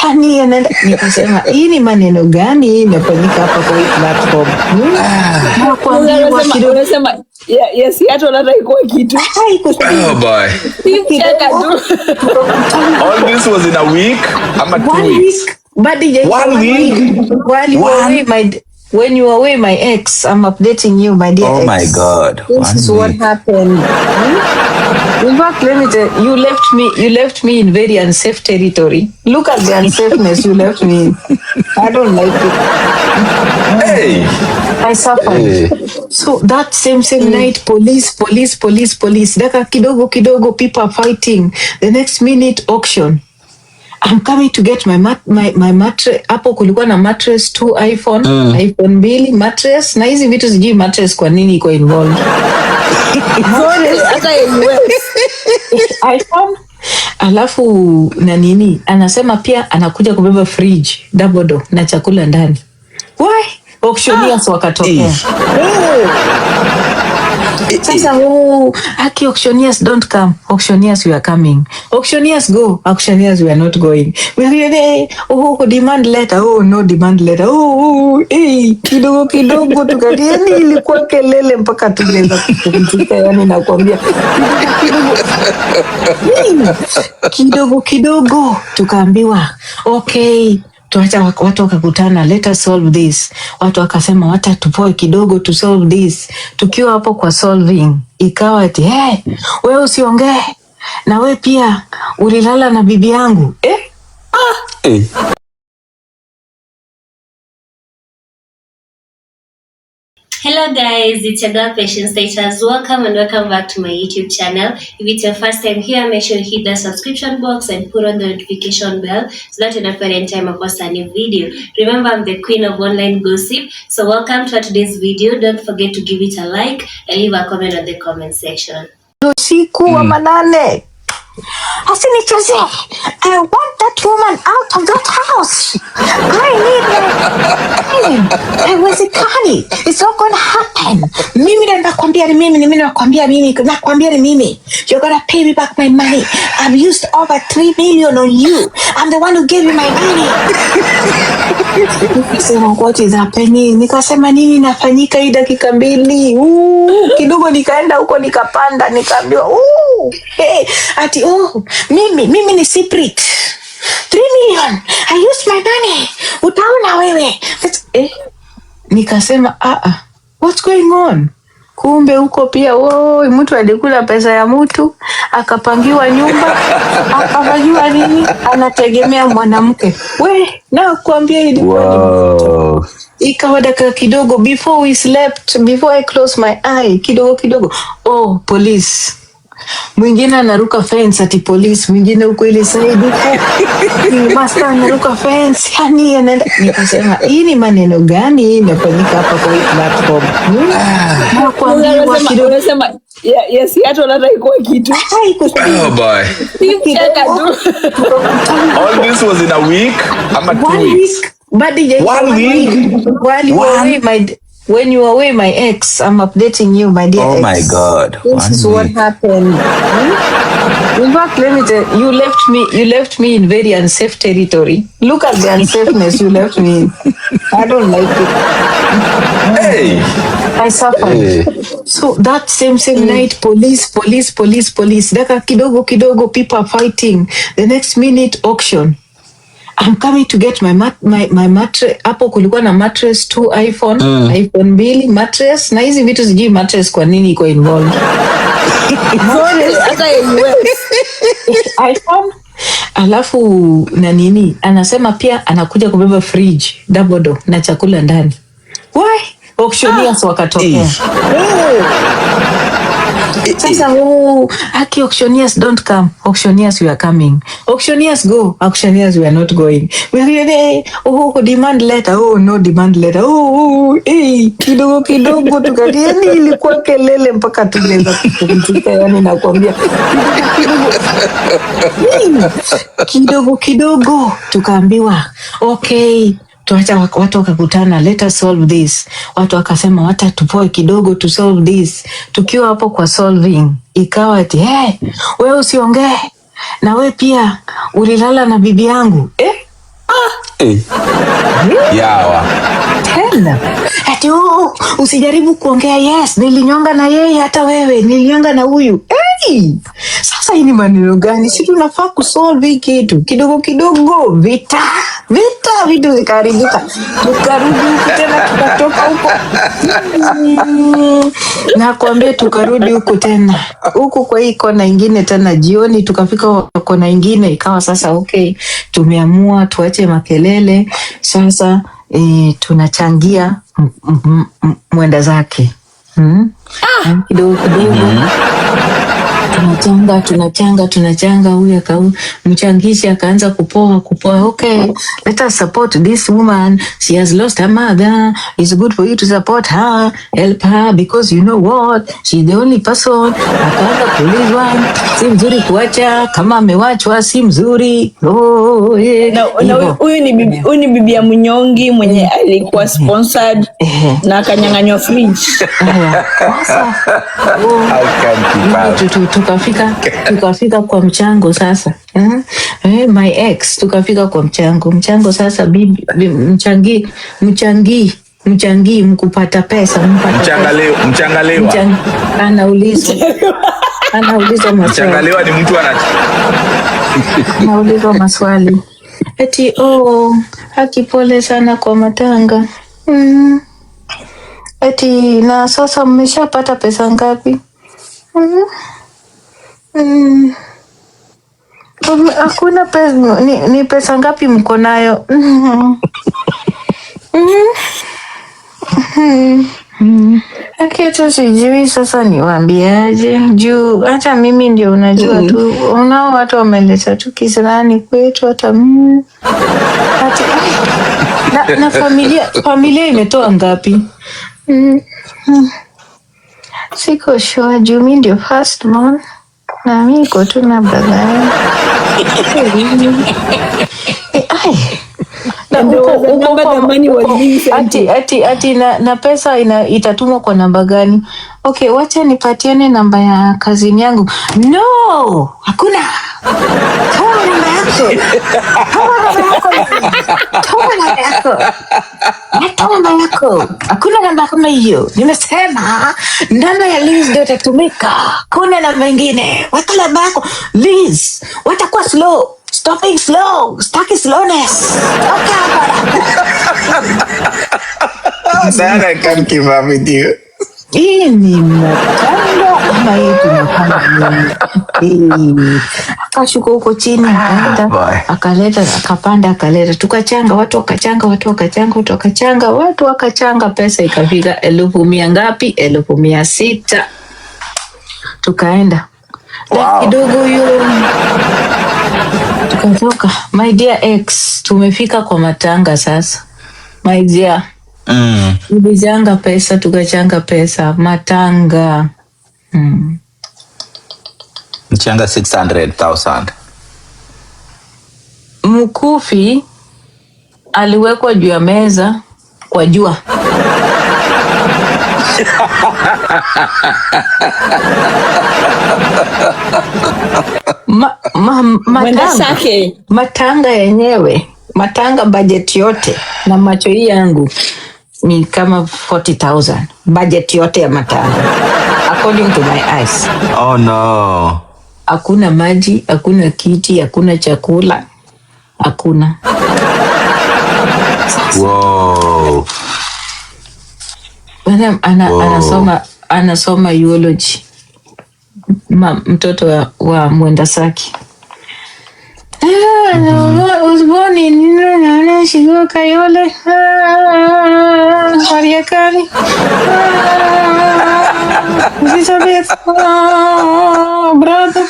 yani anaenda, nikasema hii ni maneno gani imefanyika hapa kwa hii platform? Na kuambiwa kidogo unasema yes hata unataka ikuwa kitu. Oh boy. All this was in a week. I'm at 2 weeks. But 1 week. While you were away, when you were away, my ex, I'm updating you, my dear. Oh ex. my God! This is what happened. In fact, let me tell you, you left me in very unsafe territory. Look at the unsafeness you left me in. I don't like it. Hey, I suffered. Hey. So that same night, police. Daka kidogo, people are fighting. The next minute, auction. I'm coming to get my mattress. Hapo kulikuwa na mattress 2 iPhone 2 mattress na hizi vitu sijui mattress kwa nini iko involved. Hata iPhone alafu na nini anasema pia anakuja kubeba fridge double door na chakula ndani. Why? Auctioneers wakatokea. Sasa aki auctioneers don't come. Auctioneers we are coming. Auctioneers go. Auctioneers we are not going. We are demand letter. Oh no demand letter. Kidogo tukalieni ilikuwa kelele mpaka tungeza kupumzika yani nakwambia. Kidogo tukaambiwa okay. Tuacha watu wakakutana, let us solve this. Watu wakasema watatupoe kidogo to solve this. Tukiwa hapo kwa solving, ikawa ati wewe usiongee. Na wewe pia ulilala na bibi yangu. Hello guys, it's your girl Patience Status. Welcome and welcome back to my YouTube channel. If it's your first time here, make sure you hit the subscription box and put on the notification bell so that you don't miss any time I post a new video. Remember, I'm the queen of online gossip. So welcome to today's video. Don't forget to give it a like and leave a comment on the comment section. Usiku wa manane. Asinicheze. I want that woman out of that house. I need haiwezekani. It's not gonna happen. Mimi nakwambia ni mimi. You're gonna pay me back my money. I've used over 3 million on you. I'm the one who gave you my money. What is happening? Nikasema nini nafanyika hii dakika 2. Kidogo nikaenda huko nikapanda nikaambiwa ati mimi ni secret 3 million. I used my money. Utaona wewe. Nikasema what's going on? Kumbe huko pia mtu alikula pesa ya mtu akapangiwa nyumba akafanywa nini anategemea mwanamke. Na kuambia ilikuwa ikawa dakika kidogo before I close my eye kidogo police. Mwingine anaruka fence ati police, mwingine huko ile side huko master anaruka fence yani anaenda. Nikasema hii ni maneno gani imefanyika hapa kwa hii platform? Na kuambiwa kidogo unasema yes hata unataka ikuwa kitu. Oh boy. All this was in a week. I'm at 2 weeks. But 1 week. While you were away, when you were away, my ex, I'm updating you, my dear. Oh ex. my God! This is what happened. In fact, let me tell you, you left me in very unsafe territory. Look at the unsafeness you left me in. I don't like it. Hey, I suffered. Hey. So that same night, police. Daka kidogo, people are fighting. The next minute, auction. I'm coming to get my mattress. Hapo kulikuwa na mattress 2 iPhone 2 mattress na hizi vitu sijui mattress kwa nini iko involved. Hata iPhone alafu na nini anasema pia anakuja kubeba fridge double door na chakula ndani. Why? Auctioneers wakatokea. Sasa aki auctioneers don't come. Auctioneers we are coming. Auctioneers go. Auctioneers we are not going. We are demand letter. Oh no demand letter. Kidogo tukalieni ilikuwa kelele mpaka tungeza kupumzika yani nakwambia. Kidogo tukaambiwa okay. Tuacha watu wakakutana, let us solve this. Watu wakasema watatupoe kidogo to solve this. Tukiwa hapo kwa solving, ikawa ati wewe usiongee. Na wewe pia ulilala na bibi yangu. Yawa. Tena. Ati usijaribu kuongea yes, nilinyonga na yeye hata wewe, nilinyonga na huyu. Hey! Sasa hii ni maneno gani? Si tunafaa kusolve hii kitu. Kidogo kidogo vita vitu vikaribika. Tukarudi huku tena tukatoka huko. Nakwambia tukarudi huku tena. Huku kwa hii kona ingine tena jioni tukafika kona ingine ikawa sasa okay. Tumeamua tuache makelele. Sasa tunachangia mwenda zake. Kidogo tunachanga huyu mchangishi akaanza kupoa. Okay, let us support this woman, she has lost her mother, it's good for you to support her, help her because you know what, she's the only person. Akaanza kuulizwa si mzuri kuacha, kama amewachwa si mzuri. Huyu ni bibi ya mnyongi mwenye alikuwa sponsored na akanyang'anywa fridge. Tukafika kwa mchango sasa. My ex tukafika kwa mchango sasa. Bibi mchangi mkupata pesa, Mchangalewa. Anaulizwa maswali. Mchangalewa ni mtu anaulizwa maswali. Eti haki pole sana kwa matanga. Eti na sasa mmeshapata pesa ngapi? Hakuna pesa. Ni pesa ngapi mko nayo? Akitu sijui sasa niwaambiaje, juu hata mimi ndio unajua tu, unao watu wameleta tu kisirani kwetu hata mimi. Na familia imetoa ngapi? Siko sure, juu mimi ndio first born na mimi niko tu na brother. Ati na pesa itatumwa kwa namba gani? Okay, wacha nipatiane namba ya kazini yangu. No, hakuna. Toma namba yako. Hakuna namba kama hiyo. Nimesema namba ya Liz ndio itatumika. Kuna namba nyingine. Weka namba yako. Liz, watakuwa slow. Stop being slow. Stuck in slowness. Sana can't keep up with you. Hii ni matanga ama hii tunafanya nini? Akashuka huko chini akaleta akapanda akaleta tukachanga watu wakachanga pesa ikafika 1,100 ngapi? 1,600. Tukaenda kidogo hiyo tukatoka. My dear ex, tumefika kwa matanga sasa. My dear tulichanga pesa, tukachanga pesa matanga. Mchanga 600,000. Mkufi aliwekwa juu ya meza kwa jua. Matanga yenyewe, matanga budget yote na macho hii yangu ni kama 40,000 budget yote ya matanga according to my eyes. Oh no. Hakuna maji, hakuna kiti, hakuna chakula, hakuna. Wow. Anasoma eulogy. Mtoto wa mwenda saki. I was born in Shizuoka Yole. Mariakari. Elizabeth. Brother.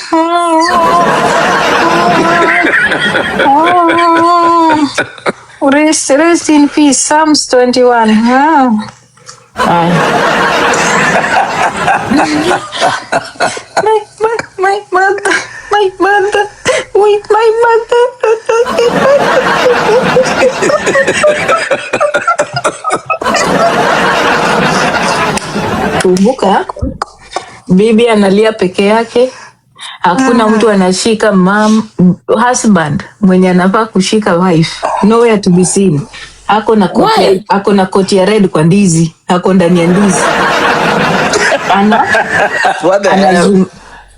Rest in peace. Psalms 21. My mother. Wait, my mother. Kumbuka, bibi analia peke yake, Hakuna mtu anashika husband mwenye anafaa kushika wife. Nowhere to be seen. Ako na koti ya red kwa ndizi. Ako ndani ya ndizi.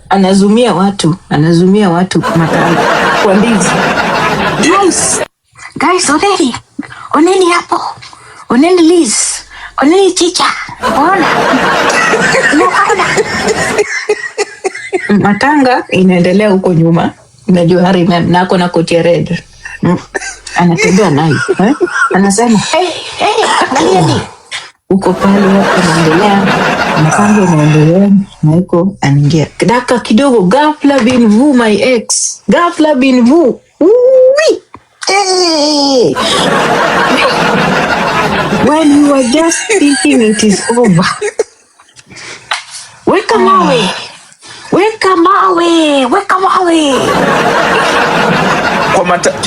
Anazumia watu matanga kwa ndizi. Guys, oneni hapo. Oneni Liz. Oneni Chicha. Ona. Matanga inaendelea huko nyuma. Unajua Harry nako na koti ya red. Anatembea naye. Anasema, hey, angalieni. Uko pale hapo naendelea. Matanga inaendelea. Na yuko anaingia. Dakika kidogo ghafla bin vu my ex. Ghafla bin vu. Uwi. Hey. When you were just thinking it is over. Weka mawe.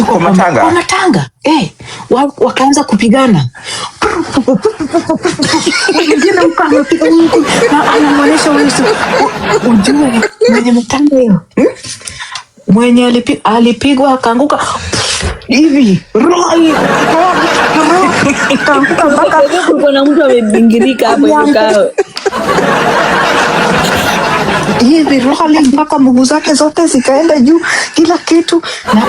Kwa matanga. Wakaanza kupigana. Mwingine mkamepiga huku na anamwonyesha Yesu. Ujue mwenye matanga hiyo. Mwenye alipigwa akaanguka hivi. Kaanguka mpaka kuna mtu amebingirika hapo yuko. Hivi rohali mpaka mguu zake zote zikaenda juu, kila kitu. Na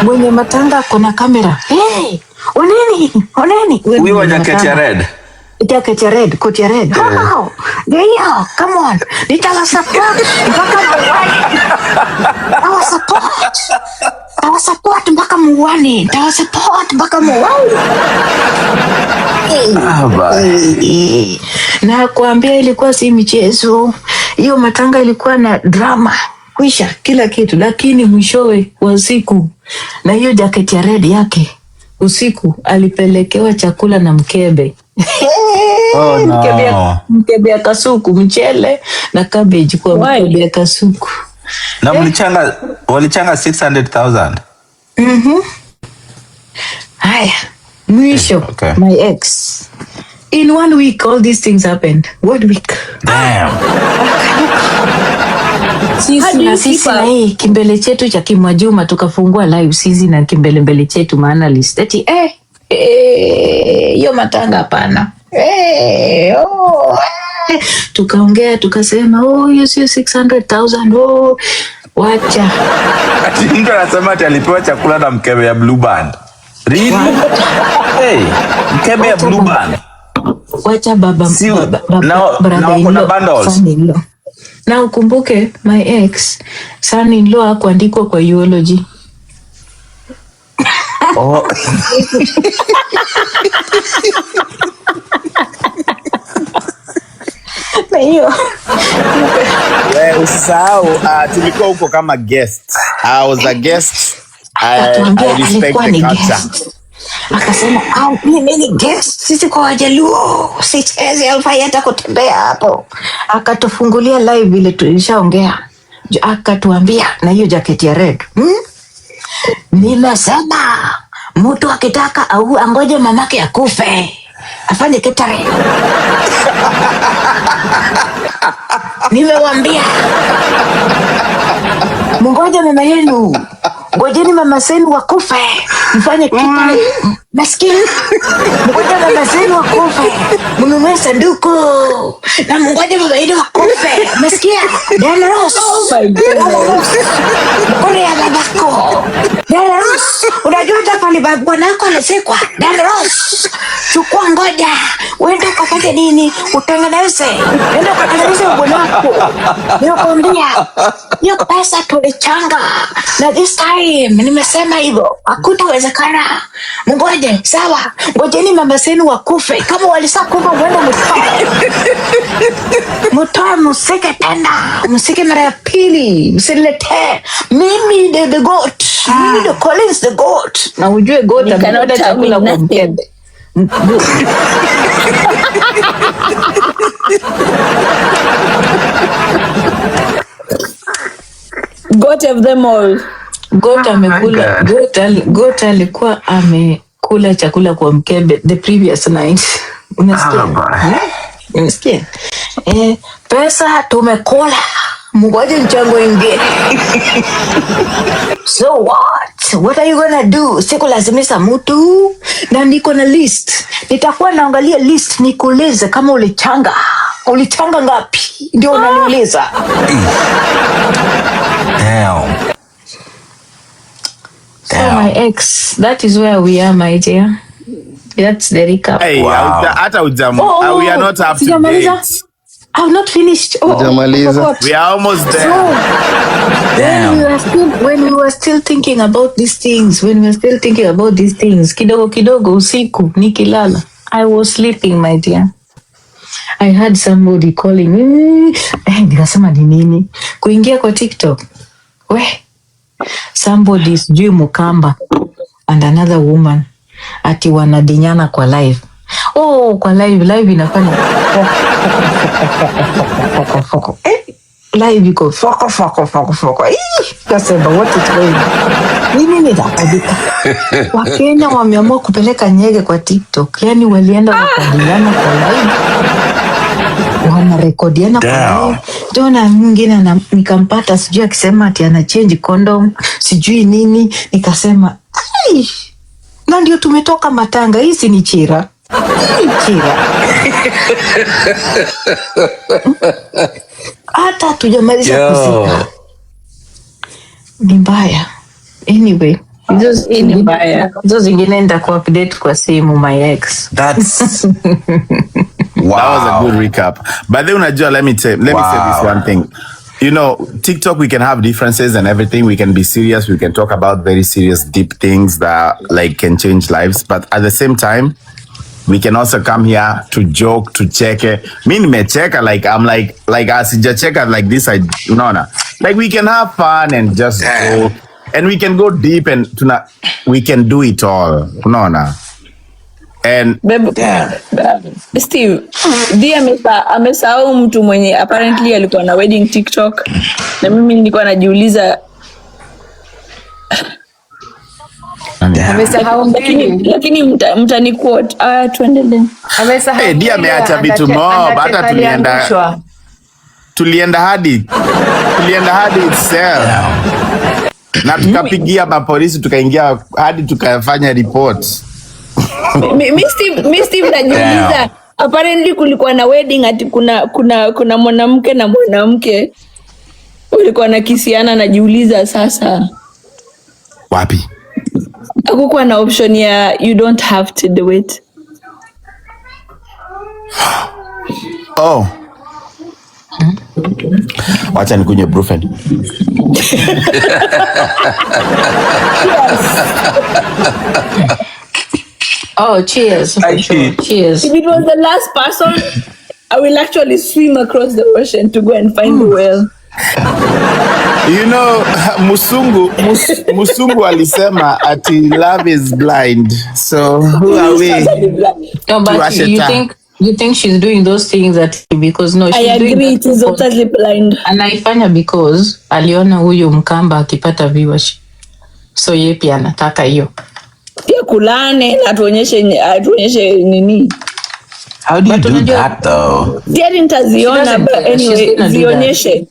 mwenye matanga kuna kamera. Hey, oneni. We wa jacket ya red. Jacket ya red, koti ya red. How? Girl, come on. Nitawasupport mpaka muwani. Na kuambia ilikuwa si michezo. Hiyo matanga ilikuwa na drama. Kwisha kila kitu, lakini mwishowe wa usiku na hiyo jacket ya red yake usiku alipelekewa chakula na mkebe. Oh no. Mkebe ya kasuku, mchele na cabbage kwa mkebe ya kasuku. Na walichanga 600,000. Haya, mwisho my ex. In 1 week all these things happened. 1 week. Damn. Sisi na hii kimbele chetu cha Kimwajuma tukafungua live sisi na kimbele chetu maana listeti hiyo matanga hapana. Tukaongea tukasema hiyo sio 600,000 wacha. Ati mtu anasema ati alipewa chakula na mkebe ya Blue Band. Really? Hey, mkebe ya Blue Band. Wacha baba kuna bundles. Na ukumbuke my ex son in law kuandikwa kwa eulogy. Hiyo. Usisahau tulikuwa huko kama guest. I was a guest. I respect the culture. Akasema mimi ni guest, sisi kwa Wajaluo sichezi alfai hata kutembea hapo. Akatufungulia live vile tulishaongea. Akatuambia na hiyo jacket ya red. Nimesema mtu akitaka au angoje mamake akufe afanye catering. Nimewambia mungoje mama yenu, ngojeni mama zenu wakufe mfanye catering. Maskini mungoje mama zenu wakufe mnunue sanduku na mungoje mama yenu wakufe. Masikia Danaros? Kore ya babako Danaros, unajua hapa ni bwanako anasekwa. Danaros, chukua ngoja uende ukafanye nini, utengeneze, enda ukatengeneze bwanako. Ninakwambia hiyo pesa tulichanga na this time nimesema hivyo hakutawezekana. Ngoje sawa, ngojeni mama zenu wakufe. Kama walisakufa mwende mtoe musike tena, musike mara ya pili, msilete mimi the goat, mimi the Collins the goat. Na ujue goat anapenda chakula kwa mkebe. Goat of them all. Goat amekula, goat alikuwa amekula chakula kwa mkebe the previous night. Unasikia? Unasikia? Pesa tumekula Mgoje mchango ingie. So what are you gonna do? Sikulazimisha mtu na niko na list. Nitakuwa naangalia list nikuulize kama ulichanga ngapi? Ndio unaniuliza. Damn. So my ex, that is where we are, my dear. That's the recap. Hey, Wow. hata ujamu. We are not up to Sijamaliza. date. I've not finished. Hujamaliza. We are almost there. When we were still thinking about these things, kidogo usiku nikilala, I was sleeping, my dear. I had somebody calling me. Nikasema ni nini? Kuingia kwa TikTok. Somebody sijui Mukamba and another woman ati wanadinyana kwa live. Kwa live inafanya live iko foko. Kasema what is going on? Nini nitakadika? Wakenya wameamua kupeleka nyege kwa TikTok. Yani walienda wakadinyana kwa live. Wanarekodiana kwa live. Jona mwingine nikampata sijui akisema ati ana change condom, sijui nini, nikasema na ndio tumetoka matanga, hizi ni chira. Hata tujamaliza kuzika. Ni mbaya. Anyway, hizo zingine nenda ku update kwa simu my ex. That's wow. That was a good recap. But then unajua, let me say this one thing. You know, TikTok, we can have differences and everything. We can be serious. We can talk about very serious, deep things that like can change lives. But at the same time, we can also come here to joke, to check it. Me nimecheka, like I'm like asijacheka like this. Like we can have fun and just go, and we can go deep and we can do it all. Unaona. And Steve, amesahau mtu mwenye apparently alikuwa na wedding TikTok, na mimi nilikuwa najiuliza amesahau lakini mtani quote. Tuendelee. Amesahau. Dia ameacha vitu mob, hata tulienda hadi itself. Na tukapigia mapolisi, tukaingia hadi tukafanya report. Mi Steve najiuliza, apparently kulikuwa na wedding ati kuna mwanamke na mwanamke walikuwa na kisiana. Najiuliza sasa Wapi? hakukuwa na option ya you don't have to do it. Wacha nikunywe Brufen. Cheers. Cheers. If it was the last person, I will actually swim across the ocean to go and find the whale. You know, Musungu alisema ati love is blind. So who are we? No, but you think she's doing those things because no, she's I agree, doing it is totally blind. Anaifanya because aliona huyo Mkamba akipata viewership. So yeye pia anataka hiyo. Pia kulane na tuonyeshe nini. How do you do that though? Diari nitaziona, but anyway, zionyeshe.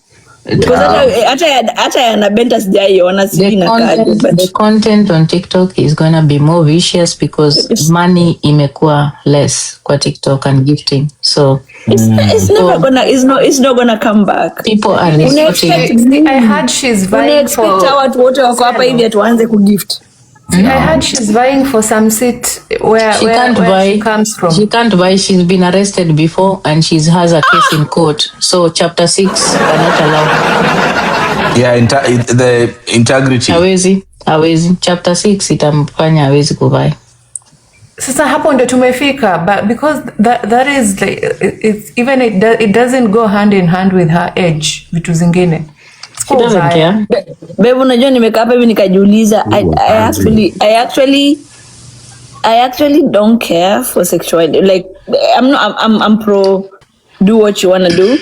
Hata ya Hannahbenta sijaiona, the content on TikTok is gonna be more vicious because money imekuwa less kwa TikTok and gifting. So it's not gonna come back. People are resorting. I heard she's vying for watu wote wako hapa hivi atuanze kugift. I heard she's vying for some seat where she comes from. She can't buy. She's been arrested before and she has a case in court. So chapter 6 are not allowed. Yeah, the integrity. Hawezi. Chapter 6 itamfanya hawezi kubai. Sasa hapo ndo tumefika, but because that is like it doesn't go hand in hand with her age, vitu zingine. Babe, unajua nimekaa hapa hivi nikajiuliza, I actually don't care for sexuality. Like I'm pro do what you want to do,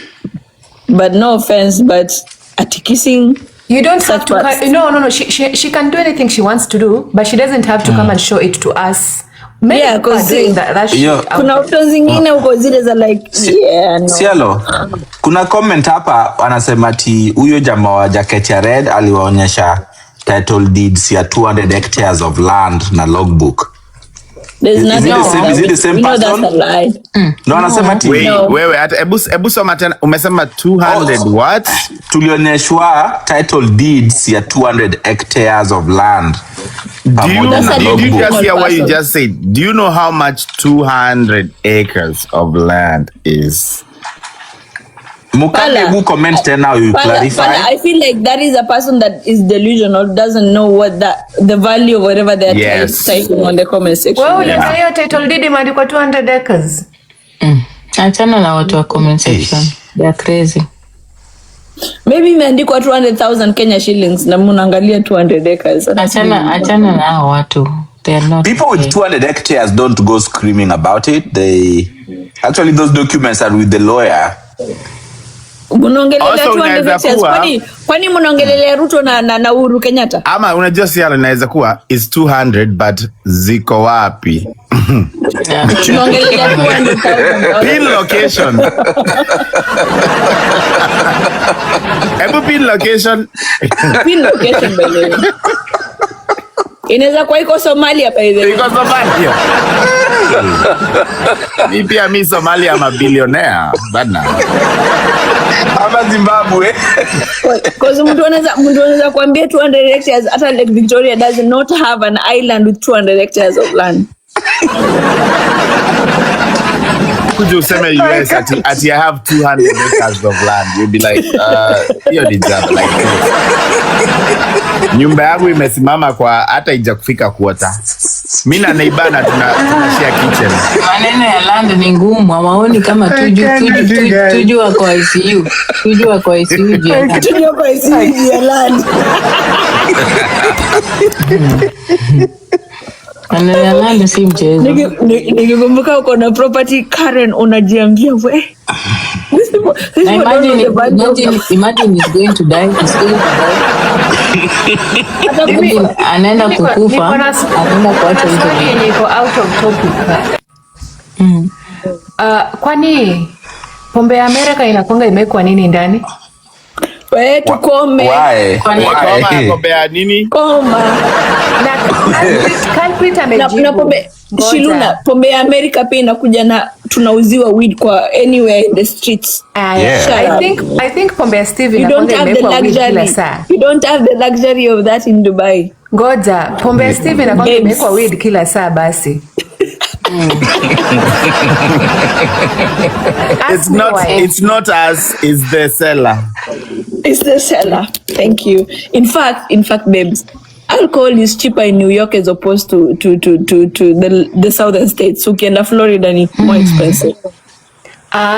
but no offense, but at kissing, you don't have to no, she can do anything she wants to do, but she doesn't have to come and show it to us Yeah, because kuna options zingine uko zile za like no. Sialo, kuna comment hapa wanasema ati huyo jamaa wa jacket ya red aliwaonyesha title deeds ya 200 hectares of land na logbook. There's nothing. Is it the same person? That's a lie. No, wanasema ati wewe hata ebu soma tena umesema 200 what? Tulionyeshwa title deeds ya 200 hectares of land. Did you just hear what you just said? Do you know how much 200 acres of land is? Mukabe, who comment tena, you clarify? I feel like that is a person that is delusional, doesn't know what the value of whatever they're typing on the comment section. Well, hiyo title deed imeandikwa 200 acres. Achana na watu wa comment section. They are crazy. Maybe imeandikwa 200,000 Kenya shillings na munaangalia 200 acres. Achana na hao watu. They are not. People with 200 hectares don't go screaming about it. They actually, those documents are with the lawyer. Munaongelea 200 hectares. Kwani munaongelea Ruto na Uhuru Kenyatta? Ama unajua si inaweza kuwa is 200 but ziko wapi? Tunaongelea 200,000. Pin location. Pin location. Pin location by the way. Inaweza kuwa iko Somalia by the way. Iko Somalia. Mi Somalia ama billionaire. Bana. Ama Zimbabwe. Because mtu anaweza kuambia 200 hectares hata Lake Victoria does not have an island with 200 hectares of land. Could you say US at I have 200 acres of land? You'll be like, hiyo ni jambo like this. Nyumba yangu imesimama kwa hata ija kufika kuota. Mimi na naibana tunashare kitchen. Maneno ya land ni ngumu, hawaoni kama tujua kwa ICU. Tujua kwa ICU ya land. Maneno si mchezo. Nikikumbuka uko na property Karen unajiambia we. Imagine he's going to die. Anaenda kukufa. Anaenda kuacha hizo. Niko out of topic. Kwani pombe ya Amerika inakuanga imewekwa nini ndani? Wewe tukome. Pombe ya nini? Koma. Culprit amejibu. Na pombe Shiluna, pombe ya Amerika pia inakuja na tunauziwa weed kwa anywhere in the streets. I think pombe ya Steve inakuanga imewekwa weed kila saa. You don't have the luxury of that in Dubai. Ngoja, pombe ya Steve inakuanga imewekwa weed kila saa basi. It's not us, it's the seller. It's the seller. Thank you. In fact, babes, alcohol is cheaper in New York as opposed to the southern states. Ukienda Florida ni more expensive.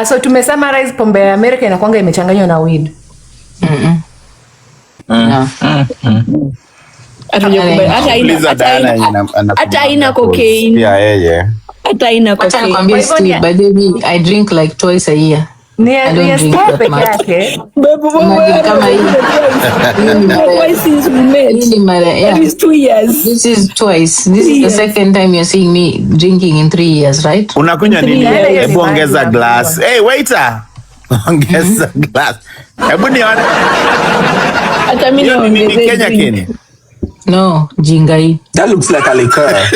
So tumesummarize pombe ya Amerika inakuanga imechanganywa na weed. Hata ina cocaine. Hata ina cocaine. By the way, I drink like twice a year. I don't drink that much. Since we met. That is 2 years. This is twice. This is the second time you're seeing me drinking in 3 years, right? Unakunywa nini? Hebu ongeza glass. Hey, waiter. Ongeza glass. Hebu nione. Hata mimi naongeza Kenya. No, jingai. That looks like a liqueur.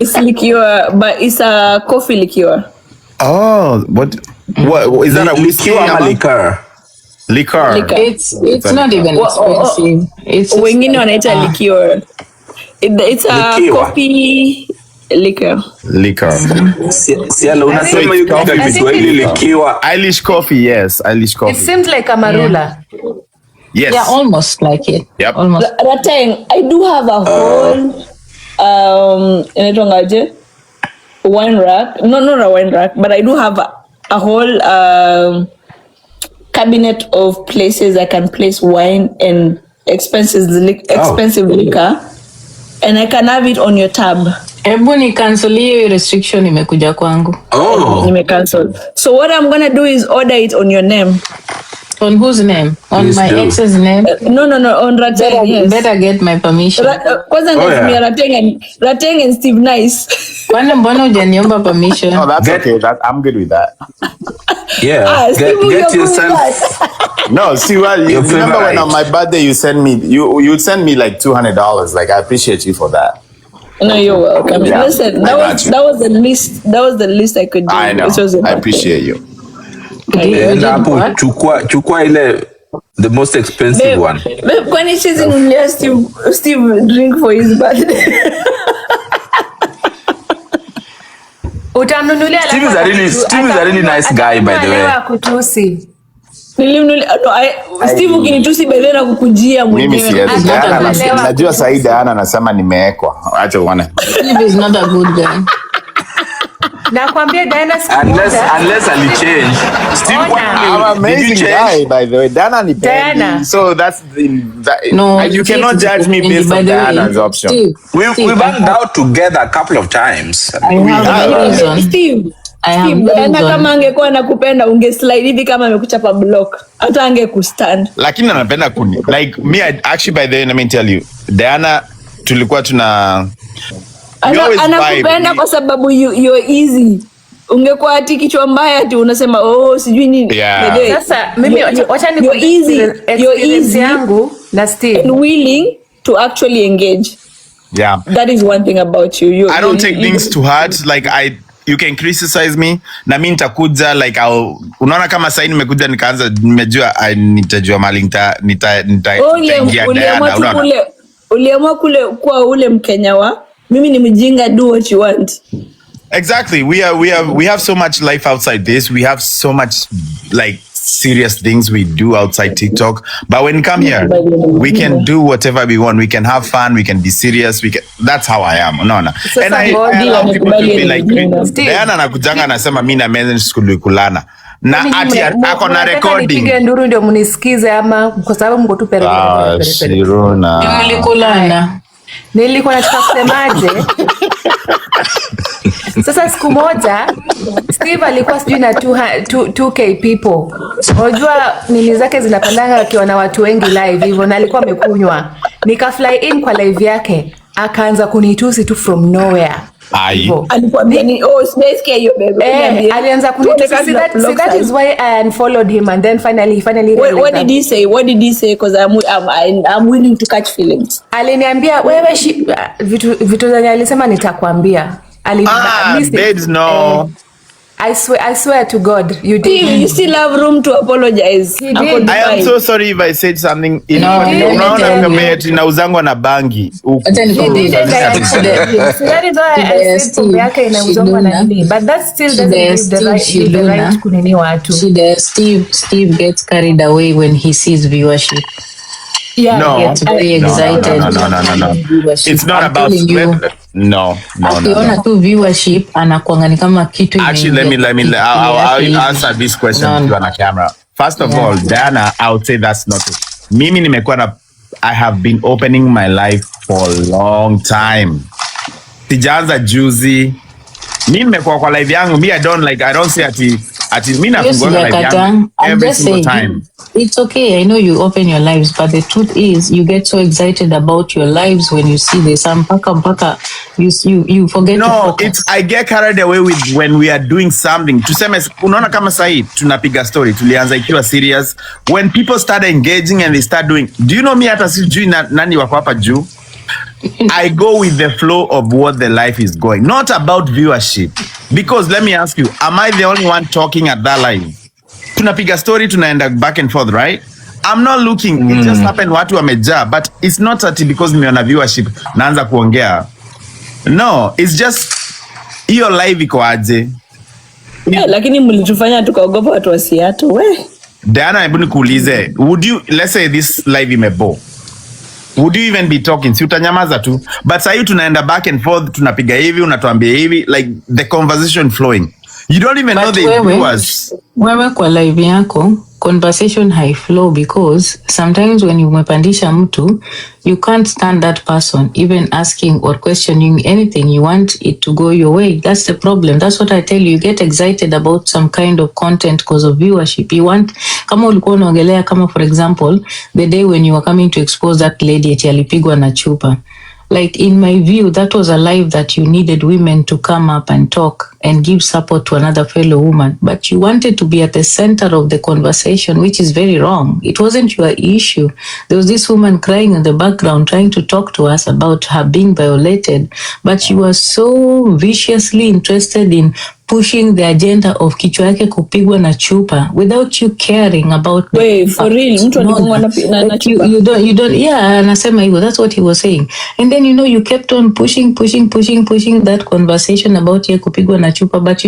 It's liqueur, but it's a coffee liqueur. Oh, what is that? A whiskey or liqueur? Liqueur. It's not even expensive. It's wengine wanaita liqueur. It's a coffee liquor. Siala unasema you coffee Kiswahili liqueur. Irish coffee, yes, Irish coffee. It seems like a marula. Yes. Yeah, almost like it. Yep. Almost. That time I do have a whole wine rack. No, not a wine rack, but I do have a whole cabinet of places I can place wine and expensive liquor, and I can have it on your tab. Hebu ni cancel hiyo restriction imekuja kwangu. Nime cancel. So what I'm gonna do is order it on your name. On whose name? On Please my do. ex's name? No, on Rateng, yes. Better get my permission. Kwanza ngatumia Rateng and Steve Nice. Kwani mbona hujaniomba permission? No, that's okay. I'm good with that. Yeah. Get yourself. No, see what you remember when on my birthday you send me you send me like $200. Like I appreciate you for that. No, you're welcome. Yeah, listen, that was the least I could do. I know. I appreciate you. And hapo chukua ile the most expensive one. Babe, kwani she's in Steve drink for his birthday. Utamnunulia Steve is a really nice guy, by the way. Kutusi. Steve ukinitusi by the way nakukujia Mimi mwenyewe. siwezi. Najua Said Diana anasema nimeekwa. Acha uone. Steve is not a good guy. Nakwambia Diana unless Ali change. Steve, I'm an amazing guy, by the way. Diana. So that's no. You cannot judge me based on Diana's option. Steve, we banged out together a couple of times. I have a reason. Steve, Diana kama angekuwa anakupenda ungeslide hivi kama amekuchapa block. Hata angekustand. Lakini anapenda kuni. Like me, actually by the way, let me tell you. Diana tulikuwa tuna anakupenda kwa sababu you're easy. Ungekuwa ati kichwa mbaya ati unasema sijui nini. Sasa mimi wacha ni you're easy yangu na Steve and willing to actually engage. Yeah. That is one thing about you. I don't take things too hard. Like you can criticize me na mimi nitakuja like unaona kama sasa nimekuja nikaanza nimejua nitajua mali nitaingia Diana. Uliamua kule kwa ule Mkenya wa mimi ni mjinga, do what you want. Exactly. We have so much life outside this. We have so much like serious things we do outside TikTok. But when we come here, we can do whatever we want. We can have fun. We can be serious. That's how I am. No. And I allow people to be like, Diana nakujanga anasema mimi na manage school kulana. Na ati ako na recording. Nipige nduru ndio mnisikize ama kwa sababu mko tu pere. Shirona. Mlikulana. Nilikuwa nataka kusemaje? Sasa siku moja Steve alikuwa sijui na 2K people. Unajua nini zake zinapandanga akiwa na watu wengi live hivyo, na alikuwa amekunywa. Nika fly in kwa live yake, akaanza kunitusi tu from nowhere. Alikuwa ni sikia hiyo baby. Alianza kunitusi. That is why I unfollowed him and then finally what did he say? Because I'm willing to catch feelings. Aliniambia wewe vitu zenye alisema nitakwambia. Babes, no. I swear to God, you did. You still have room to apologize. He did. I am so sorry if I said something. Unaona inauzangwa na bangi. That is why I said pombe yake inauzangwa na nini. But that still doesn't give the right kunini watu. Steve gets carried away when he sees viewership. Yeah, no. Gets very excited. No. It's not about no. Akiona tu viewership anakuanga ni kama kitu. Actually, I'll answer this question on a camera. First of all, Diana, I would say that's not it. Mimi I have been opening my life for a long time. Sijaanza juzi. Mimi nimekuwa kwa live yangu. I don't say ati mimi nafungua live yangu every single time. It's okay. I know you open your lives, but the truth is you get so excited about your lives when you see this mpaka you forget to focus. I get carried away with when we are doing something. Tuseme unaona kama sahi tunapiga story tulianza ikiwa serious. When people start engaging and they start doing, do you know me hata sijui nani wako hapa juu? I go with the flow of what the life is going, not about viewership. Because let me ask you, am I the only one talking at that live? Tunapiga story, tunaenda back and forth, right? I'm not looking. It just happened watu wamejaa, but it's not that because nimeona viewership naanza kuongea. No, it's just hiyo live iko aje. Lakini mlitufanya tukaogopa watu wasiato we. Diana, hebu nikuulize, let's say this live imebo. Would you even be talking? Si utanyamaza tu. But sasa tunaenda back and forth, tunapiga hivi, unatuambia hivi, like the conversation flowing. You don't even know the viewers. Wewe kwa live yako conversation high flow, because sometimes when you umepandisha mtu, you can't stand that person even asking or questioning anything. You want it to go your way. That's the problem. That's what I tell you. You get excited about some kind of content because of viewership. You want, kama ulikuwa unaongelea, kama for example, the day when you were coming to expose that lady eti alipigwa na chupa. Like, in my view, that was a life that you needed women to come up and talk and give support to another fellow woman. But you wanted to be at the center of the conversation, which is very wrong. It wasn't your issue. There was this woman crying in the background, trying to talk to us about her being violated. But you were so viciously interested in pushing the agenda of kichwa yake kupigwa na chupa without you caring about the Wait, for real? Mtu alipigwa na chupa? you don't, yeah, anasema hivyo. That's what he was saying. And then, you kept on pushing that conversation about ye kupigwa na chupa. But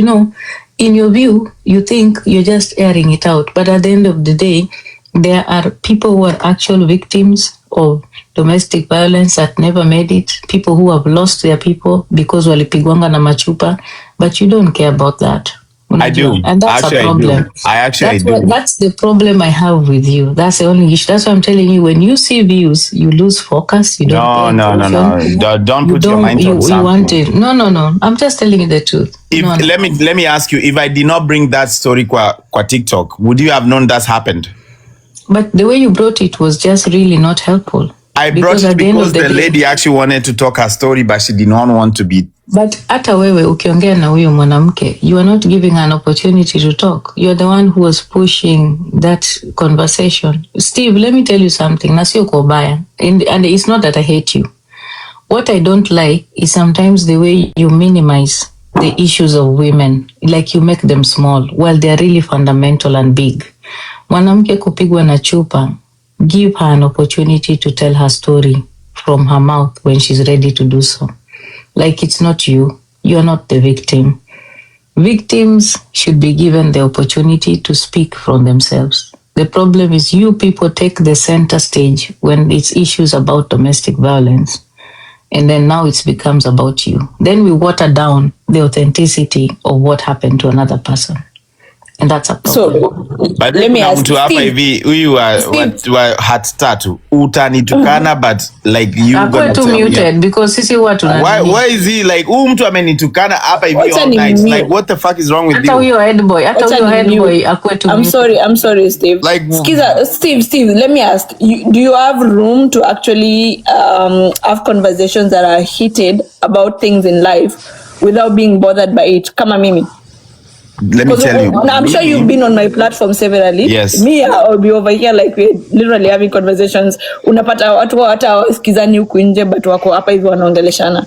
in your view, you think you're just airing it out. But at the end of the day, there are people who are actual victims of domestic violence that never made it, people who have lost their people because walipigwanga na machupa, but you don't care about that. I do. And that's actually, a problem. I do. That's the problem I have with you. That's the only issue. That's why I'm telling you, when you see views, you lose focus. You don't No. Don't put your mind on something. You want it. No. I'm just telling you the truth. Let me ask you, if I did not bring that story kwa TikTok, would you have known that's happened? But the way you brought it was just really not helpful. I brought it because the lady actually wanted to talk her story, but she did not want to be. But hata wewe ukiongea na huyo mwanamke, you are not giving her an opportunity to talk. You are the one who was pushing that conversation. Steve, let me tell you something. Na sio kwa ubaya. And it's not that I hate you. What I don't like is sometimes the way you minimize the issues of women. Like you make them small while they are really fundamental and big. Mwanamke kupigwa na chupa, give her an opportunity to tell her story from her mouth when she's ready to do so. Like, it's not you. You're not the victim. Victims should be given the opportunity to speak from themselves. The problem is you people take the center stage when it's issues about domestic violence. And then now it becomes about you. Then we water down the authenticity of what happened to another person. And that's a problem. But let me ask you, huyu wa hat tatu utanitukana, but like you gonna tell muted because sisi watu why is he like mtu amenitukana hapa hivi all night? Like, what the fuck is wrong with you? Hata huyo head boy akwe tu. I'm sorry Steve. Like, Steve, let me ask you, do you have room to actually have conversations that are heated about things in life without being bothered by it? Kama mimi. Let me tell you. I'm sure you've been on my platform severally. Yes. Me, I'll be over here like we're literally having conversations. Unapata watu hata wasikizani huku nje, but wako hapa hivi wanaongeleshana.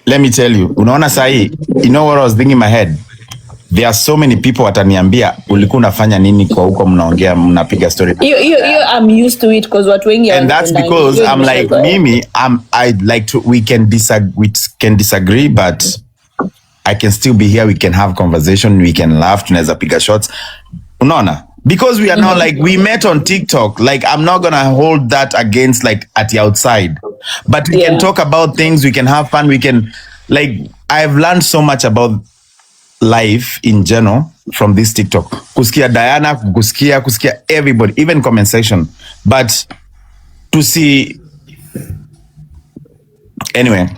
Let me tell you. Unaona sahi, you know what I was thinking in my head? There are so many people wataniambia ulikuwa unafanya nini kwa huko mnaongea mnapiga story. I'm used to it because watu wengi. And that's because I'm like Mimi, I like to we can disagree, but I can still be here. We can have conversation. We can laugh. Tunaweza piga shots. Unaona? Because we are now like, we met on TikTok. Like, I'm not going to hold that against like at the outside. But we can talk about things. We can have fun. We can, like, I've learned so much about life in general from this TikTok. Kusikia Diana, kusikia everybody, even comment section. But to see, anyway.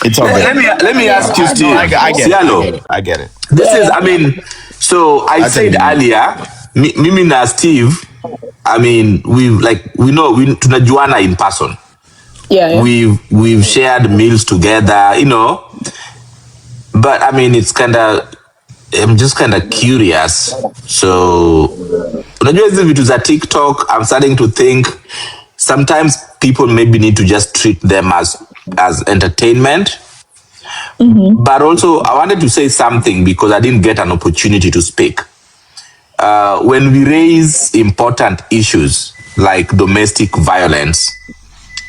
It's all good. Let me ask you, Steve. I get it. This is, so I said earlier, Mimi na Steve, we know tunajuana in person. Yeah. We've shared meals together, But it's I'm just kind of curious. So, unajua hizi vitu za TikTok, I'm starting to think sometimes people maybe need to just treat them as entertainment. Mm-hmm. But also, I wanted to say something because I didn't get an opportunity to speak. When we raise important issues like domestic violence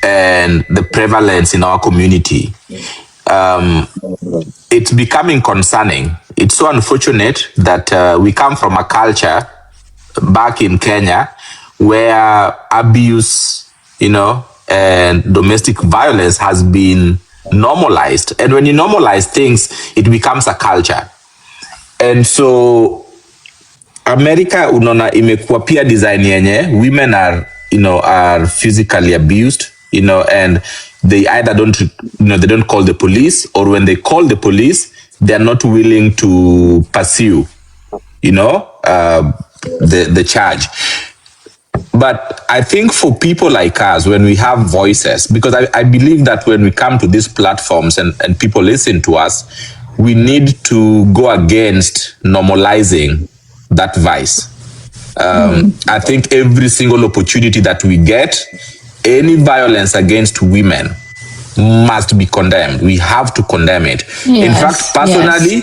and the prevalence in our community, it's becoming concerning. It's so unfortunate that we come from a culture back in Kenya where abuse, and domestic violence has been normalized. And when you normalize things, it becomes a culture. And so America unaona imekuwa pia design yenye women are, you know, are physically abused, you know, and they either don't, you know, they don't call the police, or when they call the police, they are not willing to pursue, you know, the charge. But I think for people like us, when we have voices, because I believe that when we come to these platforms and people listen to us, we need to go against normalizing that vice. I think every single opportunity that we get, any violence against women must be condemned. We have to condemn it. Yes, in fact, personally,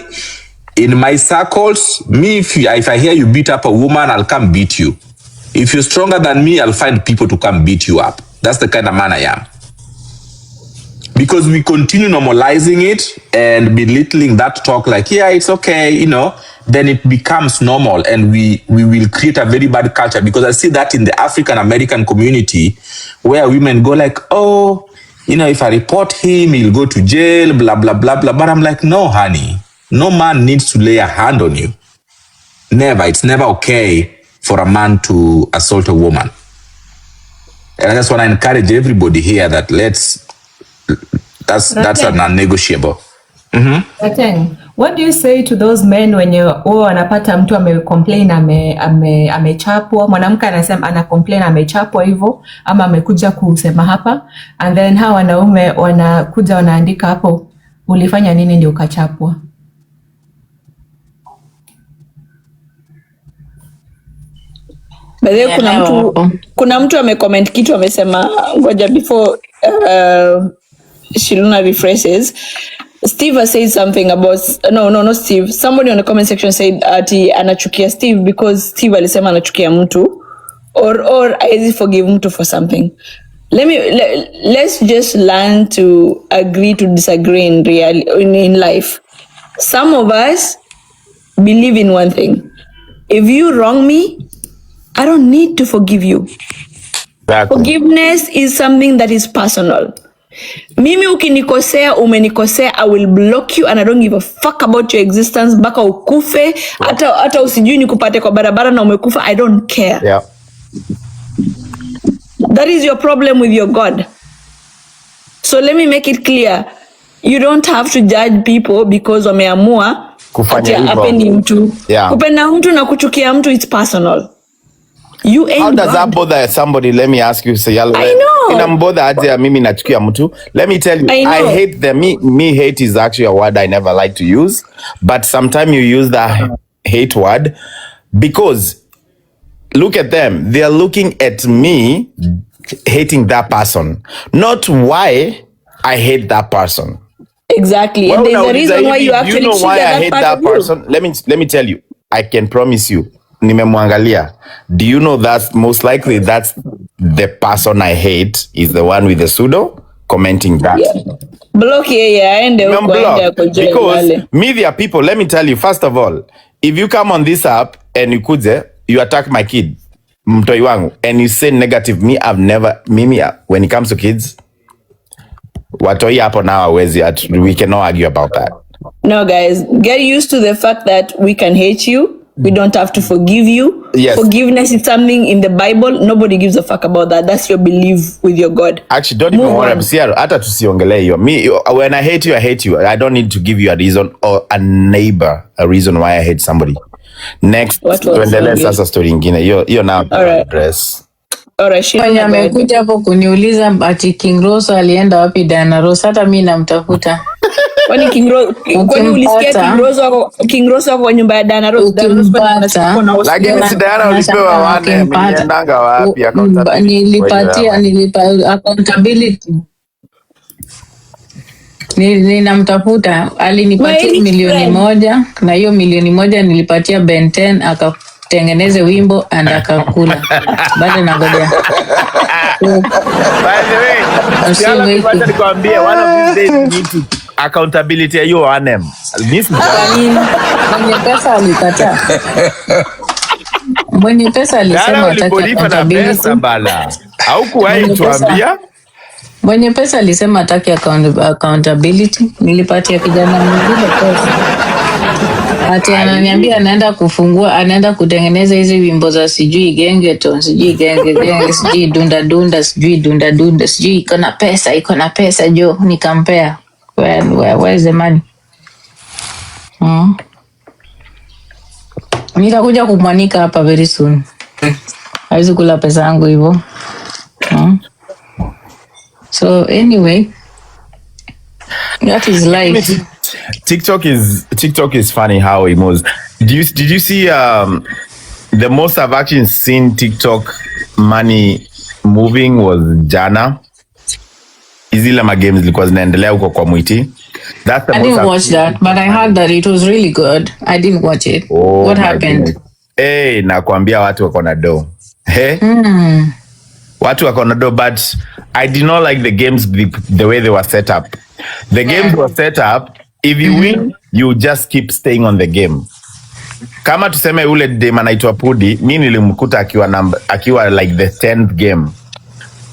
in my circles, me, if I hear you beat up a woman, I'll come beat you. If you're stronger than me, I'll find people to come beat you up. That's the kind of man I am. Because we continue normalizing it and belittling that talk like, yeah, it's okay, you know, then it becomes normal, and we will create a very bad culture. Because I see that in the African American community, where women go like, oh, you know, if I report him, he'll go to jail, blah, blah, blah, blah. But I'm like, no, honey, no man needs to lay a hand on you. Never. It's never okay for a man to assault a woman. And I just want to encourage everybody here that that's a non-negotiable. What do you say to those men when wanapata mtu amecomplain amechapwa, mwanamke anasema ana complain amechapwa hivyo ama amekuja kusema hapa, and then hawa wanaume wanakuja wanaandika hapo, ulifanya nini ndio ukachapwa? Baadaye kuna mtu amecomment kitu amesema, ngoja before Shiluna refreshes. Steve has said something about no Steve. Somebody on the comment section said ati anachukia Steve because Steve alisema anachukia mtu or I forgive mtu for something. Let's just learn to agree to disagree in life. Some of us believe in one thing. If you wrong me, I don't need to forgive you. Exactly. Forgiveness is something that is personal. Mimi ukinikosea, umenikosea, I will block you and I don't give a fuck about your existence. Baka ukufe, hata usijui nikupate kwa barabara na umekufa, I don't care. Yeah. That is your problem with your God. So let me make it clear. You don't have to judge people because wameamua kufanya hivyo. Hapendi mtu. Yeah. Kupenda mtu na kuchukia mtu, it's personal. You ain't How does God. that bother somebody? Let me ask you, Sayalo. I know. Inambother aje mimi nachukia mtu. Let me tell you, I hate them. Me hate is actually a word I never like to use. But sometimes you use that hate word because look at them. They are looking at me hating that person. Not why I hate that person. Exactly. Well, and there's a reason why you actually know why I hate that part person. Let me tell you. I can promise you. Nimemwangalia. Do you know that most likely that's the person I hate is the one with the pseudo commenting that? Yeah. Block because media people, let me tell you, first of all, if you come on this app and you attack my kid, mtoi wangu, and you say negative, when it comes to kids, watoi hapo now, we cannot argue about that. No, guys, get used to the fact that we can hate you. We don't have to forgive you. Yes. Forgiveness is something in the Bible. Nobody gives a fuck about that. That's your belief with your God. Actually, don't even worry. Hata tusiongele hiyo. When I hate you. I don't need to give you a reason or a neighbor a reason why I hate somebody. Next, tuendelee sasa story ingine. Hiyo now address. Alright, Mwenye amekuja hapo kuniuliza ati King Rose alienda wapi Diana Rose, hata mimi namtafuta. Kwani ulisikia King Rose wako kwa nyumba ya Diana Rose? Lakini si Diana ulipewa wane, mliendanga wapi nilipa accountability. Ninamtafuta, alinipatia 1,000,000 na hiyo 1,000,000 nilipatia Ben 10 akatengeneze wimbo and akakula. Bado nangoja. By the way, nikwambie, one of these days you need to accountability ya you on them. Mwenye pesa alikataa. Mwenye pesa alisema ataki accountability. Haukuwahi tuambia? Mwenye pesa alisema ataki accountability. Nilipatia kijana mwingine pesa. Ati ananiambia anaenda kutengeneza hizi wimbo za sijui gengeton, sijui genge, sijui dunda, sijui iko na pesa jo, nikampea. Where is the money? Nitakuja kumwanika hapa very soon. Haizi kula pesa yangu hivyo. So anyway, that is life. TikTok is funny how it moves. Did you see the most I've actually seen TikTok money moving was jana. Izile magames zilikuwa zinaendelea huko kwa Mwiti. That's the I didn't watch that, but I heard that it was really good. I didn't watch it. What happened? Hey, nakwambia watu wako na do. Hey? Watu wako na do, but I did not like the games the way they were set up. The games were set up, if you win, you just keep staying on the game. Kama tuseme ule dem anaitwa Pudi, mimi nilimkuta akiwa like the 10th game.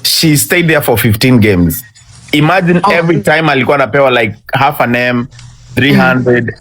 She stayed there for 15 games. Imagine every time alikuwa anapewa like half an M, 300.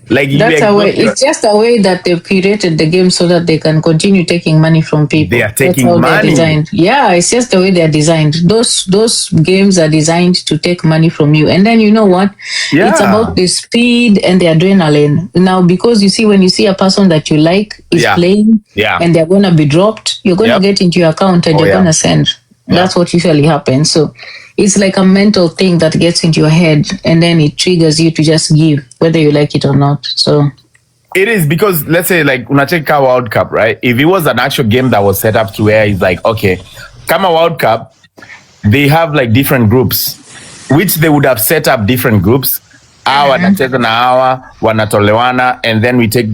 Like that's a way. It's just a way that they've curated the game so that they can continue taking money from people. They are taking that's how money. They're designed. Yeah, it's just the way they're designed. Those games are designed to take money from you. And then you know what? Yeah. It's about the speed and the adrenaline. Now, because you see, when you see a person that you like is playing and they're going to be dropped, you're going to get into your account and you're going to send. That's what usually happens. So it's like a mental thing that gets into your head and then it triggers you to just give, whether you like it or not. So it is, because let's say like unacheka World Cup, right? If it was an actual game that was set up to where it's like, okay, come a World Cup, they have like different groups, which they would have set up different groups. Wanacheza na hawa, wanatolewana, and then we take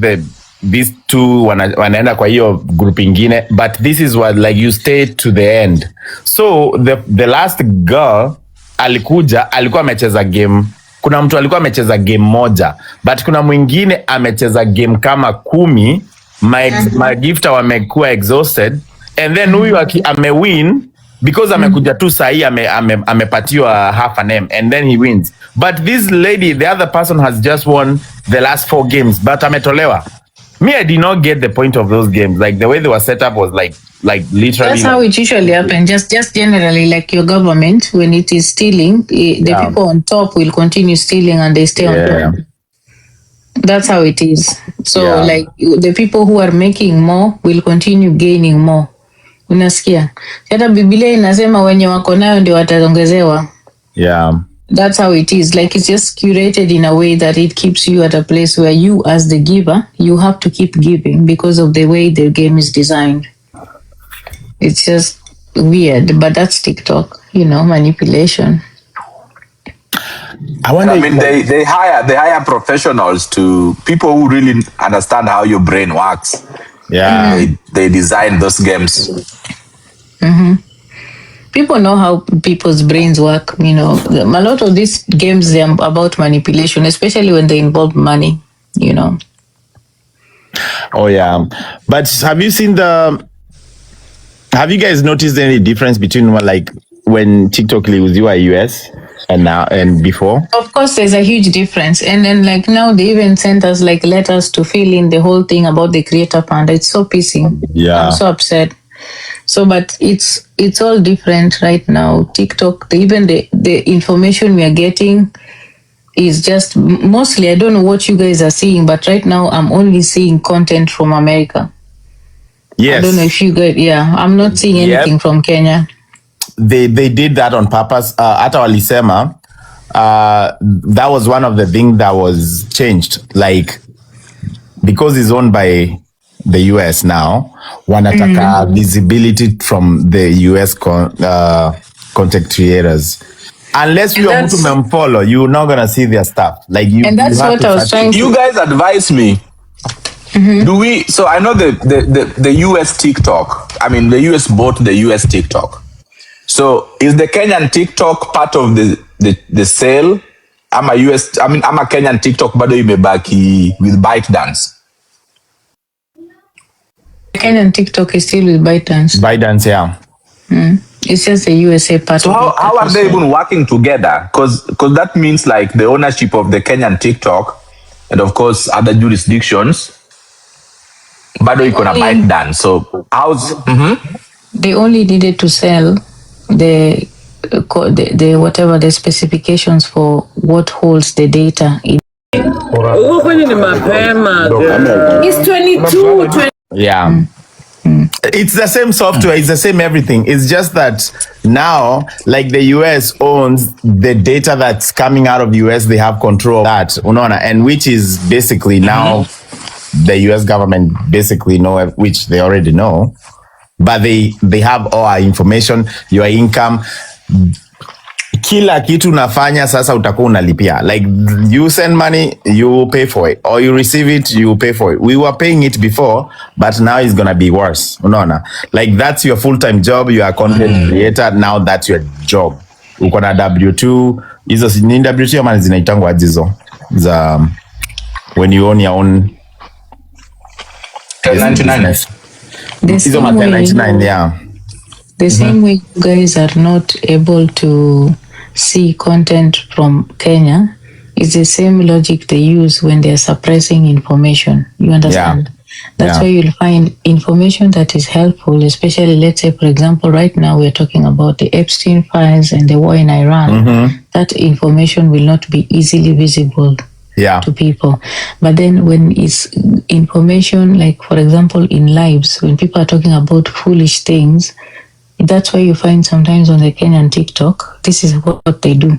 these two wanaenda kwa hiyo group ingine, but this is what like you stay to the end. So the last girl alikuwa amecheza game, kuna mtu alikuwa amecheza game moja, but kuna mwingine amecheza game kama 10. My gifter wamekuwa exhausted, and then huyu amewin because amekuja tu sahi amepatiwa half an M, and then he wins. But this lady, the other person has just won the last 4 games, but ametolewa. Me, I did not get the point of those games. Like the way they were set up was like literally. That's how it usually happens. Just generally, like your government, when it is stealing, the people on top will continue stealing and they stay on top. That's how it is. So like the people who are making more will continue gaining more. Unasikia? Hata Biblia inasema wenye wako nayo ndio wataongezewa. Yeah. That's how it is. Like it's just curated in a way that it keeps you at a place where you, as the giver, you have to keep giving because of the way the game is designed. It's just weird, but that's TikTok, manipulation. They hire professionals, to people who really understand how your brain works. Yeah. They design those games. People know how people's brains work. A lot of these games, they're about manipulation, especially when they involve money. Oh yeah, but have you guys noticed any difference between like when TikTok was US and now and before? Of course, there's a huge difference. And then like now they even sent us like letters to fill in the whole thing about the creator fund. It's so pissing. Yeah. I'm so upset. So, but it's all different right now. TikTok, even the information we are getting is just mostly, I don't know what you guys are seeing, but right now I'm only seeing content from America. Yes. I don't know if you guys, I'm not seeing anything from Kenya. They did that on purpose. Hata walisema, that was one of the things that was changed. Like, because it's owned by the US now, wanataka visibility from the US content creators. Unless you are to follow, you're not gonna see their stuff. Like you, and that's what I was trying to. You guys advise me. Do we? So I know the US TikTok. I mean, the US bought the US TikTok. So is the Kenyan TikTok part of the sale? I'm a Kenyan TikTok, bado imebaki with ByteDance. Kenyan TikTok is still with ByteDance. ByteDance, yeah. It's just the USA part. So how are they even working together? Because that means like the ownership of the Kenyan TikTok and of course other jurisdictions, bado iko na bite done. So how's they only needed to sell the whatever the specifications for what holds the data. It's 22. Yeah. It's the same software, it's the same everything. It's just that now, like the US owns the data that's coming out of US, they have control of that, unaona, and which is basically now the US government basically know, which they already know, but they have all our information, your income, kila kitu nafanya sasa utakuwa unalipia. Like you send money, you pay for it, or you receive it, you pay for it. We were paying it before, but now it's gonna be worse. Unaona? Like that's your full-time job, you are a content creator, now that's your job. Uko na W2, hizo ni W2 ama zinaitangwa ajizo za when you own your own 1099. Hizo ma 1099, yeah. The same way you guys are not able to see content from Kenya is the same logic they use when they are suppressing information. You understand? Yeah. That's why you'll find information that is helpful, especially, let's say, for example, right now we're talking about the Epstein files and the war in Iran. That information will not be easily visible to people. But then when it's information, like, for example, in lives, when people are talking about foolish things, that's why you find sometimes on the Kenyan TikTok, this is what they do.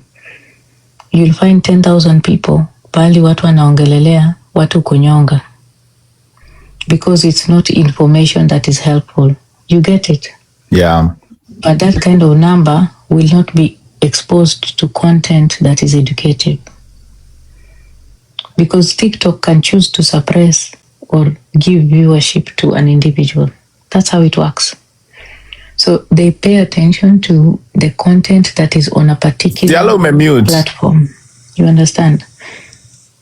You'll find 10,000 people, pali watu wanaongelelea watu kunyonga. Because it's not information that is helpful. You get it? Yeah. But that kind of number will not be exposed to content that is educative. Because TikTok can choose to suppress or give viewership to an individual. That's how it works. So they pay attention to the content that is on a particular platform. You understand?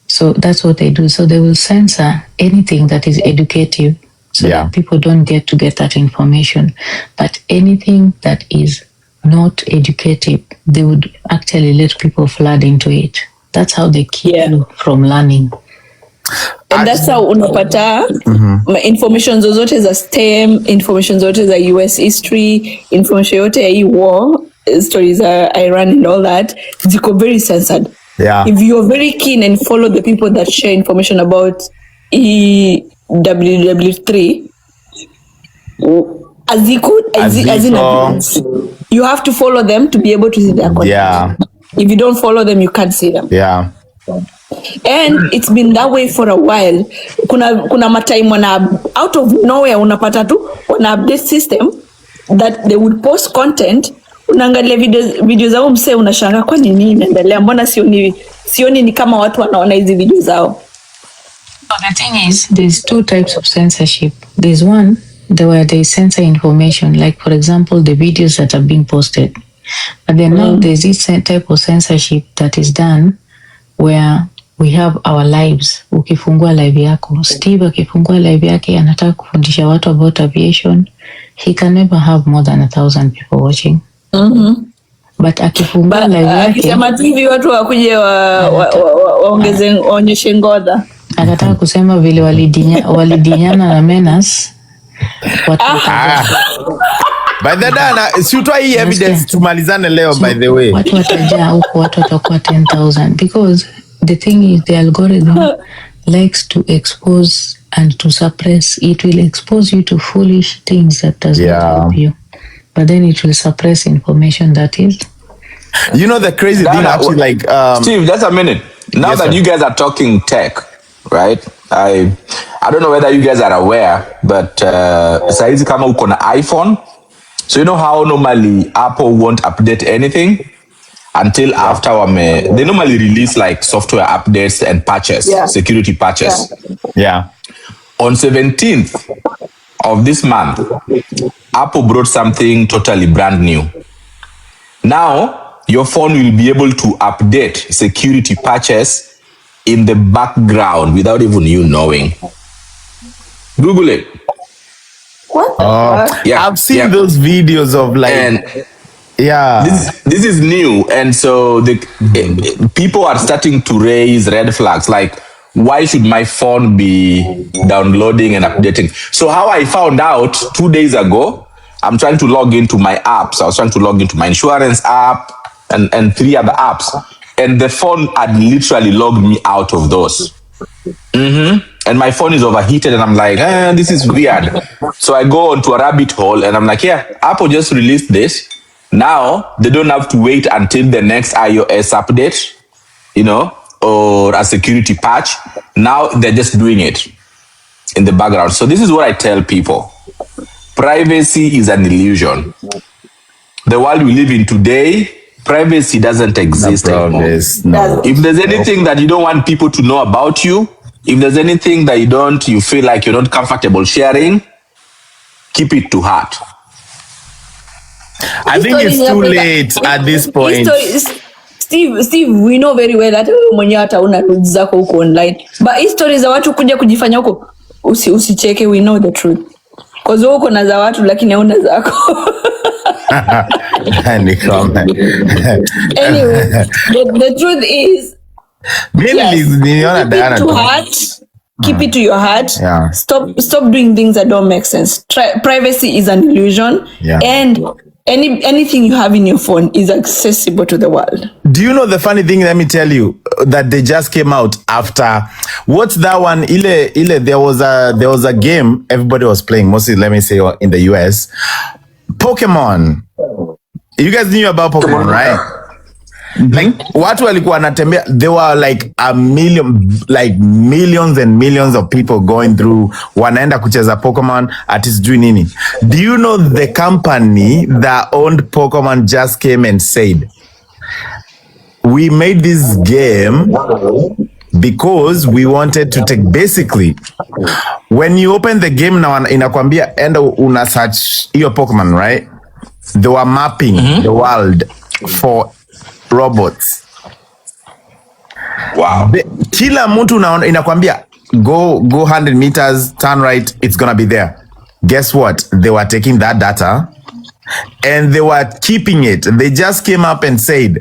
So that's what they do. So they will censor anything that is educative so that people don't get that information. But anything that is not educative, they would actually let people flood into it. That's how they keep you from learning. And that's how unapata information zozote za STEM, information zote za US history, information yote ya war, stories are Iran and all that, ziko very censored. Yeah. If you're very keen and follow the people that share information about EWW3, you have to follow them to be able to see their content. Yeah. If you don't follow them, you can't see them. Yeah. And it's been that way for a while. Kuna matime out of nowhere unapata tu wana update system that they would post content. Unaangalia video zao mse unashanga kwa nini inaendelea, mbona sioni ni kama watu wanaona hizi video zao. So the thing is, there's two types of censorship. There's one where they censor information, like for example the videos that are being posted. But then now there's this type of censorship that is done where we have our lives. Ukifungua live yako, Steve akifungua live yake anataka kufundisha watu about aviation, he can never have more than 1,000 people watching. But akifungua live yake, akisema TV watu wakuje waongeze waonyeshe ngodha, anataka kusema vile walidinyana na Menas watu. By the dana, siutoa hii evidence tumalizane leo, by the way. Watu watajaa huko, watu watakuwa 10,000 because the thing is the algorithm likes to expose and to suppress. It will expose you to foolish things that does not help you. But then it will suppress information that is. You know the crazy thing actually, like Steve, just a minute. Now that you guys are talking tech, right? I don't know whether you guys are aware, but saizi kama uko na iPhone, so you know how normally Apple won't update anything until after they normally release like software updates and patches, security patches. On 17th of this month, Apple brought something totally brand new. Now, your phone will be able to update security patches in the background without even you knowing. Google it. What the fuck? Yeah, I've seen those videos of like, and this is new, and so the people are starting to raise red flags. Like, why should my phone be downloading and updating? So how I found out 2 days ago, I'm trying to log into my apps. I was trying to log into my insurance app and 3 other apps. And the phone had literally logged me out of those. And my phone is overheated and I'm like, this is weird. So I go onto a rabbit hole and I'm like, yeah, Apple just released this. Now they don't have to wait until the next iOS update, or a security patch. Now they're just doing it in the background. So this is what I tell people. Privacy is an illusion. The world we live in today, privacy doesn't exist anymore. No. If there's anything that you don't want people to know about you, if there's anything that you feel like you're not comfortable sharing, keep it to heart. I think it's too late at this point. Steve, we know very well that mwenyewe hata una nudes zako huko online. But history za watu kuja kujifanya huko, usicheke, we know the truth. Cause huko na za watu lakini hauna zako. Any comment? Anyway, the truth is, keep it to your heart. Yeah. Stop doing things that don't make sense. Privacy is an illusion. Yeah. And anything you have in your phone is accessible to the world. Do you know the funny thing? Let me tell you that they just came out after. What's that one? There was a game everybody was playing, mostly, let me say, in the US. Pokemon. You guys knew about Pokemon, right? Like watu walikuwa wanatembea, there were like millions and millions of people going through, wanaenda kucheza Pokemon at doing nini. Do you know the company that owned Pokemon just came and said, we made this game because we wanted to take, basically when you open the game now inakwambia enda una search your Pokemon, right? They were mapping the world for robots. Wow. Kila mtu inakwambia go 100 meters, turn right, it's gonna be there. Guess what? They were taking that data and they were keeping it. They just came up and said,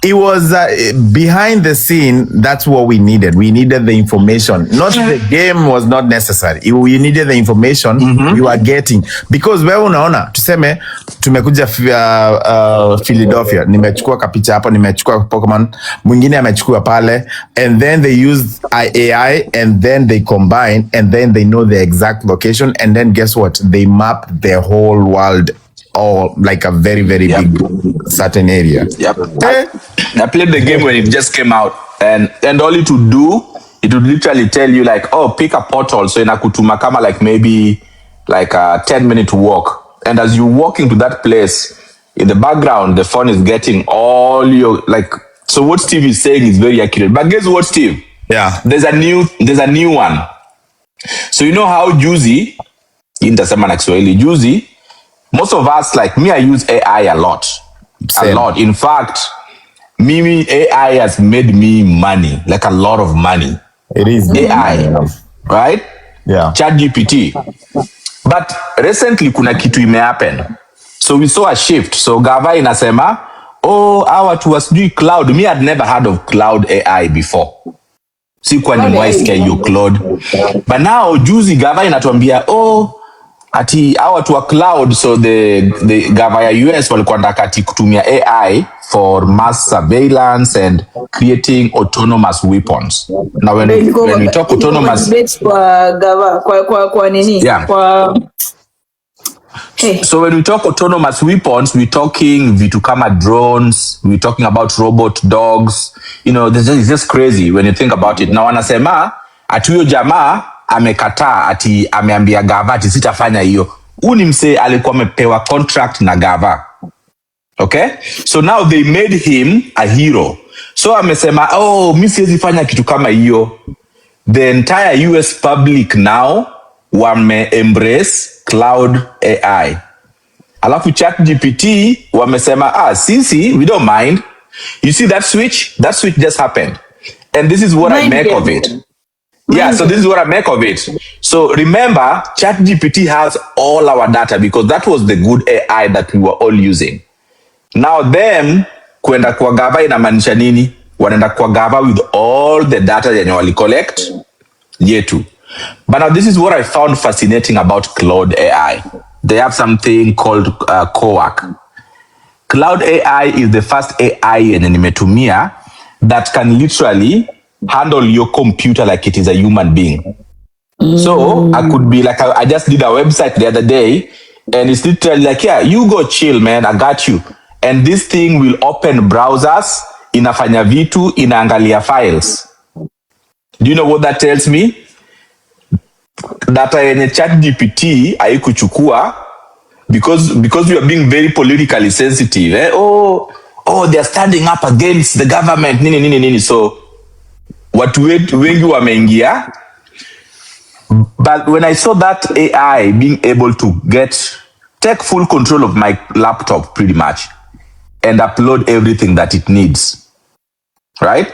it was behind the scene. That's what we needed. We needed the information. Not the game was not necessary. We needed the information you are getting. Because wewe unaona, tuseme tumekuja Philadelphia, nimechukua kapicha hapo, nimechukua Pokemon, mwingine amechukua pale, and then they used AI and then they combine and then they know the exact location, and then guess what? They map the whole world, or like a very, very big certain area. Yep. I played the game when it just came out, and all it would do, it would literally tell you like, oh, pick a portal. So inakutuma kama like maybe like a 10-minute walk. And as you walk into that place, in the background, the phone is getting all your like. So what Steve is saying is very accurate. But guess what, Steve? Yeah. There's a new one. So you know how juicy, intasema na Kiswahili, juicy. Most of us, like me, I use AI a lot. Same. A lot. In fact, Mimi, AI has made me money, like a lot of money. It is AI, right? Yeah. ChatGPT. But recently, kuna kitu imehappen. So we saw a shift. So Gava inasema, our to was doing cloud. Me, I'd never heard of cloud AI before. Sikuwa ni mwisikia hiyo cloud. But now, juzi Gava inatuambia, ati hawa tu wa cloud, so the gava ya US walikuwa ndaka ati kutumia AI for mass surveillance and creating autonomous weapons. Now when we talk autonomous, kwa gava kwa nini? Yeah. So when we talk autonomous weapons, we're talking vitu kama drones, we're talking about robot dogs. It's just crazy when you think about it. Na wanasema ati huyo jamaa amekataa, ati ameambia Gava ati sitafanya hiyo. Uni mse alikuwa amepewa contract na Gava. Okay? So now they made him a hero. So amesema, mimi siwezi fanya kitu kama hiyo. The entire US public now wame embrace cloud AI. Alafu ChatGPT wamesema, sisi we don't mind. You see that switch just happened. And this is what I make of it. Yeah, so this is what I make of it. So remember, ChatGPT has all our data because that was the good AI that we were all using. Now them, kwenda kwa Gava inamaanisha nini? wanaenda kwa gava with all the data yenye wali collect yetu. But now this is what I found fascinating about Cloud AI. They have something called co-work. Cloud AI is the first AI yenye nimetumia that can literally handle your computer like it is a human being. So I could be like, I just did a website the other day and it's literally like, yeah, you go chill, man, I got you. And this thing will open browsers, inafanya vitu, inaangalia files. Do you know what that tells me? Data yenye ChatGPT haikuchukua because we are being very politically sensitive. They are standing up against the government, nini. So watu wengi wameingia. But when I saw that AI being able to take full control of my laptop pretty much and upload everything that it needs, right?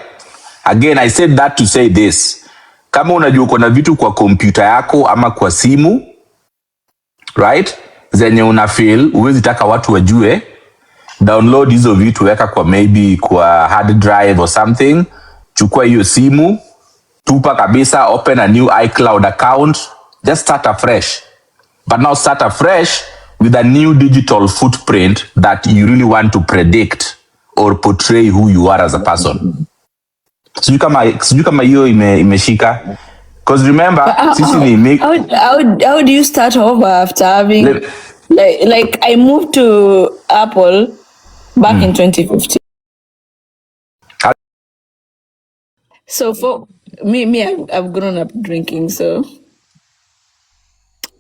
Again, I said that to say this. Kama unajua uko na vitu kwa kompyuta yako ama kwa simu, right? Zenye una feel, uwezi taka watu wajue, download hizo vitu, weka kwa maybe kwa hard drive or something, chukua hiyo simu, tupa kabisa, open a new iCloud account, just start afresh. But now start afresh with a new digital footprint that you really want to predict or portray who you are as a person. Sijui kama hiyo imeshika. Because remember, how do you start over after having like I moved to Apple back in 2015. So for me, I've grown up drinking, so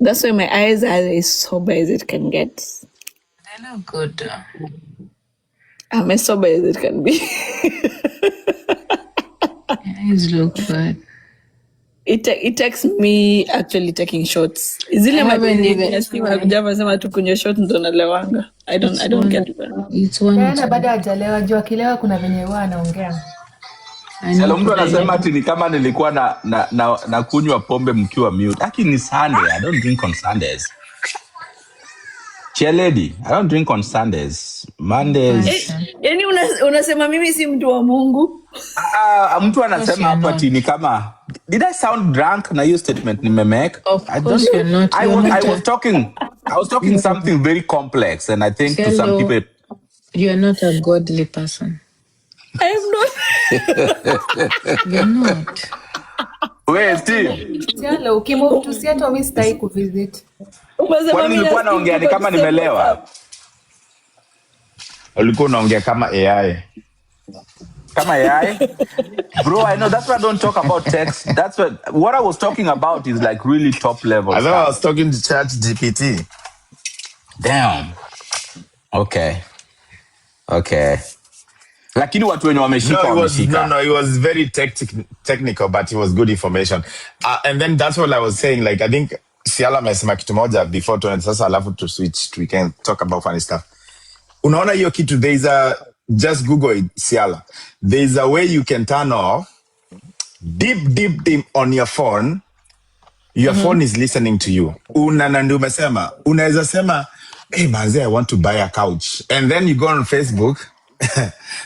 that's why my eyes are as sober as it can get. They look good. I'm as sober as it can be. Eyes look good. It takes me actually taking shots. Zile sema tu kunywa shot ndo nalewanga. I don't get it. It's one. Yana baada hajalewa jua kilewa kuna venye huwa anaongea. Sasa mtu anasema ati ni kama nilikuwa na kunywa pombe mkiwa mute. Lakini ni Sunday. I don't drink on Sundays. Chair lady, I don't drink on Sundays. Mondays. Yaani unasema mimi si mtu wa Mungu? Mtu anasema hapa ati ni kama, did I sound drunk na hiyo statement nimemake? Of course you're not. I was talking something very complex, and I think to some people you are not a godly person. I am not. You're not. Wait, Steve. Hello, ukimove to Seattle mimi sitaki kuvisit. Kwani nilikuwa naongea ni kama nimelewa? Ulikuwa unaongea kama AI. Kama AI? Bro, I know that's why I don't talk about text. That's what I was talking about is like really top level. I thought I was talking to ChatGPT. Damn. Okay. Lakini watu wenye wameshika wameshika. No, it was very technical, but it was good information. And then that's what I was saying. Like, I think Siala amesema kitu moja before to sasa alafu to switch, we can talk about funny stuff. Unaona hiyo kitu, just Google it, Siala. There's a way you can turn off deep on your phone. Your phone is listening to you. Unaweza sema, hey manze, I want to buy a couch. And then you go on Facebook.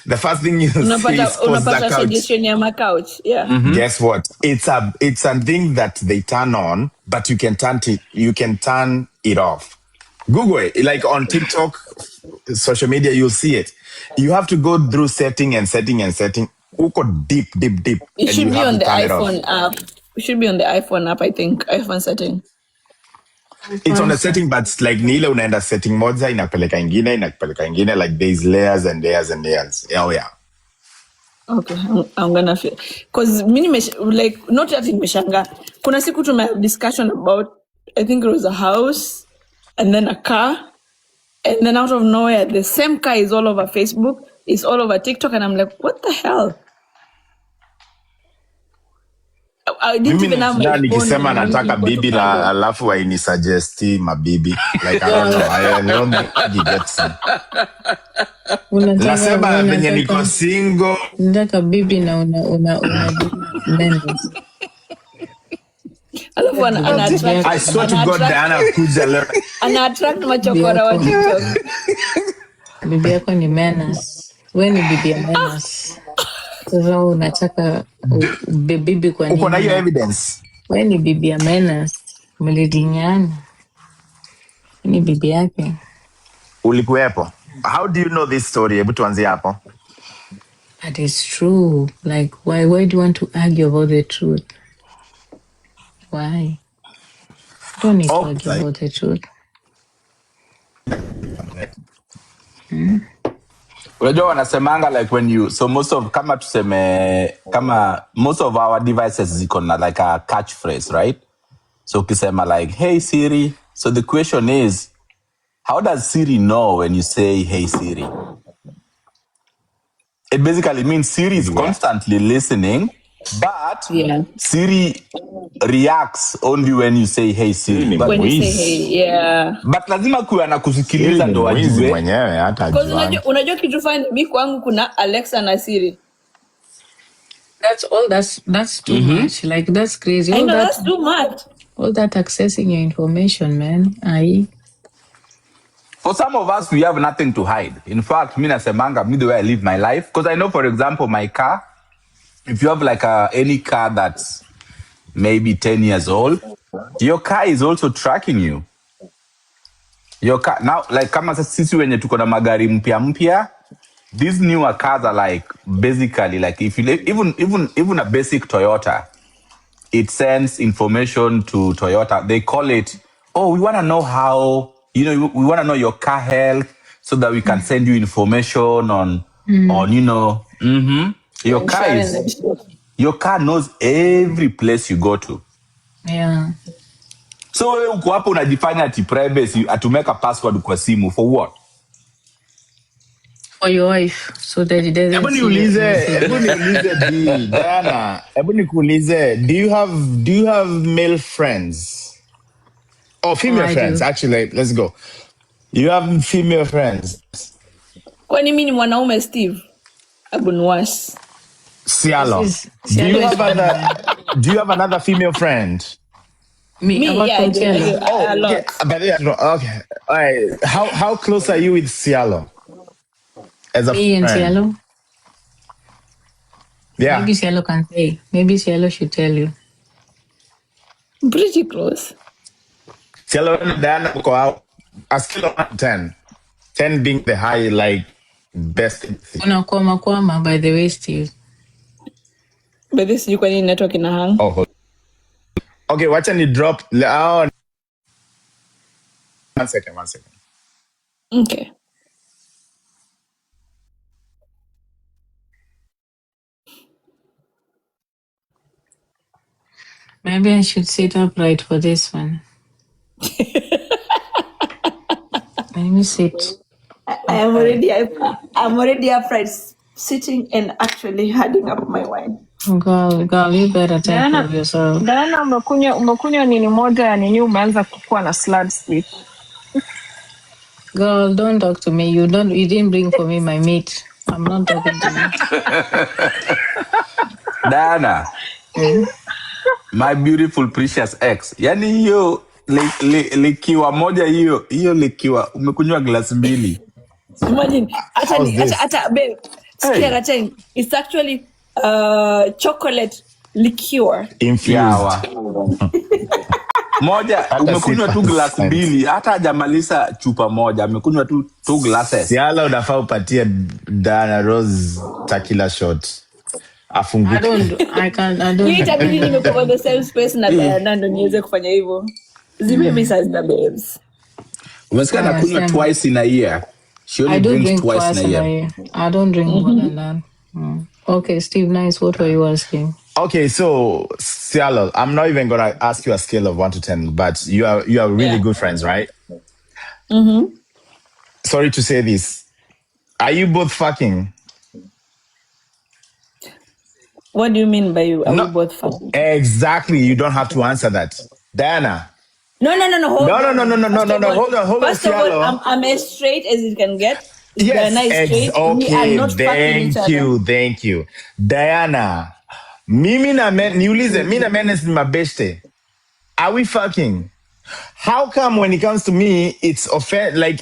The first thing you see is post the couch. Suggestion ya ma couch. Yeah. Mm-hmm. Guess what? It's a thing that they turn on, but you can turn it off. Google it. Like on TikTok, social media, you'll see it. You have to go through setting. Uko deep. It should be on the iPhone app. It should be on the iPhone app, I think. iPhone setting. It's on a setting, but like nile unaenda setting moja inakupeleka ingine, like there's layers and layers and layers. Oh yeah. Okay, I'm gonna feel, because mini like not that nimeshanga. Kuna siku tume discussion about, I think it was a house and then a car, and then out of nowhere the same car is all over Facebook, is all over TikTok, and I'm like, what the hell? I didn't even have my phone. Nikisema nataka bibi na alafu waini suggesti mabibi. Like, I don't know. I don't think you get some. Nasema venye niko single. Nataka bibi na una alafu ana attract. I swear to God, Diana kuja leo. Ana attract machokora wa TikTok. Bibi yako ni menace. Wewe ni bibi ya menace. Sasa unataka bibi kwa Uko na hiyo nini? evidence? Wewe ni bibi ya Menas. Mlidinyana. Ni bibi yake. Ulikuwepo. How do you know this story? Hebu tuanzie hapo. That is true. Like, why do you want to argue about the truth? Why? Don't need to argue about the truth. Unajua wanasemanga like when you so most of kama tuseme kama most of our devices ziko na like a catchphrase, right? So ukisema like hey Siri, so the question is how does Siri know when you say hey Siri? It basically means Siri is constantly listening, but Siri reacts only when you say hey Siri. But when you say hey, but lazima kuwe na kusikiliza ndo wajue mwenyewe hata ajua. Unajua kitu fani mimi kwangu kuna Alexa na Siri. That's too much. Like that's crazy. I know that's too much. All that accessing your information, man. For some of us, we have nothing to hide. In fact, me nasemanga, me the way I live my life, because I know, for example, my car, if you have like any car that's maybe 10 years old, your car is also tracking you. Your car, now, like kama sisi wenye tuko na magari mpya, these newer cars are like, basically, like if you even a basic Toyota, it sends information to Toyota. They call it, oh, we want to know how, we want to know your car health so that we can send you information on your car knows every place you go to. Yeah. So uko hapo unajifanya ati privacy, atumeka password kwa simu for what? For your wife, so that it doesn't. Hebu niulize Diana, hebu nikuulize, do you have male friends? Or female friends, actually, let's go. You have female friends? Kwani mimi ni mwanaume Steve? Abunwas. Cialo. Do you have another female friend? Me, yeah, a lot. Okay. All right. How close are you with Cialo? As a me friend? And Cialo? Yeah. Maybe Cialo can say. Maybe Cialo should tell you. Pretty close. Cialo and Diana go out. A scale of 1 to 10. 10 being the high, like, best. Unakwama, by the way, Steve. But this you can network in a hang. Oh, okay, watch and you drop. Oh. 1 second. Okay. Maybe I should sit upright for this one. Let me sit. I'm already upright, sitting and actually handing up my wine. Girl, you better take care of yourself. Diana, umekunywa nini moja ya nini umeanza kukua na slurred speech. Girl, don't talk to me. You didn't bring for me my meat. I'm not talking to you. Diana. My beautiful precious ex. Yani hiyo likiwa moja hiyo likiwa umekunywa glasi mbili. Imagine ata babe. It's actually chocolate liqueur infused. Moja umekunywa tu glasi mbili, hata hajamaliza chupa moja, amekunywa tu 2 glasses. Cialo unafaa upatie Diana Rose tequila shot. Afunguke. I don't. Itabidi nimekuwa the same space na Diana ndo niweze kufanya hivyo. Zime size na babes. Umesikia nakunywa twice in a year. She only drinks twice in a year. I don't drink more than that. Okay, Steve, nice. What were you asking? Okay, so Cialo, I'm not even gonna ask you a scale of 1 to 10, but you are really good friends, right? Mm-hmm. Sorry to say this. Are you both fucking? What do you mean by you? Are we both fucking? Exactly. You don't have to answer that. Diana. No. Hold on. First of all, I'm as straight as it can get. Yes, Diana is straight. Okay, thank you. Diana, mimi na Menes ni mabeshte. Are we fucking? How come when it comes to me, it's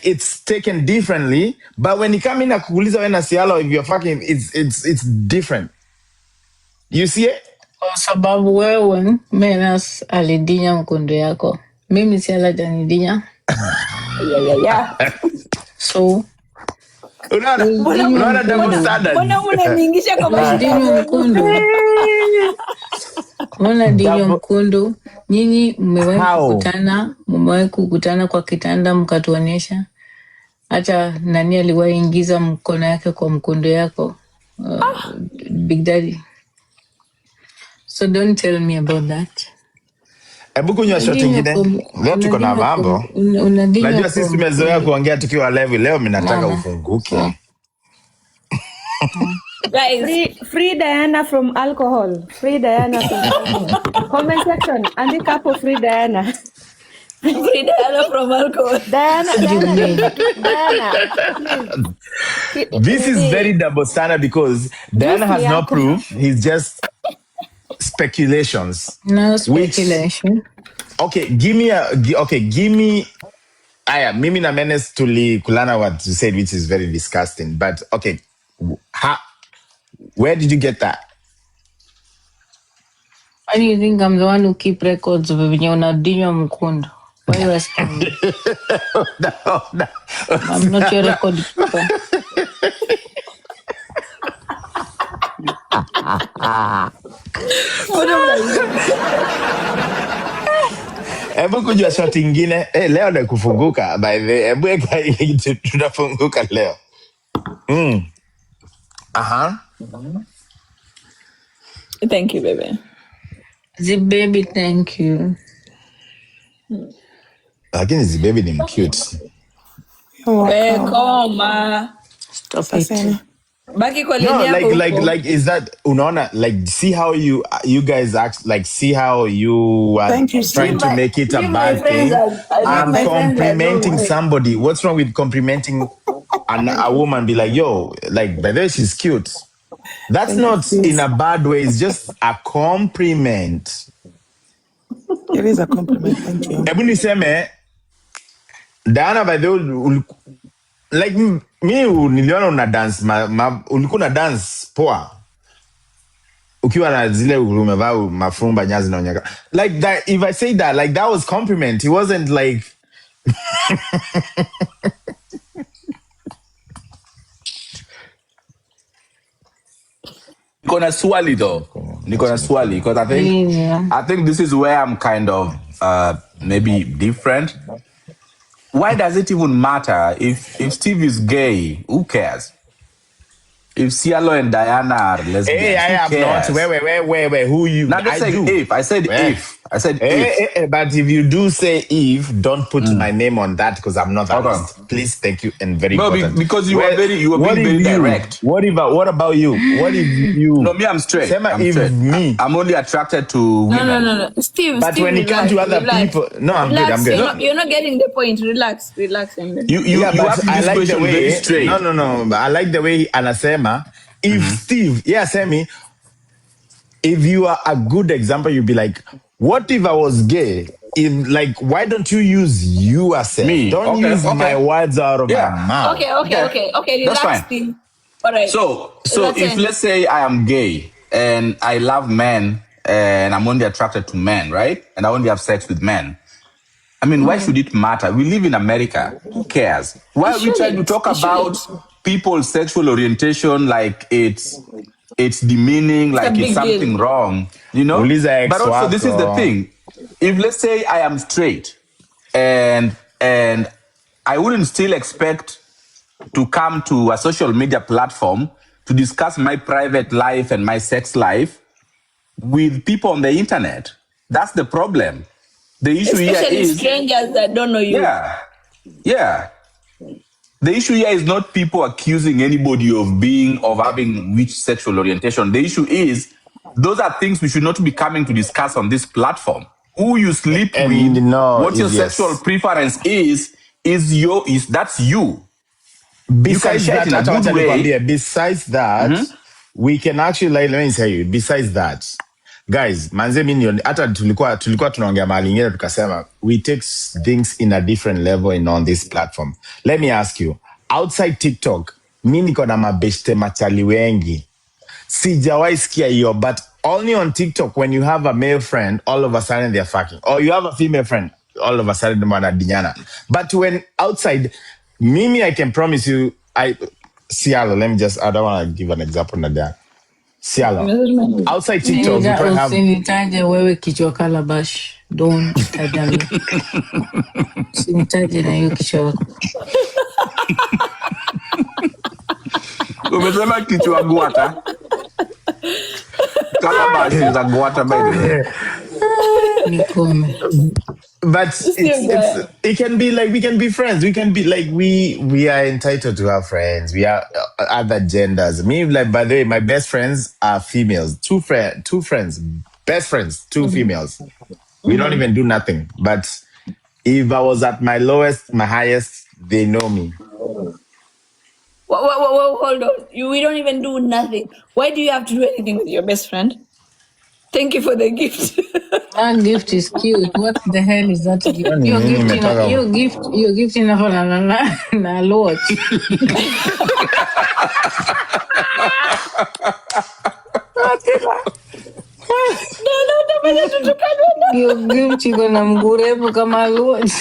it's taken differently, but when it comes in kuuliza wewe na Cialo if you're fucking, it's different. You see it? Kwa sababu wewe Menas alidinya mkundu yako. Mimi si alajanidinya. Yeah. So Unaona double standards. Mbona unaniingisha kwa mashindano mkundu? Mbona dinyo mkundu? Nyinyi mmewahi kukutana kwa kitanda mkatuonesha? Hata nani aliwahi ingiza mkono yake kwa mkundu yako? Big Daddy. So don't tell me about that. Hebu kunywa shot nyingine. Leo tuko na mambo. Unajua sisi tumezoea kuongea tukiwa live. Leo mimi nataka ufunguke. Guys, free Diana from alcohol. Free Diana from alcohol. Comment section, andika hapo free Diana. Free Diana from alcohol. Diana. This is very double standard because Diana has no proof. He's just speculations. No speculation. Give me aya, mimi na Menes kulana what you said, which is very disgusting. But okay, where did you get that? Why do you think I'm the one who keep records of venye unadinywa mkundu? Why are you asking me? No. I'm not your record keeper. Hebu kujua shot ingine. Leo na kufunguka by the hebu tunafunguka leo. Thank you, baby. The baby, thank you. Lakini the baby ni cute. Koma. Stop it. Baki kwa No, lady like is that unaona, like see how you guys act, like see how you are trying to make it a bad thing. I'm complimenting somebody. What's wrong with complimenting a woman? Be like, yo, like by the way, she's cute. That's not in a bad way. It's just a compliment. It is a compliment. Thank you. Ebu niseme Diana, by the way, like me niliona una dance ulikuwa na dance poa ukiwa na zile umevaa mafumba nyazi na unyaka, like that. If I say that, like that was compliment. It wasn't like Niko na swali though. Because I think this is where I'm kind of maybe different. Why does it even matter if Steve is gay? Who cares? If Cielo and Diana are lesbians, hey, I am not. Wait. Who you? Not just saying if. I said if. But if you do say if, don't put my name on that because I'm not. Please, thank you, and very important. Because you were being very direct. What about you? What if you? No, me, I'm straight. I'm only attracted to women. No. Steve, when it comes to other people, no, I'm good. You're not getting the point. Relax. You have to be very straight. No. I like the way Anasema. If Steve, Semi, if you are a good example, you'd be like, what if I was gay? Why don't you use you as me? Don't use my words out of my mouth. Okay. Relax, that's fine. Steve. All right. So if let's say I am gay and I love men and I'm only attracted to men, right? And I only have sex with men. I mean, why should it matter? We live in America. Who cares? Why are we trying to talk about people's sexual orientation like it's demeaning, like it's something wrong, you know? But also, this is the thing. If let's say I am straight and I wouldn't still expect to come to a social media platform to discuss my private life and my sex life with people on the internet. That's the problem. The issue Especially here is strangers that don't know you. Yeah. The issue here is not people accusing anybody of having which sexual orientation. The issue is those are things we should not be coming to discuss on this platform. Who you sleep with, what your sexual preference is that's you. Besides that, we can actually, let me tell you, besides that, guys, manze minion, hata tulikuwa tunaongea mahali ingine tukasema we take things in a different level and on this platform. Let me ask you, outside TikTok, mimi niko na mabeshte machali wengi. Sijawahi sikia hiyo, but only on TikTok, when you have a male friend, all of a sudden they're fucking. Or you have a female friend, all of a sudden they're dinyana. But when outside, Mimi, I can promise you, Cialo, I don't want to give an example of that. Cialo. Outside TikTok, you probably have... Usinitaje wewe kichwa kalabash. Don't taja me. Usinitaje na hiyo kichwa wako. Umesema kichwa guata. Calabash is a guata by the way. Nikome. But it can be like, we can be friends. We can be like, we are entitled to have friends. We are other genders. Me, like, by the way, my best friends are females. Two friends, best friends, two females. We don't even do nothing. But if I was at my lowest, my highest, they know me. Hold on. We don't even do nothing. Why do you have to do anything with your best friend? Thank you for the gift. That gift is cute. What the hell is that gift? You're gifting na lot. You're gifting na mgurefu kama lot.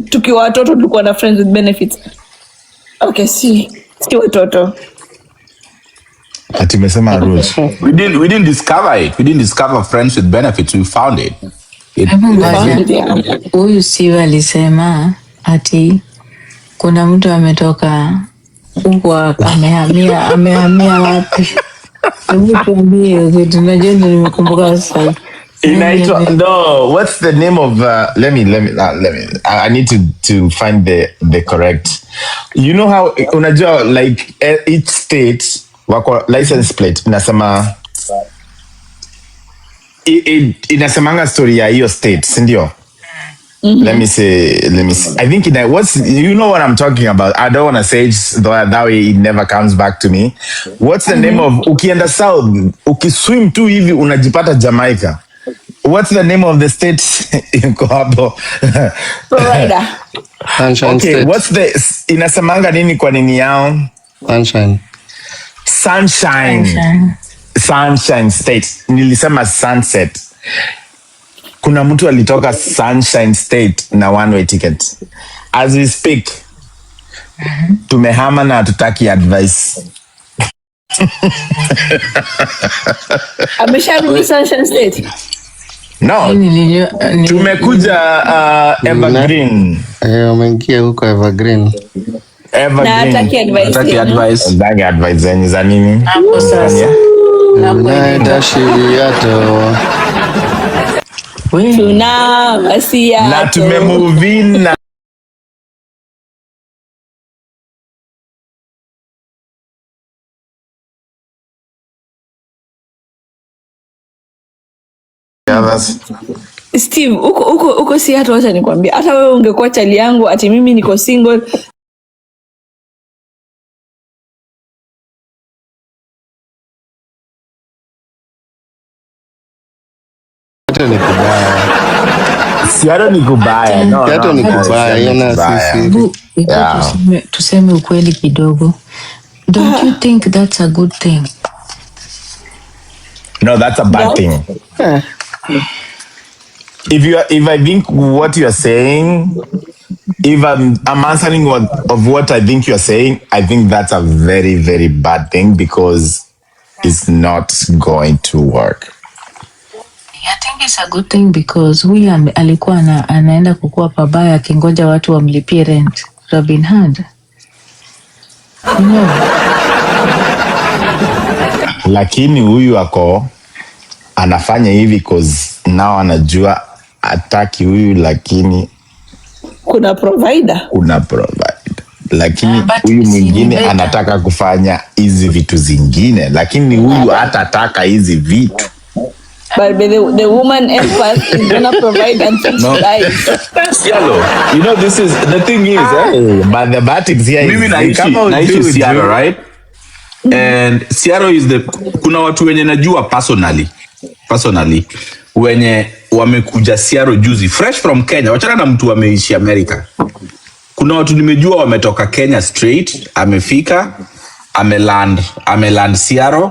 Tukiwa watoto tulikuwa na friends with benefits. Okay, si watoto. Atimesema rules. We didn't discover it. We didn't discover friends with benefits. We found it. Huyu Steve alisema ati kuna mtu ametoka huko amehamia wapi? Hebu tuambie kitu najua nimekumbuka sasa. No, what's the name of let me I need to find the correct. You know how unajua like each state wako license plate inasema inasemanga story ya hiyo state, si ndio? Let me see. I think you know what I'm talking about. I don't want to say it that way it never comes back to me. What's the name of ukienda south, ukiswim tu hivi unajipata Jamaica. What's the name of the state in Collo? Florida. Sunshine okay, State. what's the inasemanga nini kwa nini yao? Sunshine State. Nilisema Sunset. Kuna mtu alitoka Sunshine State na one way ticket. As we speak, tumehama na tutaki advice. Amesharudi Sunshine State? No, tumekuja Evergreen. Umeingia huko Evergreen. Na hataki advice. Dagi advice zenye za nini? Hapo sasa. Na tumemove na Steve, uko si hata wacha nikwambia. Hata wewe ungekuwa chali yangu ati mimi niko single. Siaro ni kubaya. Hata ni kubaya. Yana sisi. Tuseme ukweli kidogo. Don't you think that's a good thing? No, that's a bad thing. If I think what you're saying, if I'm answering what I think you're saying, I think that's a very, very bad thing because it's not going to work. I think it's a good thing because huyu alikuwa anaenda kukua pabaya akingoja watu wamlipie rent. Robin Hood. No. Lakini huyu ako anafanya hivi cause now anajua ataki huyu, lakini kuna provider. Lakini huyu mwingine anataka kufanya hizi vitu zingine, lakini huyu hatataka hizi vitu. But the woman empath is gonna provide until she dies. Cialo, you know this is the thing is, but the bad things here mimi naishi Cialo, right? And Cialo is kuna watu wenye najua personally wenye wamekuja Cialo juzi fresh from Kenya, wachana na mtu ameishi America. kuna watu nimejua wametoka Kenya straight, amefika, ameland Seattle,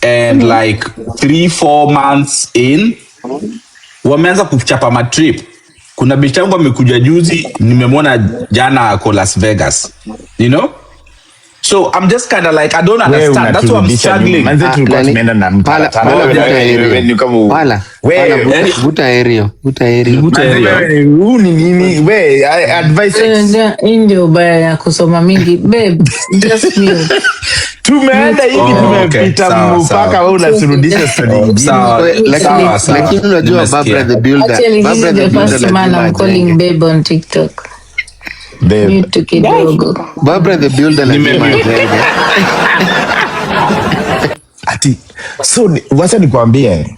and like 3-4 months in wameanza kuchapa matrip. Kuna bichi yangu amekuja juzi, nimemwona jana ako Las Vegas, you know. So I'm just kind of like, I don't understand. That's why I'm struggling. Manze tulikuwa tumeenda na mtala. Buta area. Huu ni nini? We, advice. Ndio baya ya kusoma mingi. Babe, just me. Tumeenda hivi tumepita mpaka wewe unasurudisha story nyingine. Sawa. Lakini unajua Barbara the Builder. Actually, this is the first man I'm calling babe on TikTok. Babe. Kidogo. Barbara the Builder Ati, so wacha nikwambie.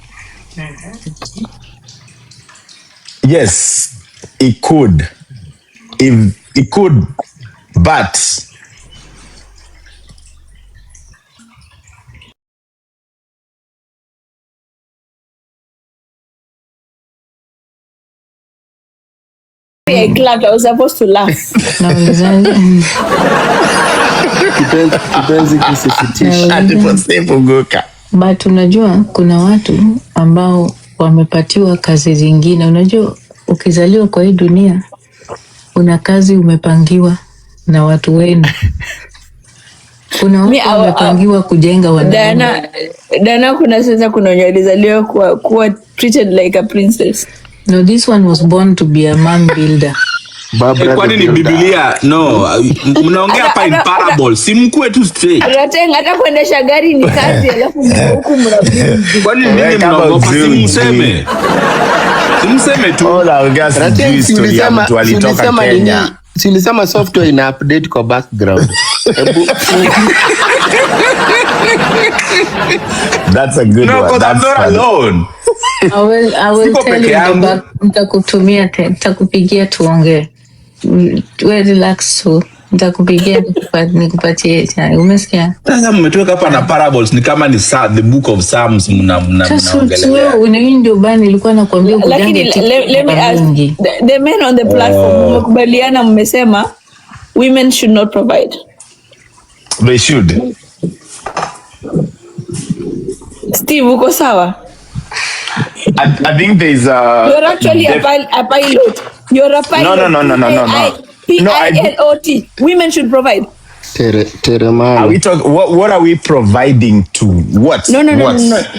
Yes, it could. It could, but I clapped. I was supposed to laugh. But unajua kuna watu ambao wamepatiwa kazi zingine. Unajua ukizaliwa kwa hii dunia una kazi umepangiwa na watu wenu. Kuna watu wamepangiwa kujenga wanaume. Dana kuna sasa kuna wenye walizaliwa kuwa treated like a princess. No, this one was born to be a man builder. Kwani ni Biblia? No, mnaongea hapa in parables. Si mkue tu straight. Ratenga hata kuendesha gari ni kazi, alafu huku mnabii. Kwani nini mnaogopa? Simseme. Simseme tu. Ratenga story ya mtu alitoka Kenya. Silisema software ina update kwa background. That's a good one. No, I'm not alone. I will tell you nitakutumia nitakupigia tuongee. We relax tu. Nitakupigia nikupatie chai. Umesikia? Sasa mmetoka hapa na parables ni kama ni the book of Psalms mnaongelea. Sasa ndio bani nilikuwa nakwambia kujange let me ask the men on the platform mmekubaliana mmesema women should not provide. They should. Steve, uko sawa? I think there's you're actually a pilot. You're a pilot. No. P-I-L-O-T. Women should provide. Are we talking? What are we providing to what? No.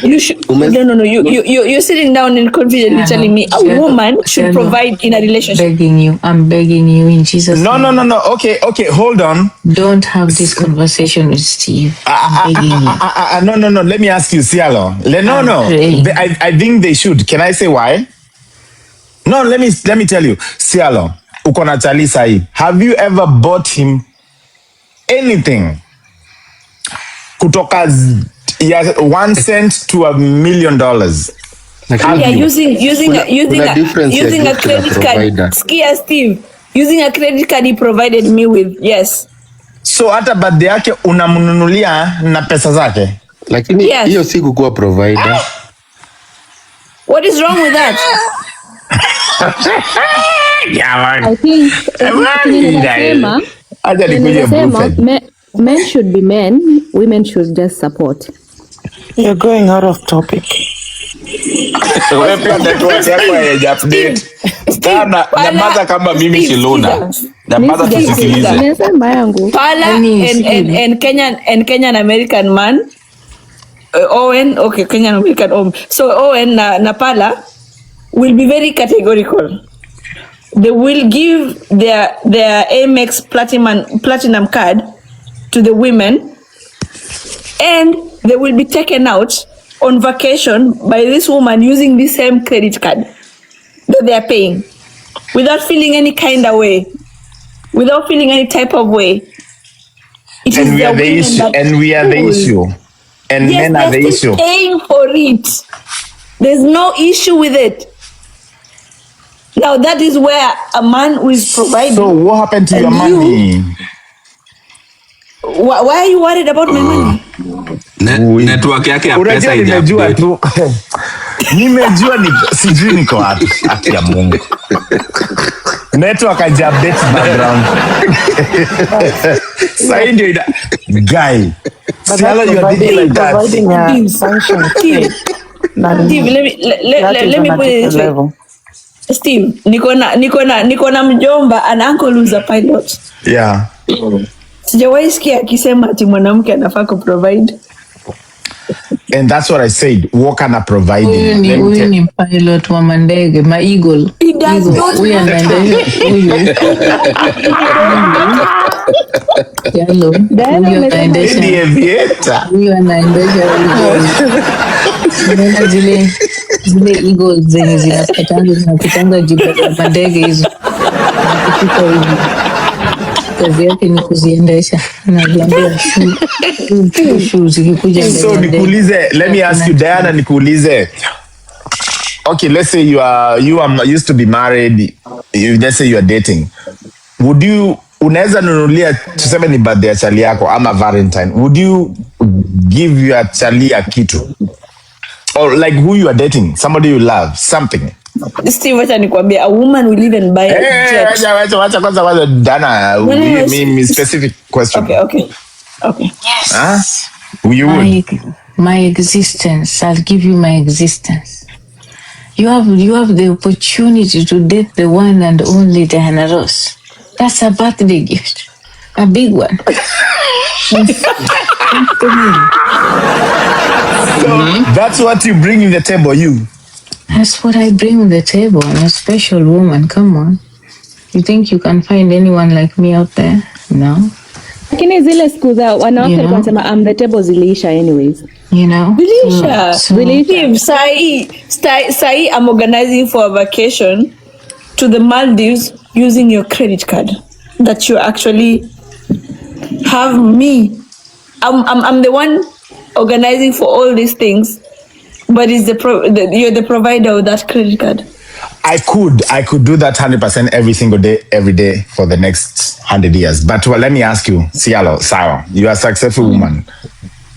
You should. No. You're sitting down and confidently telling me a woman should provide in a relationship. I'm begging you in Jesus' name. No. Okay. Hold on. Don't have this conversation with Steve. I'm begging you. No. Let me ask you, Cialo. No. I think they should. Can I say why? No. Let me tell you, Cialo. Uko na chali sahi. Have you ever bought him anything kutoka 1 cent to $1 million? Yeah, using a credit card. Skia Steve, using a credit card he provided me with. Yes. So hata birthday yake unamnunulia na pesa zake? Lakini hiyo si kukuwa provider. What is wrong with that? I think men should be men, women should just support. You're going out of topic. Nyamaza kama mimi Shilona. Nyamaza tusikilize. Pala and Kenyan American man. Owen, okay, Kenyan American Owen. So Owen na Pala will be very categorical. They will give their Amex platinum card to the women, and they will be taken out on vacation by this woman using the same credit card that they are paying, without feeling any kind of way, without feeling any type of way. And we are the issue. And yes, men are the issue. Paying for it. There's no issue with it. Now that is where a man who is providing. So what happened to your money? Why are you worried about my money? Network yake ya pesa nimejua tu. Nimejua sijui niko wapi. Haki ya Mungu. Network update background. Sai ndio ina guy. Siala you are thinking like that. Providing a function. Steve, let me put it level. Steve, niko na mjomba an uncle who's a pilot. Yeah. Sijawahi sikia akisema ati mwanamke anafaa kuprovide. And that's what I said. What can I provide? Huyu ni pilot wa mandege, ma eagle. He does not. Huyu anaendesha huyu. Hello. Huyu anaendesha. Huyu anaendesha huyu. Zile eagles zenye zinapitanga jibu ya mandege hizo. Nakipita hivi. Kazi yake ni kuziendesha. Naviambia shu zikikuja. So nikuulize, let me ask you Diana, nikuulize. Okay, let's say you are used to be married. Let's say you are dating. Would you unaweza nunulia tuseme ni birthday ya chali yako ama Valentine. Would you give your chali a kitu? Or like who you are dating, somebody you love, something. Steve, wacha nikwambia, a woman will even buy a jet. Wacha kwanza Dana, me specific question. Okay. Yes. Huh? You would? My existence. I'll give you my existence. You have the opportunity to date the one and only Diana Ross. That's a birthday gift. A big one. So that's what you bring in the table, you? That's what I bring to the table. I'm a special woman. Come on. You think you can find anyone like me out there? No. Lakini zile siku za wanawake walikuwa wanasema I'm the table ziliisha anyways. You know? Zilisha. Zilisha. Sai, I'm organizing for a vacation to the Maldives using your credit card that you actually have me. I'm the one organizing for all these things, but you're the provider of that credit card. I could do that 100% every single day, every day for the next 100 years. But let me ask you, Sialo, Sarah, you are a successful woman.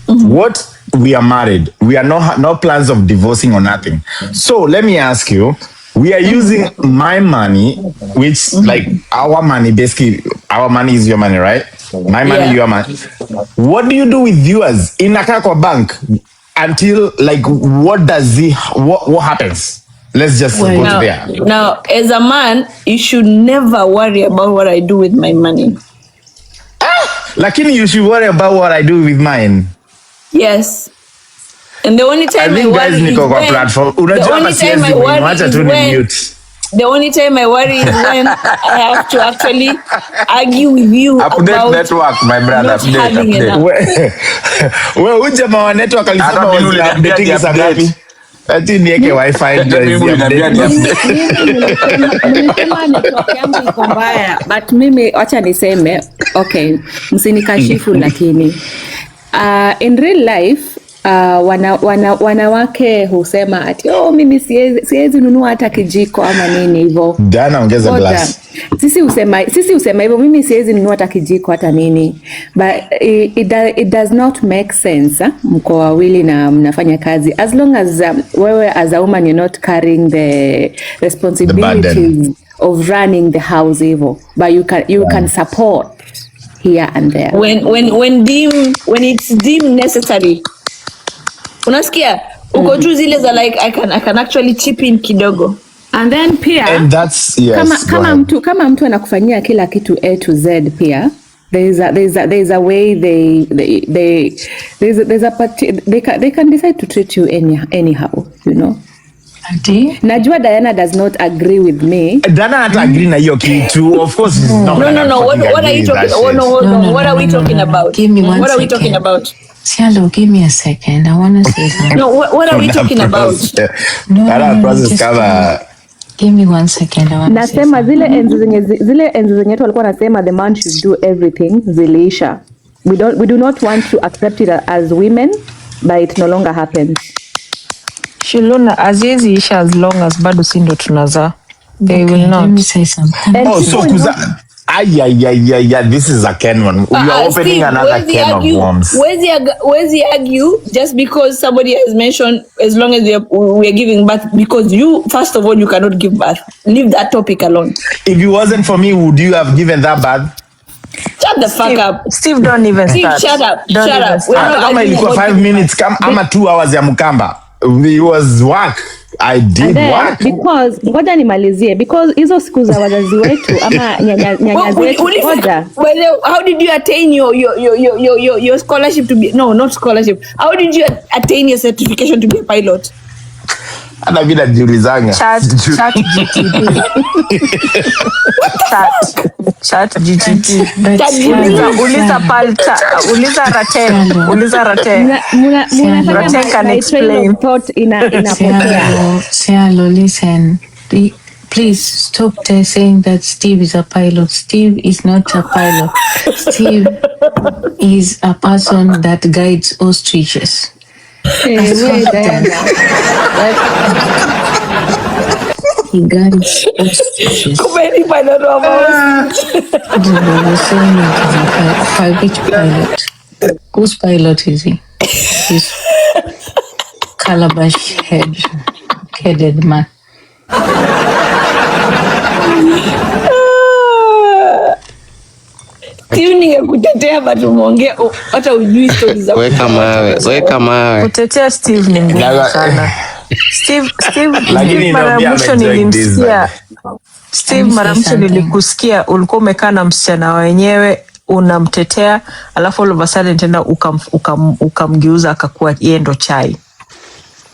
What, we are married. We are no plans of divorcing or nothing. So let me ask you, we are using my money, which like our money, basically our money is your money, right? My money, your money. What do you do with yours in a bank until like, what happens? Let's just go to there. Now, as a man, you should never worry about what I do with my money. Lakini you should worry about what I do with mine. Yes. And the only time I worry is when the only time I worry is when I have to actually argue with you about network, my brother. not having enough. Wewe uje ma network alisema updating saa ngapi? Ati niweke wifi Nilisema network yangu iko mbaya, but mimi wacha niseme, okay, msinikashifu lakini in real life wanawake husema ati mimi siwezi nunua hata kijiko ama nini hivyo. Dana ongeza glass. Sisi usema hivyo, mimi siwezi nunua hata kijiko hata nini. But it does not make sense. Mko wawili na mnafanya kazi. As long as wewe as a woman you're not carrying the responsibilities of running the house hivyo. But you can support here and there. When it's deemed necessary. Unasikia? Uko juu zile za like I can actually chip in kidogo. And then pia kama mtu anakufanyia kila kitu A to Z pia there's a way they can decide to treat you anyhow, you know. Auntie? Najua Diana does not agree with me. Diana not agree na hiyo kitu. Of course it's not. No. What are you talking about? No. What are we talking about? Give me 1 second. What are we talking about? Cielo, give me a second. I want to say something. No, what are we talking about? Give me 1 second. I want to say nasema zile enzi zenye tu walikuwa nasema the man should do everything zilisha. We do not want to accept it as women, but it no longer happens. Shilona azizi isha as long as bado si ndo tunazaa. They will not. Let me say something. So This is a can one. You are opening Steve, another can of worms. Where's the argue just because somebody has mentioned as long as we're giving birth? Because you, first of all, you cannot give birth. Leave that topic alone. If it wasn't for me, would you have given that birth? Shut the fuck up. Steve, don't even Steve, start. shut up. Don't Shut even up. We're start. not Kama arguing ilikuwa about 5 giving minutes, ama 2 hours ya mkamba. It was work. I did work. Because ngoja nimalizie, because hizo siku za wazazi wetu ama nyanya zetu ngoja. Well, how did you attain your scholarship to be, no, not scholarship, how did you attain your certification to be a pilot? Ana bila jiulizanga. Chat GTP. Uliza Raten. Mnafanya my train of thought inapotea. Cielo, listen. Please stop saying that Steve is a pilot. Steve is not a pilot. Steve is a person that guides ostriches. Wait, He guides ostriches. Kumeni pilot wa Which pilot? Whose pilot is he? He's calabash headed man. Steve ningekutetea but umeongea hata ujui stories za Weka mawe. Kutetea Steve ni ngumu sana. Steve mara mwisho nilimsikia. Steve mara mwisho nilikusikia ulikuwa umekaa na msichana wenyewe unamtetea, alafu all of a sudden tena ukamgeuza akakuwa yeye ndo chai.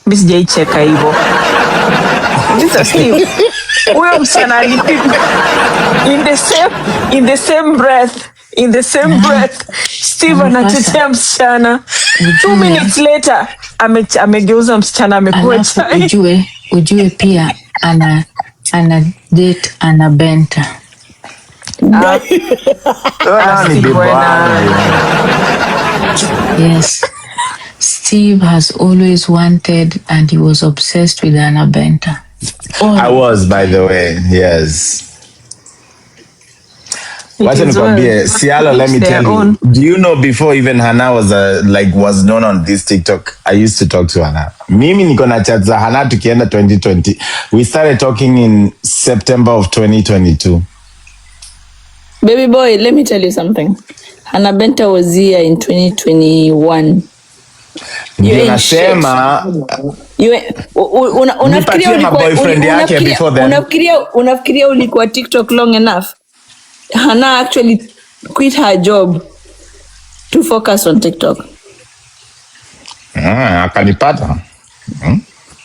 Mimi sijaicheka hivyo. Mr. Steve, huyo msichana alipigwa in the same breath. Steve anatetea msichana. 2 minutes later amegeuza msichana amekuwa chai. Ujue pia ana date Hannahbenta. Yes. Steve has always wanted and he was obsessed with Hannahbenta. I was, by the way, yes. Wacha nikwambie, Cielo, let me tell you. Do you know before even Hannah was known on this TikTok, I used to talk to Hannah. Mimi niko na chat za Hannah tukienda 2020. We started talking in September of 2022. Baby boy, let me tell you something. Hannahbenta was here in 2021. Ndio nasema unafikiria ulikuwa TikTok long enough? Hannah actually quit her job to focus on TikTok. Akanipata.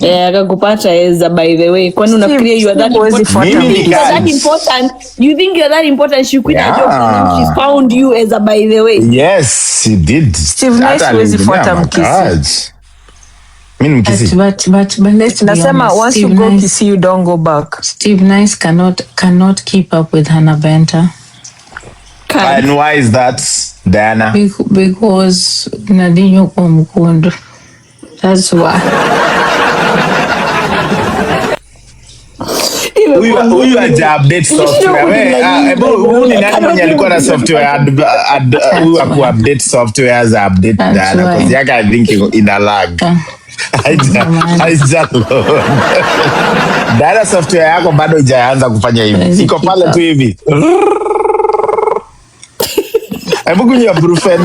Akakupata as a by the way. Kwani unafikiria you are that important? You think you are that important? She quit her job and she found you as a by the way. Yes, she did. Steve Nice huwezi fuata mkisi. Mimi mkisi. But let's be nasema honest, once Steve you go Nice, kisi you don't go back. Steve Nice cannot keep up with Hannahbenta. And why is that, Diana? Because Nadinho kwa mkundu. That's why. Huyu aja update software. Huyu ni nani mwenye alikuwa na software huyu aku update software za update Diana because yake I think ina lag. Diana software yako bado haijaanza kufanya hivi. Iko pale tu hivi. Hebu kunywa brufen.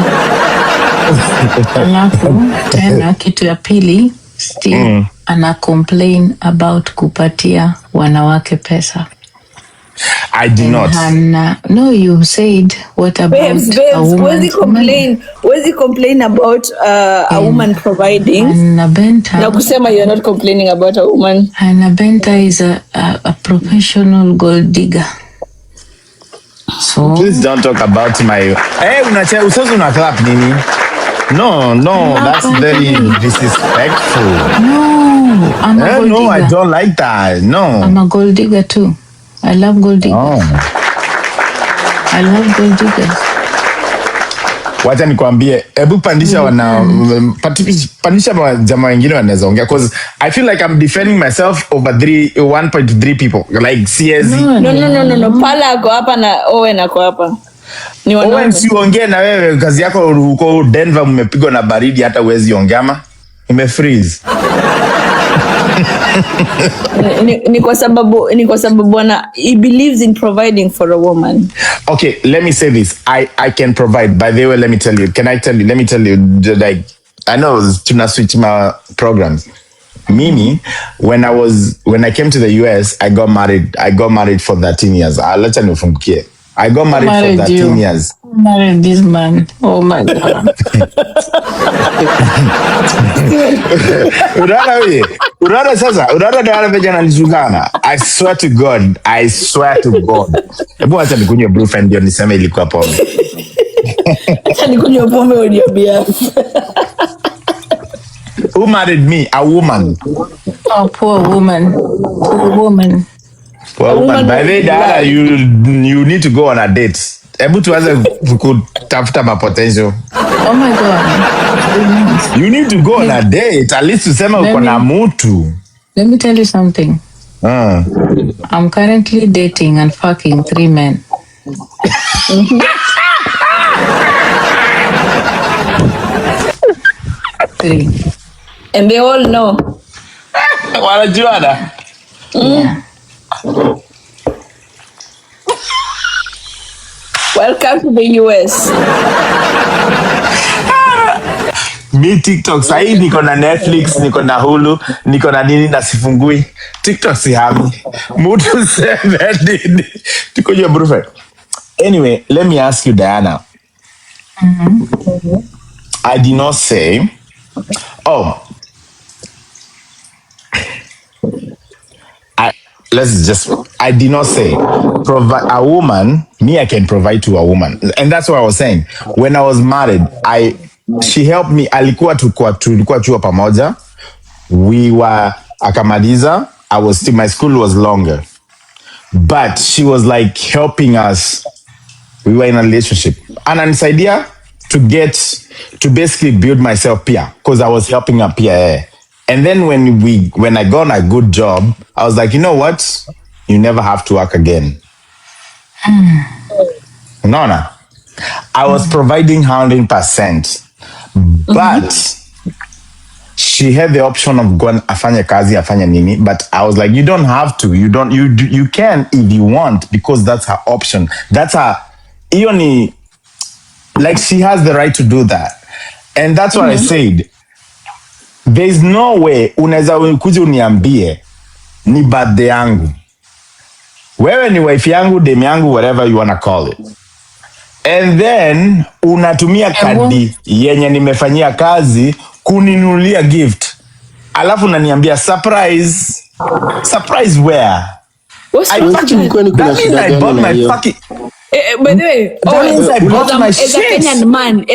Alafu tena kitu ya pili, Steve ana complain about kupatia wanawake pesa. I did not. No, you said what about a woman? Where's he complain about a woman providing? Hannahbenta. Na kusema you're not complaining about a woman. Hannahbenta is a professional gold digger. So please don't talk about my. Hey, usazi una clap nini? No, that's very disrespectful. No, I'm a gold digger. No, I don't like that. No. I'm a gold digger too. I love gold diggers. Oh. I love gold diggers. wacha nikwambie, hebu pandisha pandisha jamaa wengine wanaweza ongea, cause I feel like I'm defending myself over 1.3 people like CSZ. No. Pala ako hapa na Owen ako hapa. Ni wanaume. Owen, si uongee na wewe, kazi yako uko Denver, mmepigwa na baridi hata uwezi ongea freeze. ni kwa sababu bwana, he believes in providing for a woman. Okay, let me say this. I can provide. By the way, let me tell you. Let me tell you, like, I know tuna switch my programs. Mimi, when I came to the US, I got married for 13 years. Let you know. I got married for 13 years. Married this man. Oh my God. I swear to God. Hebu acha nikunywe blue friend ndio niseme ilikuwa pombe. Acha nikunywe pombe uniambia. Who married me? A woman. Oh, poor woman. By the way, Dara, you need to go on a date. Hebu tuanze kutafuta potential. Oh my God. You need to go on a date. At least tuseme uko na mtu. Let me tell you something. I'm currently dating and fucking 3 men. 3. And they all know. Wanajuana? Yeah. Welcome to the US. Mi TikTok sahi niko na Netflix, niko na Hulu, niko na nini na sifungui. TikTok sihami. Mtu seme nini. Tuko your boyfriend. Anyway, let me ask you, Diana. I did not say. I did not say provide a woman. Me, I can provide to a woman, and that's what I was saying. When I was married, she helped me. Alikuwa tulikuwa chuo pamoja. We were akamaliza. My school was longer, but she was like helping us. We were in a relationship, and ananisaidia to basically build myself pia, because I was helping her pia. And then when I got a good job, I was like, you know what? You never have to work again. No. I was providing 100%. But she had the option of going afanya kazi, afanya nini. But I was like, you don't have to. You can if you want, because that's her option. That's her. Like, she has the right to do that. And that's what I said. There's no way unaweza kuja uniambie ni birthday yangu. Wewe ni wife yangu, dem yangu, whatever you wanna call it. And then unatumia kadi yenye nimefanyia kazi kuninunulia gift. Alafu unaniambia surprise. Surprise where? I bought my fucking... by the way, as a Kenyan man,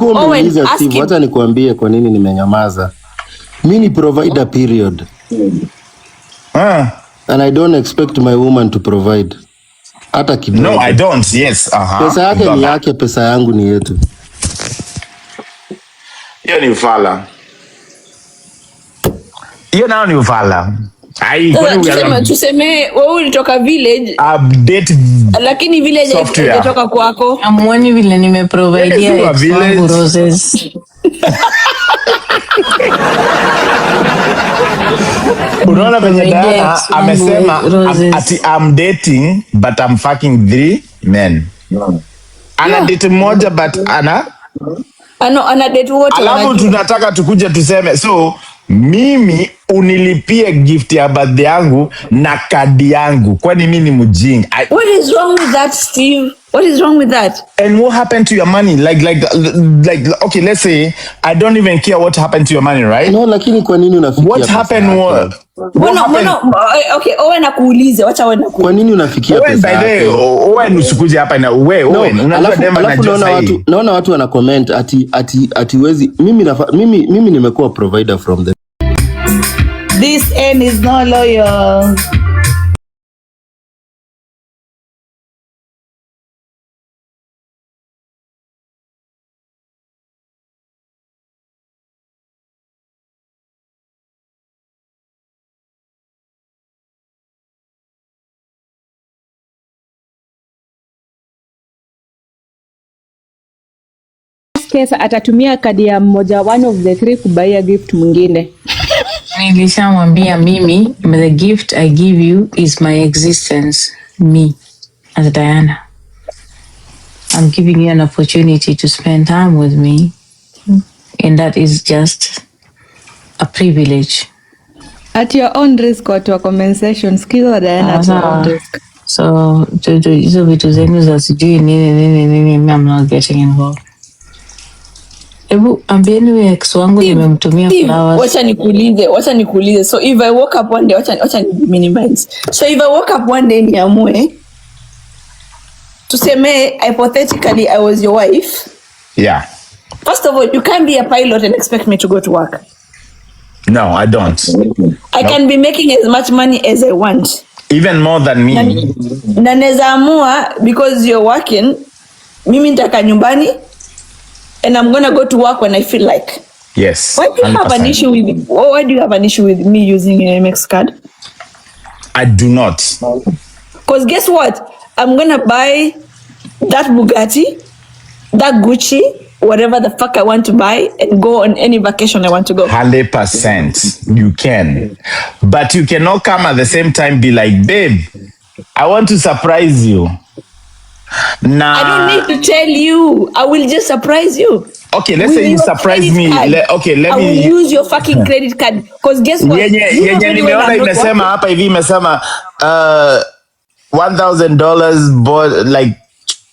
Owen, ask him. Wacha nikuambie kwa nini nimenyamaza. Mimi ni provider, period. And I don't expect my woman to provide. Hata kidogo. No, I don't. Yes. Pesa yake ni yake, pesa yangu ni yetu. Hiyo ni ufala. Hiyo nao ni ufala. Tuseme wewe ulitoka village, update, lakini village haijatoka kwako. Amwoni vile nimeprovidea roses. Unaona venye Diana amesema ati I'm dating but I'm fucking 3 men. Ana date moja but ana date wote. Alafu tunataka tukuja tuseme so mimi unilipie gift ya birthday yangu na kadi yangu. Kwani mimi ni mjinga? What is wrong with that, Steve? What is wrong with that? And what happened to your money? Like okay, let's say I don't even care what happened to your money, right? No, lakini kwa nini unafikia? What happened? Okay, Owen akuulize, wacha Owen akuulize. Kwa nini unafikia pesa yako? By the way, Owen usikuje hapa na Owen, unajua Demba na Jose. Naona watu wana comment ati wezi mimi nimekuwa provider from the... This end is not loyal. case atatumia kadi ya mmoja one of the three kubaia gift mwingine. Nilishamwambia mimi, the gift I give you is my existence, me as Diana. I'm giving you an opportunity to spend time with me, and that is just a privilege. At your own risk, watu wa comment section, skiza Diana at your own risk. So hizo vitu zenu za sijui nini, I'm not getting involved. Ebu ambieni wewe ex wangu nimemtumia flowers. Wacha nikuulize. So if I woke up one day, wacha minimize. So if I woke up one day niamue tuseme hypothetically I was your wife. Yeah. First of all, you can't be a pilot and expect me to go to work. No, I don't. I can be making as much money as I want. Even more than me. Na neza amua because you're working, mimi nitaka nyumbani and I'm gonna go to work when I feel like. Yes. Why do you have an issue with me? Why do you have an issue with me using your MX card? I do not. Because guess what? I'm gonna buy that Bugatti, that Gucci, whatever the fuck I want to buy, and go on any vacation I want to go. 100%. You can. But you cannot come at the same time be like, babe, I want to surprise you. Nah. I don't need to tell you. I will just surprise you. Okay, let's say you surprise me. Let me I will use your fucking credit card. Because guess what? Nimeona imesema hapa hivi imesema $1,000 bought like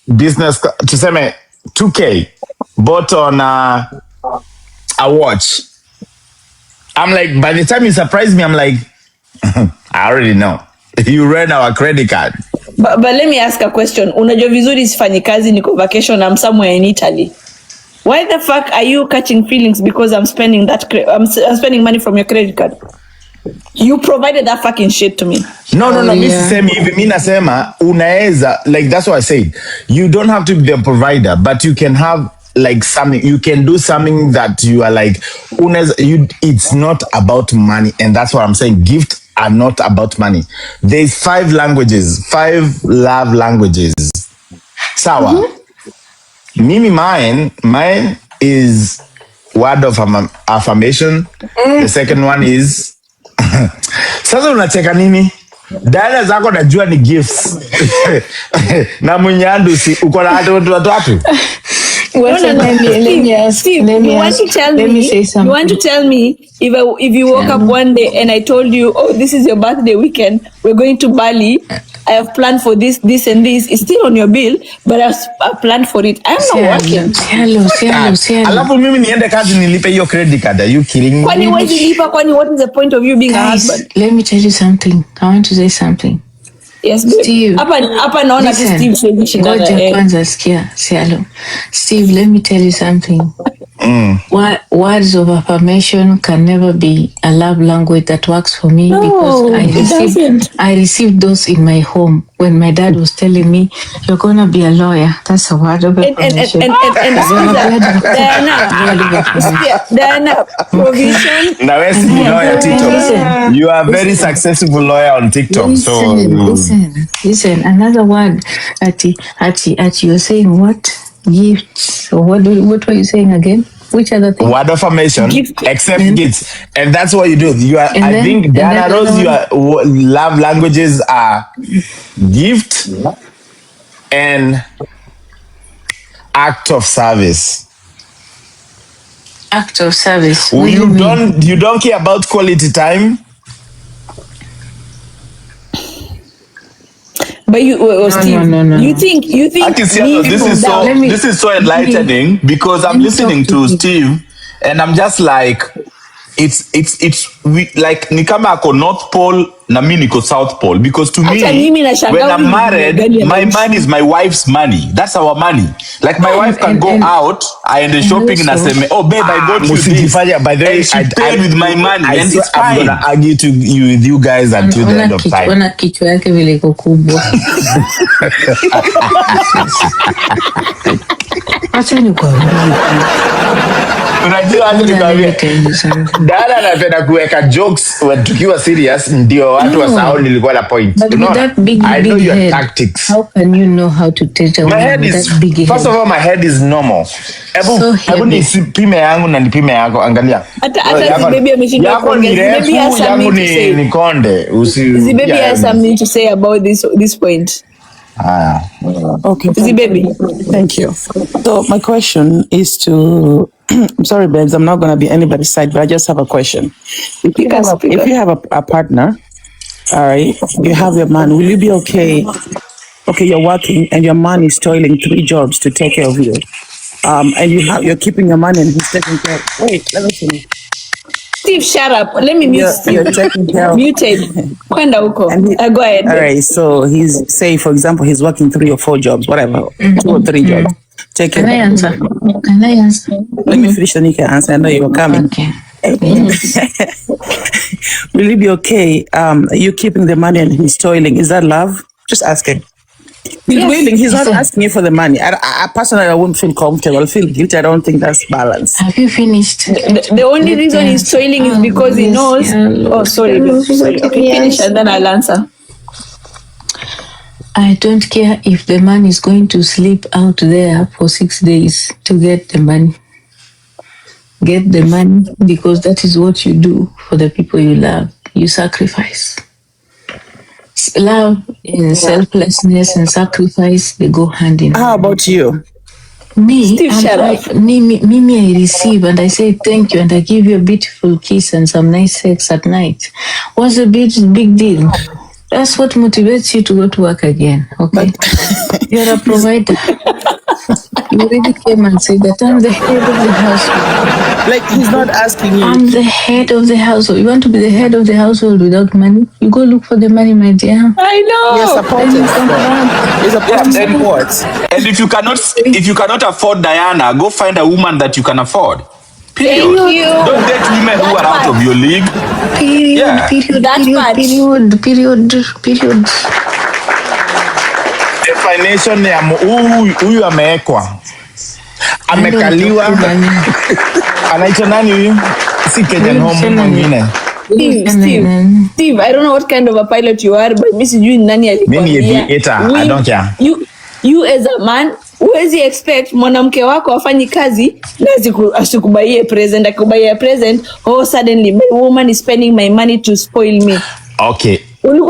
business tuseme 2K bought on a watch. I'm like, by the time you surprise me, I'm like, I already know. You ran our credit card. But let me ask a question. Unajua vizuri sifanyi kazi, niko vacation, I'm somewhere in Italy. Why the fuck are you catching feelings because I'm spending I'm spending money from your credit card? You provided that fucking shit to me. No, mimi sisemi hivi, mimi nasema unaeza, like that's what I said. You don't have to be the provider, but you can have like something, you can do something that you are like, it's not about money. And that's what I'm saying. Gifts are not about money. There's 5 languages, 5 love languages. Sawa. Mimi mine is word of affirmation. The second one is sasa unacheka nini? Diana zako najua ni gifts. Na Munyandu si uko na watu watatu. Let me ask. You want to tell me if you woke up one day and I told you, oh, this is your birthday weekend, we're going to Bali, I have planned for this and this. It's still on your bill, but I've planned for it. I'm not working. Alafu mimi niende kazi nilipe hiyo credit card. Are you kidding me? Kwani what is the point of you being a husband? Let me tell you something. I want to say something. Yes, babe. Steve. Hapa naona Steve ngoja kwanza sikia. Steve, let me tell you something. Words of affirmation can never be a love language that works for me, because I received those in my home when my dad was telling me, you're gonna be a lawyer. That's a word of affirmation. Diana, provision. Now let's see lawyer TikTok. You are a very successful lawyer on TikTok. Listen. Another word. Ati, you're saying what? Gifts. What were you saying again? Which other thing? Word affirmation, accept gifts, and that's what you do. I think Diana Rose, your love languages are gift and act of service. Act of service. You don't care about quality time. But Steve, no. You think this is so enlightening, because I'm listening to Steve and I'm just like, we like ni kama ako North Pole na mimi niko South Pole, because to me when I'm married, my money is my wife's money. That's our money. Like my wife can go out, I end shopping and I say, oh babe, I bought you this. By the way, she paid with my money, and it's fine. I'm gonna argue with you guys until the end of time. Ona kichwa yake vile iko kubwa. Acha ni kwa Unajua hata nikwambia. Dada anapenda kuweka jokes when tukiwa serious ndio watu wasahau nilikuwa na point. But with that big your head, tactics. how can you know how to take a woman with that big head? First of all, my head is normal. Hebu nipime yangu na nipime yako, angalia. Hata baby ameshinda kuongea. Baby has something to say. Ni konde. The baby has something to say about this point. Okay. The baby. Thank you. So my question is to I'm sorry, babes, I'm not going to be anybody's side, but I just have a question. If you have a partner, all right, you have your man, will you be okay? Okay, you're working and your man is toiling 3 jobs to take care of you. And you're keeping your money and he's taking care of. Wait, let me finish. Steve, shut up. Let me mute Steve. You're taking care of. Muted. Kwenda huko. Go ahead. All right, so for example, he's working 3 or 4 jobs, whatever, 2 or 3 jobs. Can I answer? Let me finish, then you can answer. I know you were coming. Okay. Will it be okay? You keeping the money and he's toiling. Is that love? Just asking. He's willing. He's not asking you for the money. I personally, I wouldn't feel comfortable. I feel guilty. I don't think that's balance. Have you finished? The only reason he's toiling is because he knows. Oh, sorry. Okay, finish and then I'll answer. I don't care if the man is going to sleep out there for 6 days to get the money. Get the money because that is what you do for the people you love. You sacrifice. Love and selflessness and sacrifice, they go hand in hand. How about you? Me, Steve, shut up. Me, I receive and I say thank you and I give you a beautiful kiss and some nice sex at night. What's the big deal? That's what motivates you to go to work again, okay? You're a provider. You really came and said that I'm the head of the household. Like, he's not asking you. I'm the head of the household. You want to be the head of the household without money? You go look for the money, my dear. I know. You're supporting. You're supporting support. And if you cannot afford Diana, go find a woman that you can afford. Period. Don't date women who are out of your league. Period. Definition ya huyu amewekwa. Amekaliwa. Anaitwa nani huyu? Si Kenyan home mwingine. Steve, I don't know what kind of a pilot you are, but Miss June nani alikuwa. Mimi I don't care. You as a man, huwezi expect mwanamke wako afanye kazi na asikubaie present, akubaie present, oh suddenly my woman is spending my money to spoil me. Okay. Can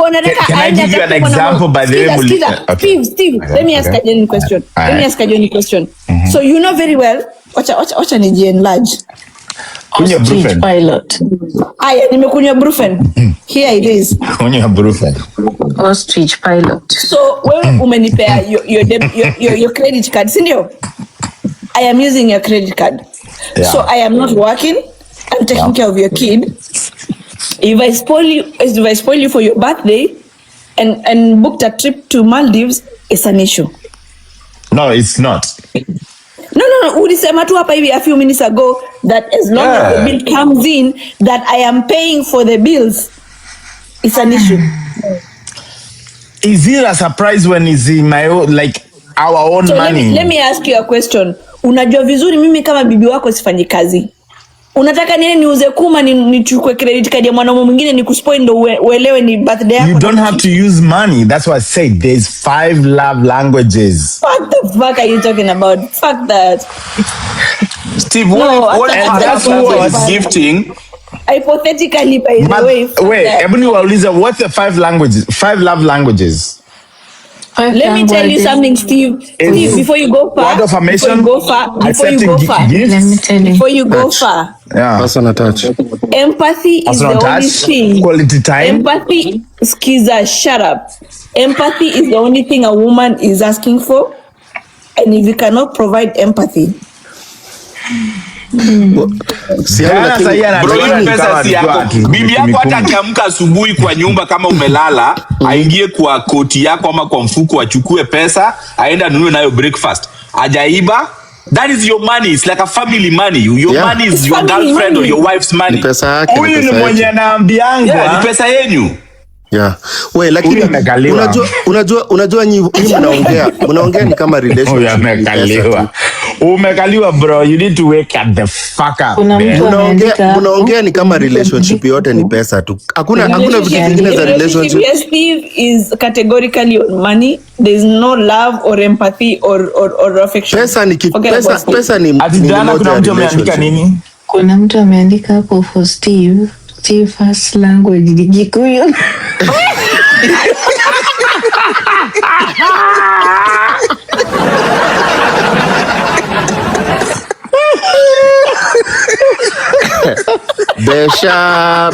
I give you an example by the way? Okay. Steve, let me ask a genuine question. So you know very well, wacha ni enlarge. Kunywa brufen. Pilot. Aya, nimekunywa brufen. Here it is. Kunywa brufen. Ostrich pilot. So wewe umenipea your credit card, si ndio? I am using your credit card. Yeah. So I am not working. I'm taking care of your kid. If I spoil you for your birthday and booked a trip to Maldives, it's an issue. No, it's not. No. Ulisema tu hapa hivi a few minutes ago that as long as the bill comes in, that I am paying for the bills, it's an issue. Is it a surprise when it's in my own, like our own money? Let me ask you a question. Unajua vizuri mimi kama bibi wako sifanyi kazi. Unataka nini niuze kuma nichukue credit card ya mwanaume mwingine nikuspoil ndo uelewe ni birthday yako? You don't have to use money. That's what I said. There's 5 love languages. What the fuck are you talking about? Fuck that. Steve, that's what gifting. Hypothetically, by the way. Wait, Ebony Wauliza, what's the 5 languages? 5 love languages. Let me tell you something, Steve. Steve, before you go far, word of affirmation, before you go far, let me tell you. Before you go far, personal touch. Empathy is the only thing. Quality time. Empathy, skiza, shut up. Empathy is the only thing a woman is asking for, and if you cannot provide empathy, bibi yako hata akiamka asubuhi kwa nyumba kama umelala, aingie kwa koti yako ama kwa mfuko achukue pesa, aenda anunue nayo breakfast. Ajaiba. That is your money. It's like a family money. Your money is your girlfriend or your wife's money. Ni pesa yake. Huyu ni mwenye anaambiangwa. Ni pesa yenu. We, lakini unajua nyinyi mnaongea ni kama relationship. Umekaliwa bro, you need to wake up the fuck up. Kuna mtu ameandika hapo. Mnaongea ni kama relationship yote ni pesa tu. Hakuna vitu vingine za relationship. Yes, Steve is categorically on money. There's no love or empathy or affection. Pesa ni pesa ni Atijana. Kuna mtu ameandika nini? Kuna mtu ameandika hapo for Steve first language ni Gikuyu. Besha.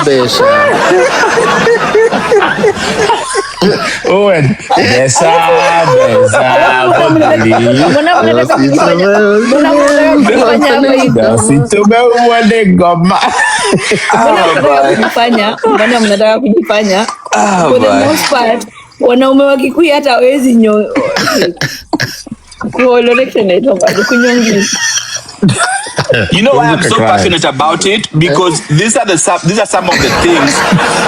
Owen. Besa. Mnataka kujifanya. For the most part, wanaume wa Kikuyu hata hawezi You know why I'm so passionate about it? Because these are some of the things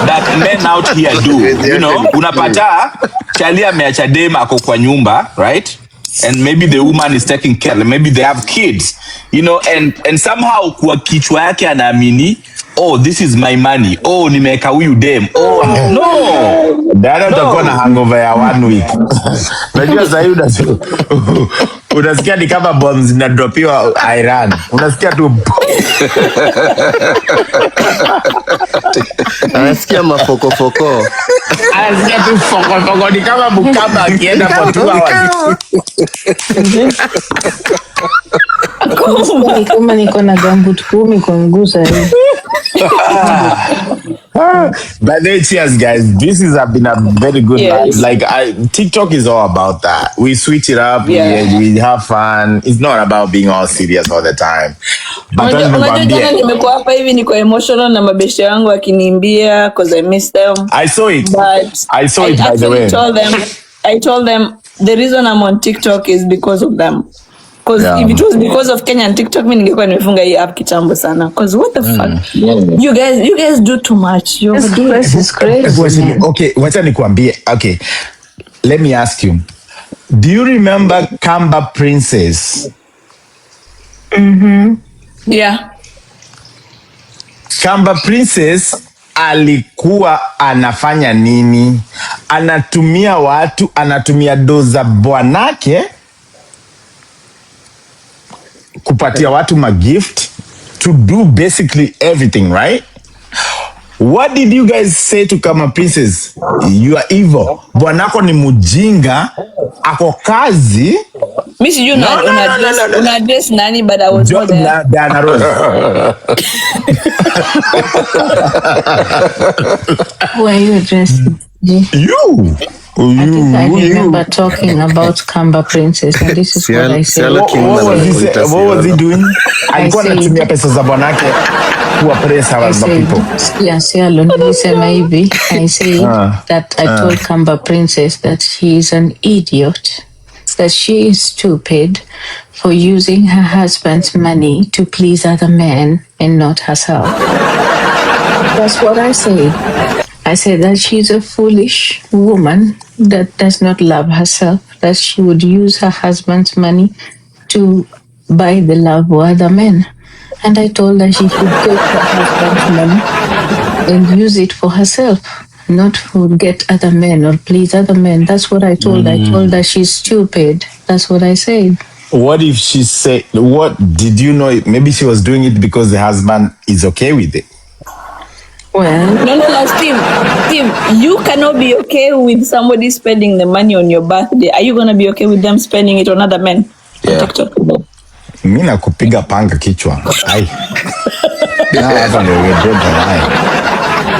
that men out here do. You know, unapata chali ameacha dem ako kwa nyumba, right? And maybe the woman is taking care, maybe they have kids, you know, and somehow kwa kichwa yake anaamini, oh, this is my money. Oh, nimeweka huyu dem. Oh, no. Dada utakuwa na hangover ya 1 week. Unajua sasa unasikia ni kama bombs zinadropiwa Iran. Unasikia tu anasikia mafoko. Anasikia tu foko ni kama Bukama akienda for 2 hours. Kama niko na gambut 10 kwa mgusa hivi. But cheers, guys. This has been a very good night. Like TikTok is all about that. We switch it up. We have fun. It's not about being all serious all the time. But jana nimekuwa hapa hivi niko emotional na mabeshe yangu akiniimbia because I miss them. I saw it. But I saw it by the way. I told them the reason I'm on TikTok is because of them. Because if it was because of Kenya and TikTok, mimi ningekuwa nimefunga hii app kitambo sana. Because what the fuck? You guys do too much. This is crazy. Okay, wacha nikuambie. Okay, let me ask you. Do you remember Kamba Princess? Yeah. Kamba Princess alikuwa anafanya nini? Anatumia doza bwanake kupatia watu magift to do basically everything, right? What did you guys say to Kamba Princess? You are evil. Bwanako ni mujinga, ako kazi. Miss you una address nani, but I was not there. Diana Rose. Who are you addressing? You. I remember talking about Kamba Princess, and this is what I said. What was he doing? Alikuwa anatumia pesa za bwanake kuwa press other people. I say that I told Kamba Princess that she is an idiot, that she is stupid for using her husband's money to please other men and not herself. That's what I say. I said that she's a foolish woman that does not love herself, that she would use her husband's money to buy the love of other men. And I told her she should take her husband's money and use it for herself, not to get other men or please other men. That's what I told her. I told her she's stupid. That's what I said. What if she said, what did you know? Maybe she was doing it because the husband is okay with it. Well, no, Steve, you cannot be okay with somebody spending the money on your birthday. Are you going to be okay with them spending it on other men? Yeah. Mimi nakupiga panga kichwa. Ai. Hapa ndio wewe.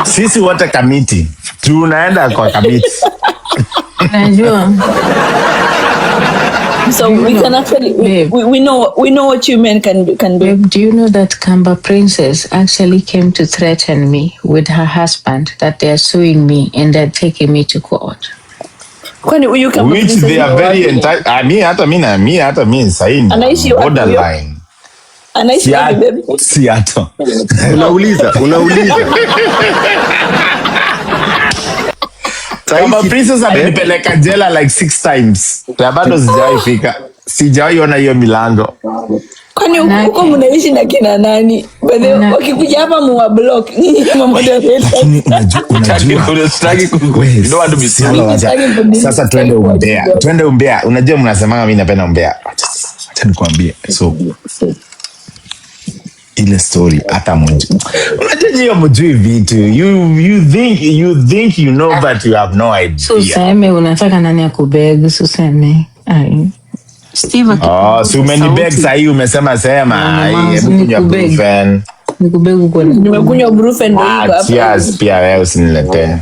Sisi wote kamiti. Tunaenda kwa kamiti. Najua. So we can actually we know what you men can do. Babe, do you know that Kamba Princess actually came to threaten me with her husband that they are suing me and they're taking me to court? Which they are very entitled. Hata mimi saini. Anaishi borderline. Anaishi wapi? Siato. Unauliza. Kamba Princess amenipeleka jela like 6 times. Ya bado sijaifika. Sijaiona hiyo milango. Kwani huko mnaishi na kina nani? Bado wakikuja hapa muwa block ni moderators. Lakini unajua sasa twende umbea. Unajua mnasemanga mimi napenda umbea. Acha nikwambie. So ile story hata mmoja. Unajua hiyo mjui vitu. You think you know but you have no idea. Useme unataka nani akubeg, useme. Ai. Steve si umenibeg sasa hii umesema sema. Hebu kunywa brufen. Nikubeg kwa nini? Nimekunywa brufen ndio hapa. Cheers pia wewe usiniletee.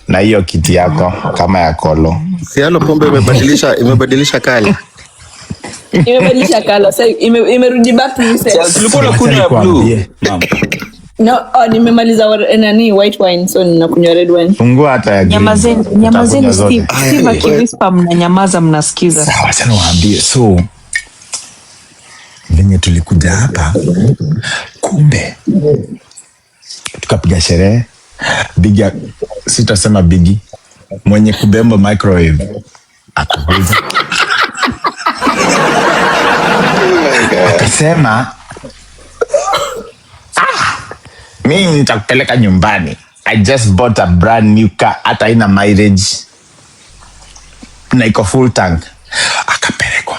Na hiyo kiti yako kama ya Collo. Sialo pombe imebadilisha kali. Imebadilisha kala. Sasa imerudi back to reset. Ulikuwa unakunywa blue. No, nimemaliza nani white wine, so ninakunywa red wine. Fungua hata ya green. Nyamazeni Steve akivispa mnanyamaza mnasikiza. Sawa, acha niwaambie. So venye tulikuja hapa kumbe tukapiga sherehe biga, sitasema bigi, mwenye kubemba microwave akakuja akasema mimi nitakupeleka nyumbani. I just bought a brand new car, hata ina mileage na iko full tank. Akapelekwa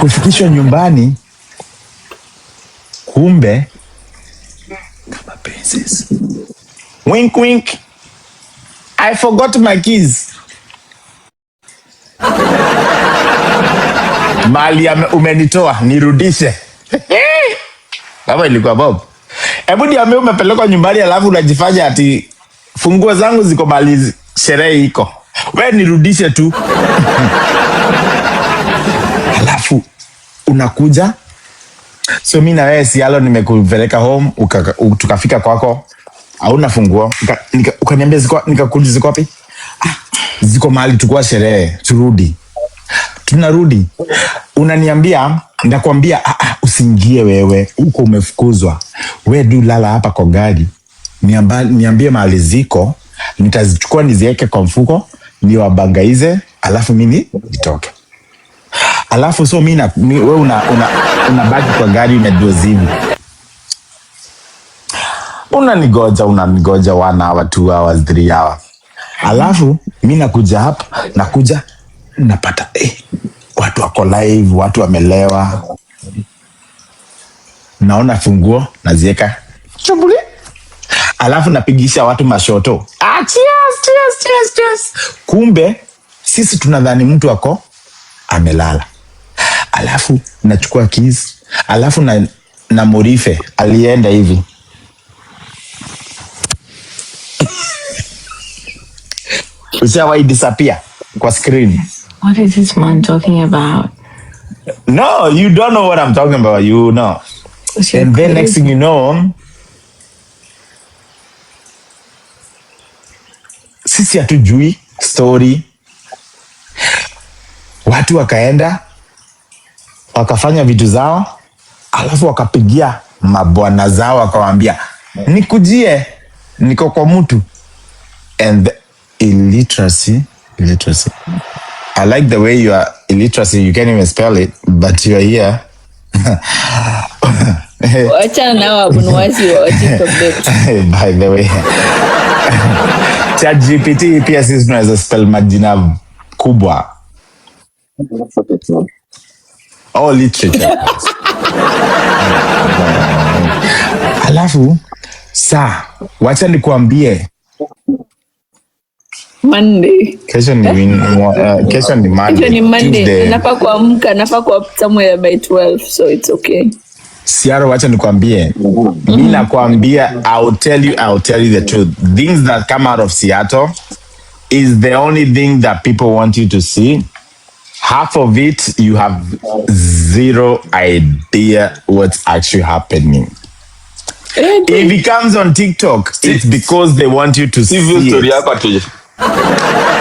kufikishwa nyumbani, kumbe kama princess. Wink wink, I forgot my keys. Mali umenitoa nirudishe. Baba ilikuwa Bob. Hebu niambie umepelekwa nyumbani alafu unajifanya ati funguo zangu ziko mali sherehe iko. Wewe nirudishe tu. Alafu unakuja. So mimi na wewe Sialo nimekupeleka home tukafika kwako. Hauna funguo. Ukaniambia nikakuuliza ziko wapi? Ziko mahali tukua sherehe, turudi. Tunarudi. Unaniambia, ndakwambia usiingie wewe, uko umefukuzwa. Wewe du lala hapa kwa gari. Niambie mahali ziko, nitazichukua niziweke kwa mfuko, niwabangaize, alafu mimi nitoke. Alafu so mimi wewe unabaki kwa gari umedozivi. Unanigoja 1 hour, 2 hours, 3 hours. Alafu mimi nakuja hapa, napata watu wako live, watu wamelewa. Naona funguo naziweka chumbuli. Alafu napigisha watu mashoto. Cheers. Kumbe sisi tunadhani mtu wako amelala. Alafu nachukua keys. Alafu na Morife alienda hivi. Ushawahi disappear kwa screen. What is this man talking about? No, you don't know what I'm talking about. You know. And then next thing you know, sisi hatujui story. Watu wakaenda wakafanya vitu zao, alafu wakapigia mabwana zao wakawaambia nikujie, niko kwa mtu. And illiteracy. I like the way you are illiteracy. You can't even spell it, but you are here. Wacha na wabunuwazi wa TikTok. By the way, ChatGPT pia sisi tunaweza spell majina kubwa. All literature. Alafu wacha nikuambie. Monday. Kesho ni Monday. Tuesday. Nafaa kwa somewhere by 12, so it's okay. Siaro, wacha nikwambie. Mimi nakwambia, I'll tell you the truth. Things that come out of Seattle is the only thing that people want you to see. Half of it, you have zero idea what's actually happening. If it comes on TikTok, it's because they want you to see it. Story yako atoje.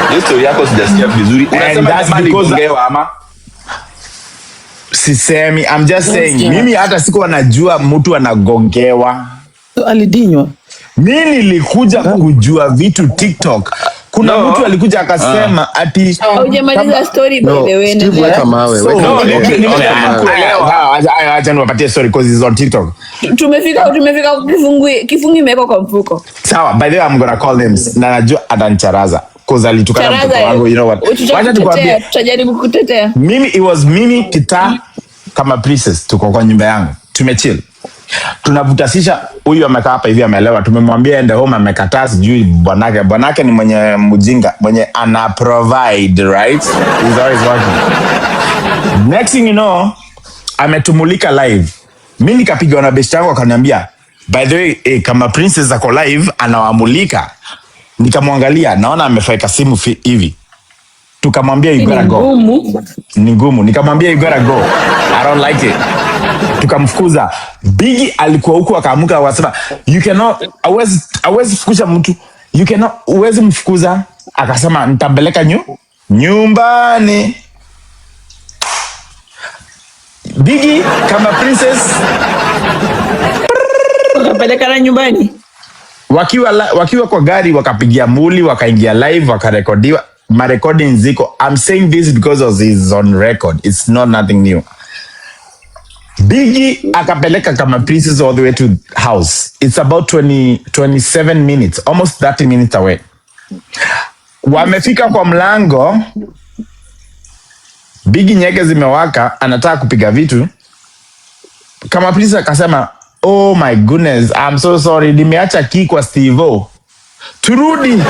Hiyo story yako sijasikia vizuri. And that's because sisemi, I'm just saying. Mimi hata sikuwa najua mtu anagongewa. Alidinywa. Mimi nilikuja kujua vitu TikTok kuna mtu alikuja akasema ati Hujamaliza story by the way. Steve, weka mawe, So, weka mawe. acha niwapatie story because it's on TikTok. Tumefika kifungu imewekwa kwa mfuko. Sawa, by the way I'm gonna call names. Na najua atanicharaza because alitukana mtoto wangu, you know what. Wacha tukwambie, tutajaribu kutetea. it was mimi Kita kama princess, tuko kwa nyumba yangu. Tumechill. Tunavutasisha, huyu amekaa hapa hivi amelewa. Tumemwambia ende home, amekataa, sijui bwanake ni mwenye mjinga, mwenye ana provide, right? He's always working. Next thing you know, ametumulika live. Mimi nikapiga na best yangu akaniambia, by the way, kama princess ako live anawamulika. Nikamwangalia, naona amefaika simu hivi. Tukamwambia you gotta go. Ni ngumu. Nikamwambia you gotta go. I don't like it. Tukamfukuza. Biggie alikuwa huko akaamuka akasema you cannot, hawezi fukuza mtu. You cannot, huwezi mfukuza. Akasema nitambeleka nyumbani. Biggie kama princess wakapelekana nyumbani. Wakiwa kwa gari wakapigia muli, wakaingia live, wakarekodiwa. My recording ziko. I'm saying this because it's on record. It's not nothing new. Biggie akapeleka kama princess all the way to house. It's about 27 minutes, almost 30 minutes away. Wamefika kwa mlango, Biggie nyege zimewaka, anataka kupiga vitu. Kama princess akasema, oh my goodness, I'm so sorry, nimeacha key kwa Steve-O. Turudi.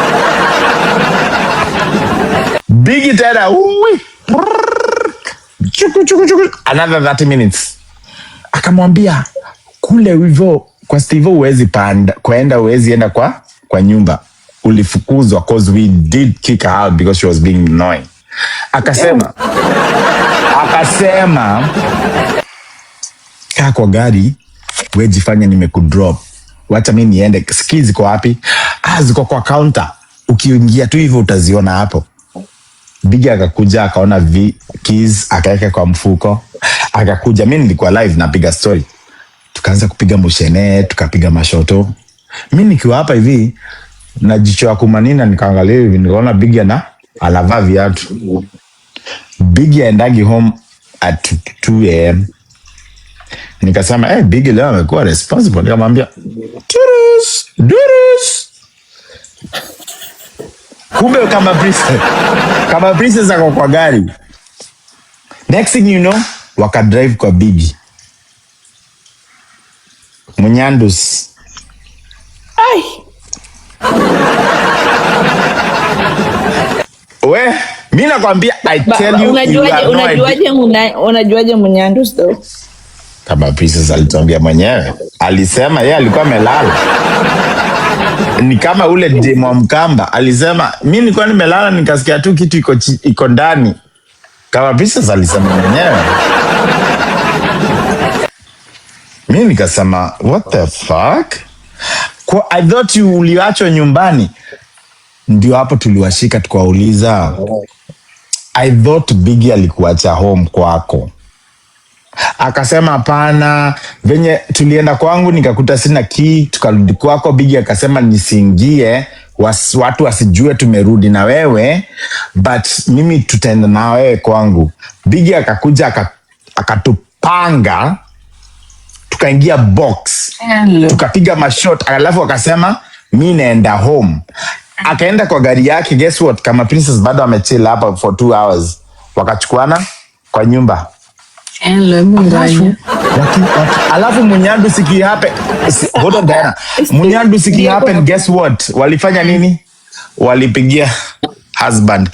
Biggie tena, another 30 minutes. Akamwambia, kule hivyo kwa Steve-O huwezi enda kwa nyumba. Ulifukuzwa cause we did kick her out because she was being annoying. Akasema kaa kwa gari, wewe jifanye nimekudrop. Wacha mimi niende. Skills ziko wapi? Ziko kwa counter. Ukiingia tu hivyo utaziona hapo. Biggie akakuja akaona keys akaweka kwa mfuko. Akakuja, mimi nilikuwa live napiga story. Tukaanza kupiga mushene, tukapiga mashoto. Mimi nikiwa hapa hivi na jicho ya kumanina nikaangalia hivi, nikaona Biggie anavaa viatu. Biggie aendagi home at 2 AM. Nikasema, Biggie leo amekuwa responsible. Nikamwambia, Durus. Kumbe kama princess ako kwa gari. Next thing you know, wakadrive kwa Biggie. Munyandus. Mimi nakwambia, I tell you, unajuaje Munyandus though? Kama princess alituambia mwenyewe. Alisema yeye alikuwa amelala. Ni kama ule demo Mkamba alisema mimi nilikuwa nimelala nikasikia tu kitu iko ndani. Kama princess alisema mwenyewe. Mimi nikasema what the fuck? I thought you uliachwa nyumbani. Ndio hapo tuliwashika tukawauliza. I thought Biggie alikuacha home kwako. Akasema hapana, venye tulienda kwangu nikakuta sina key, tukarudi kwako. Biggie akasema nisiingie, watu wasijue tumerudi na wewe, but mimi tutaenda na wewe kwangu. Biggie akakuja akatupanga, tukaingia box. Tukapiga mashot, alafu akasema mimi naenda home. Akaenda kwa gari yake. Guess what? Kama princess bado amechill hapa for 2 hours. Wakachukuana kwa nyumba. Alafu Munyandu siki happen. Hold on Diana. Munyandu siki happen. Guess what? Walifanya nini? Walipigia husband.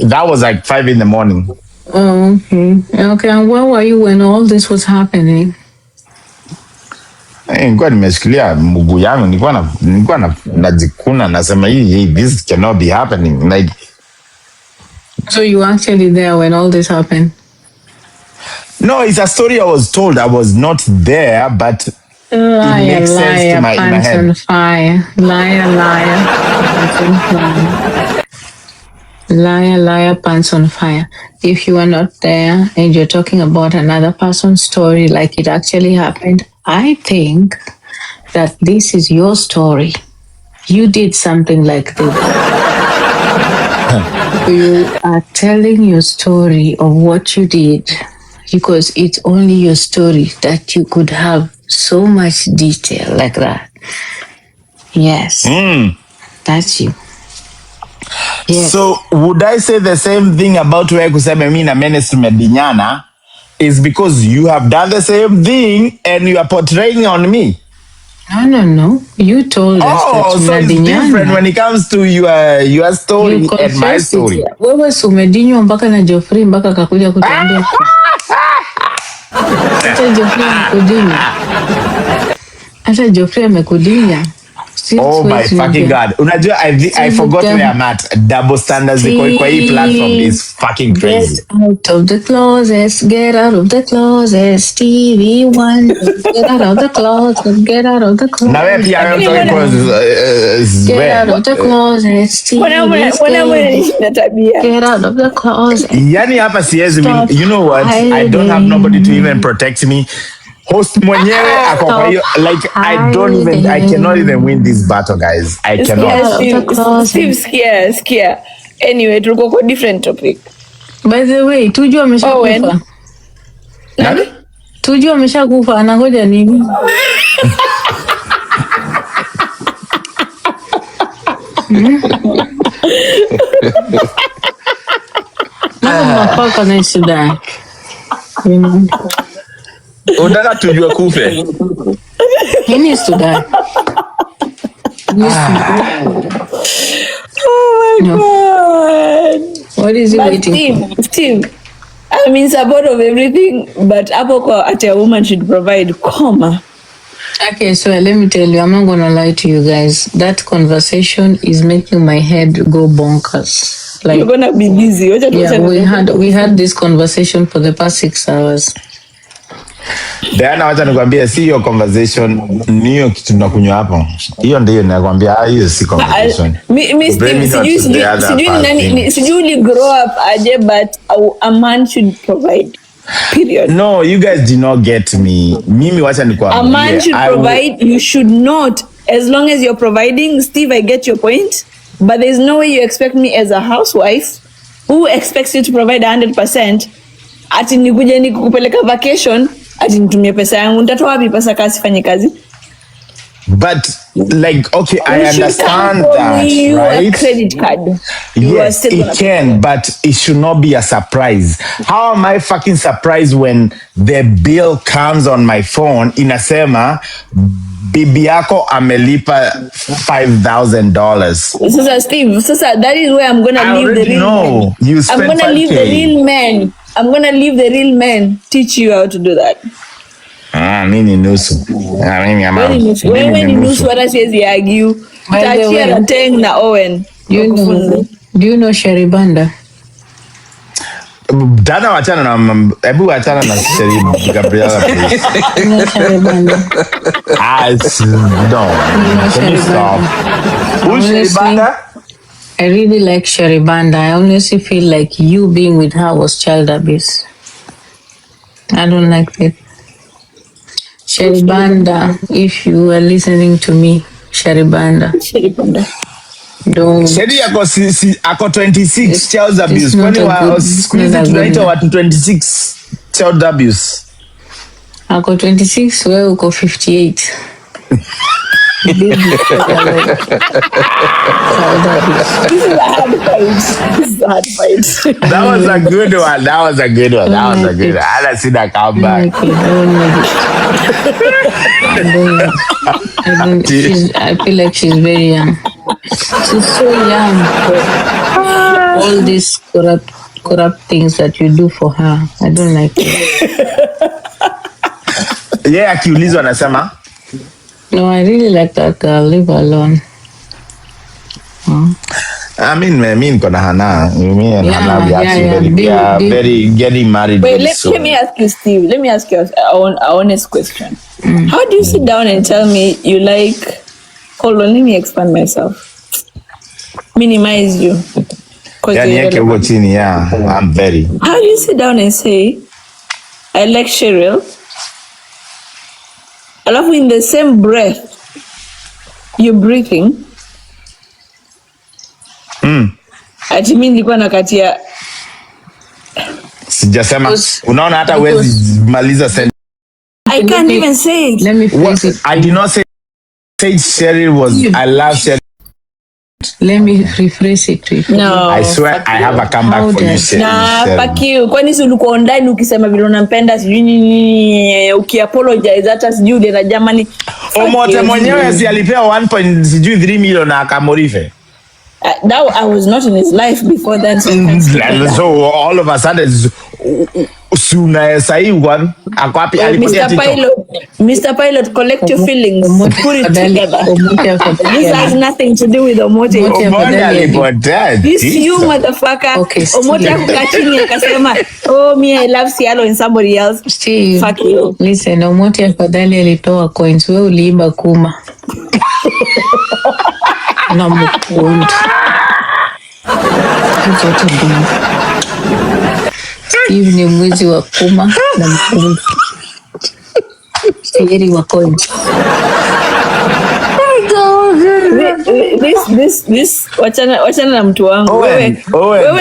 That was like 5 in the morning. Oh, okay. Okay, and where were you when all this was happening? Nilikuwa nimeshikilia mguu yangu, nilikuwa najikuna, nasema this cannot be happening. Like, so you were actually there when all this happened? No, it's a story I was told. I was not there, but it makes sense to my head. Liar, pants on fire. If you are not there and you're talking about another person's story like it actually happened, I think that this is your story. you did something like this. You are telling your story of what you did because it's only your story that you could have so much detail like that. Yes. That's you. Yes. So would I say the same thing about wewe kusema mimi na Menace tumedinyana is because you have done the same thing and you are portraying on me? No. You told us that so it's different when it comes to your story you and my story. It. Wewe si umedinywa mpaka na Geoffrey mpaka akakuja kutuambia. Hata Geoffrey amekudinya. Hata Geoffrey amekudinya. Oh my fucking God. Unajua, I forgot where I'm at. Double standards kwa hii platform is fucking crazy. Get out of the closet. Get out of the closet. Stevie Wonder. Get out of the closet. Get out of the closet. Na wewe pia wewe Get out of the closet. Stevie Get out of the closet. Yani hapa siwezi win. You know what? I don't have nobody to even protect me. Host mwenyewe ako kwa hiyo, like I cannot even win this battle, guys. I cannot. Steve scare. Anyway, tulikuwa kwa different topic. By the way, Tuju ameshakufa. Nani? Tuju ameshakufa, anangoja nini? Mapaka na shida. Unataka tujue kufe? He needs to die. Oh my God. What is he waiting for? Steve, I'm in support of everything, but a woman should provide, comma. Okay, so let me tell you, I'm not gonna lie to you guys. That conversation is making my head go bonkers. Like, you're gonna be busy. Yeah, we had this conversation for the past 6 hours. Diana, wacha nikwambia si hiyo conversation niyo kitu tunakunywa hapo. Hiyo ndio nakwambia hiyo si conversation. Sijui grow up aje, but a man should provide. Period. No, you guys did not get me. Mimi wacha nikwambia. A man should provide, you should not. As long as you're providing, Steve, I get your point. But there's no way you expect me as a housewife who expects you to provide 100%. Ati nikuje nikukupeleka vacation, ati nitumie pesa yangu, nitatoa wapi pesa kasi fanye kazi? But like, okay, I understand that, you right? A credit card. Yes, it can, but it should not be a surprise. How am I fucking surprised when the bill comes on my phone inasema bibi yako amelipa $5,000? Sasa Steve, that is where I'm gonna leave the real man. You spent I'm gonna leave the real man. I'm gonna leave the real man teach you how to do that. Mimi nusu. Wewe ni nusu hata siwezi argue. Tachia na Teng na Owen. Do you know Sheribanda? Dana wachana na hebu wachana na Gabriela please. Sheribanda. No. Can you stop? Who's Sheribanda? I really like Sheribanda. I honestly feel like you being with her was child abuse. I don't like it. Sheribanda, if you are listening to me, Sheribanda. Don't. Sheri ako 26 child abuse. Kwani siku hizi tunaita watu 26 child abuse. Ako 26, wewe uko 58. This is a hard fight. That was a good one. I'll see that come back. I feel like she's very young. She's so young for all these corrupt things that you do for her. I don't like it. Yeah, akiulizwa anasema. No, I really like that girl. Leave her alone. I mean, kona Hannah. Me and Hannah, we actually very getting married. Wait, let me ask you, Steve. Let me ask you an honest question. How do you sit down and tell me you like? Hold on, let me expand myself. Minimize you. Yeah, I'm very. How do you sit down and say, I like Cheryl? Alafu in the same breath, you're breathing, Ati mimi nilikuwa nakatia. Sijasema. Unaona hata huwezi maliza sentence. I can't even say it. Let me phrase it. I did not say Cheryl was, I love Cheryl. Let me rephrase it. No. I swear I have a comeback for you, Cheryl. Nah, fuck you. Kwani si ulikuwa ndani ukisema vile unampenda sijui nini ukiapologize hata sijui ule na Germany. Omote mwenyewe si alipewa 1.3 million na akamorife. I was not in his life before that. So all of a sudden suna sahi one akwapi alipotea TikTok. Mr. Pilot, collect your feelings. Put it together. This has nothing to do with Omote. Omote alipotea. This you motherfucker. Okay, Omote akukaa chini akasema, oh me I love Cielo and somebody else. Steve, fuck you. Listen, Omote afadhali alitoa coins, wewe uliiba kuma. Na mkundu. Steve ni mwizi wa kuma na mkundu. Sieri wa coins. This wachana na mtu wangu. Wewe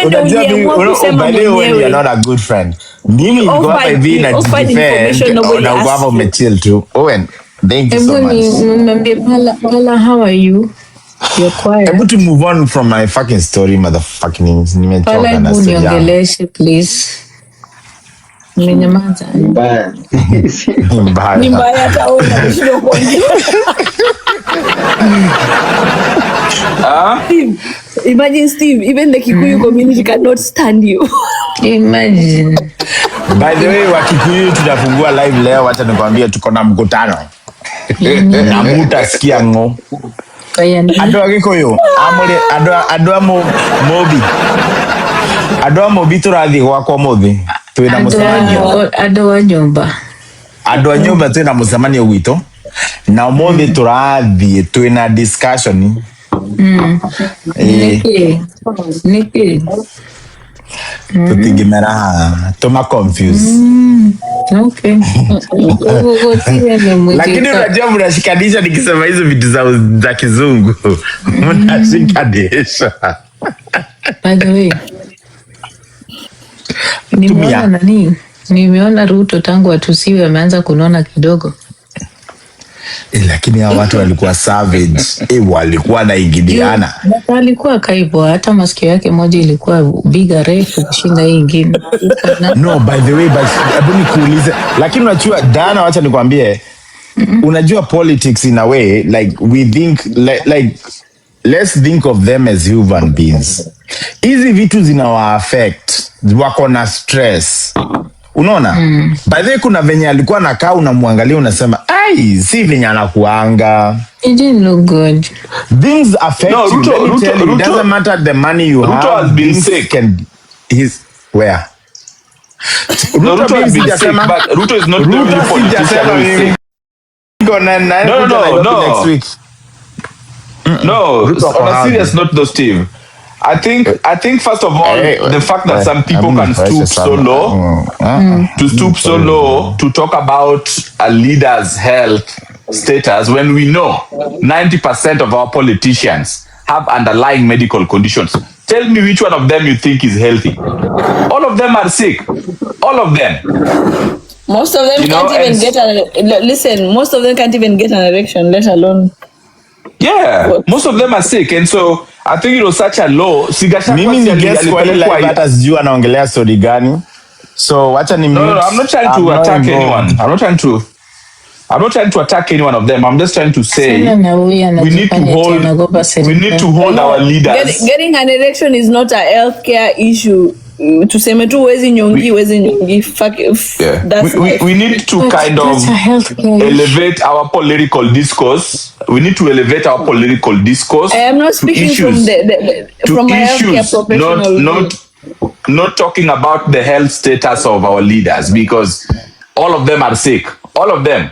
ndio uliamua kusema mwenyewe. You're not a good friend. Mimi niko hapa hivi na defend na uko umechill tu. Owen, thank you so much. Niambie Pala, how are you? You're quiet. Able to move on from my fucking story, motherfucking. Pala, niongeleshe please. Nimenyamaza. Mbaya. Ni mbaya hata wewe unashindwa kuongea. Imagine Steve, even the Kikuyu community cannot stand you. Imagine. By the way, Wakikuyu tunafungua live leo, acha nikwambie tuko na mkutano. Na mutasikia ngo. Ado Kikuyu, ado mobi. Ado mobi turathi gwakwa muthi. Twina mucemanio. Ado wa nyumba. Ado wa nyumba twina mucemanio gwito. Na umuthi turathi twina discussion. Niki. Tutigimera toma confuse. Okay. Lakini unajua mnashikanisha nikisema hizo vitu za kizungu. Mnashikanisha. By the way. Nimeona Ruto tangu atusiwe ameanza kunona kidogo. Lakini hao watu walikuwa savage. Walikuwa na ingiliana. Alikuwa kaibo, hata masikio yake moja ilikuwa biga refu kushinda hii ingine. No, by the way, hebu nikuulize. Lakini unajua Dana, wacha nikwambie, unajua politics in a way, like we think like let's think of them as human beings. Hizi vitu zinawa affect, wako na stress. Unaona? By the way, kuna venye alikuwa nakaa unamwangalia unasema, ai, si venye anakuanga. It didn't look good. Things affect you. Ruto, it doesn't matter the money you have. Ruto has been sick. And where? Ruto has been sick, but Ruto is not the only politician who is sick. No. Next week. No, on a serious note though, Steve. I think first of all, the fact that some people can stoop so low, to talk about a leader's health status when we know 90% of our politicians have underlying medical conditions. Tell me which one of them you think is healthy. All of them are sick. All of them. Most of them most of them can't even get an erection, let alone. Yeah, most of them are sick, and so I think it was such a low. Mimi ni guess kwa ile live hata sijui anaongelea story gani. So wacha ni No, I'm not trying to attack anyone. I'm not trying to attack any one of them. I'm just trying to say we need to hold our leaders. Getting an erection is not a healthcare issue. Tuseme tu wezi nyongi. We need to kind of elevate our political discourse. We need to elevate our political discourse. I am not speaking from my healthcare professional. Not talking about the health status of our leaders, because all of them are sick. All of them.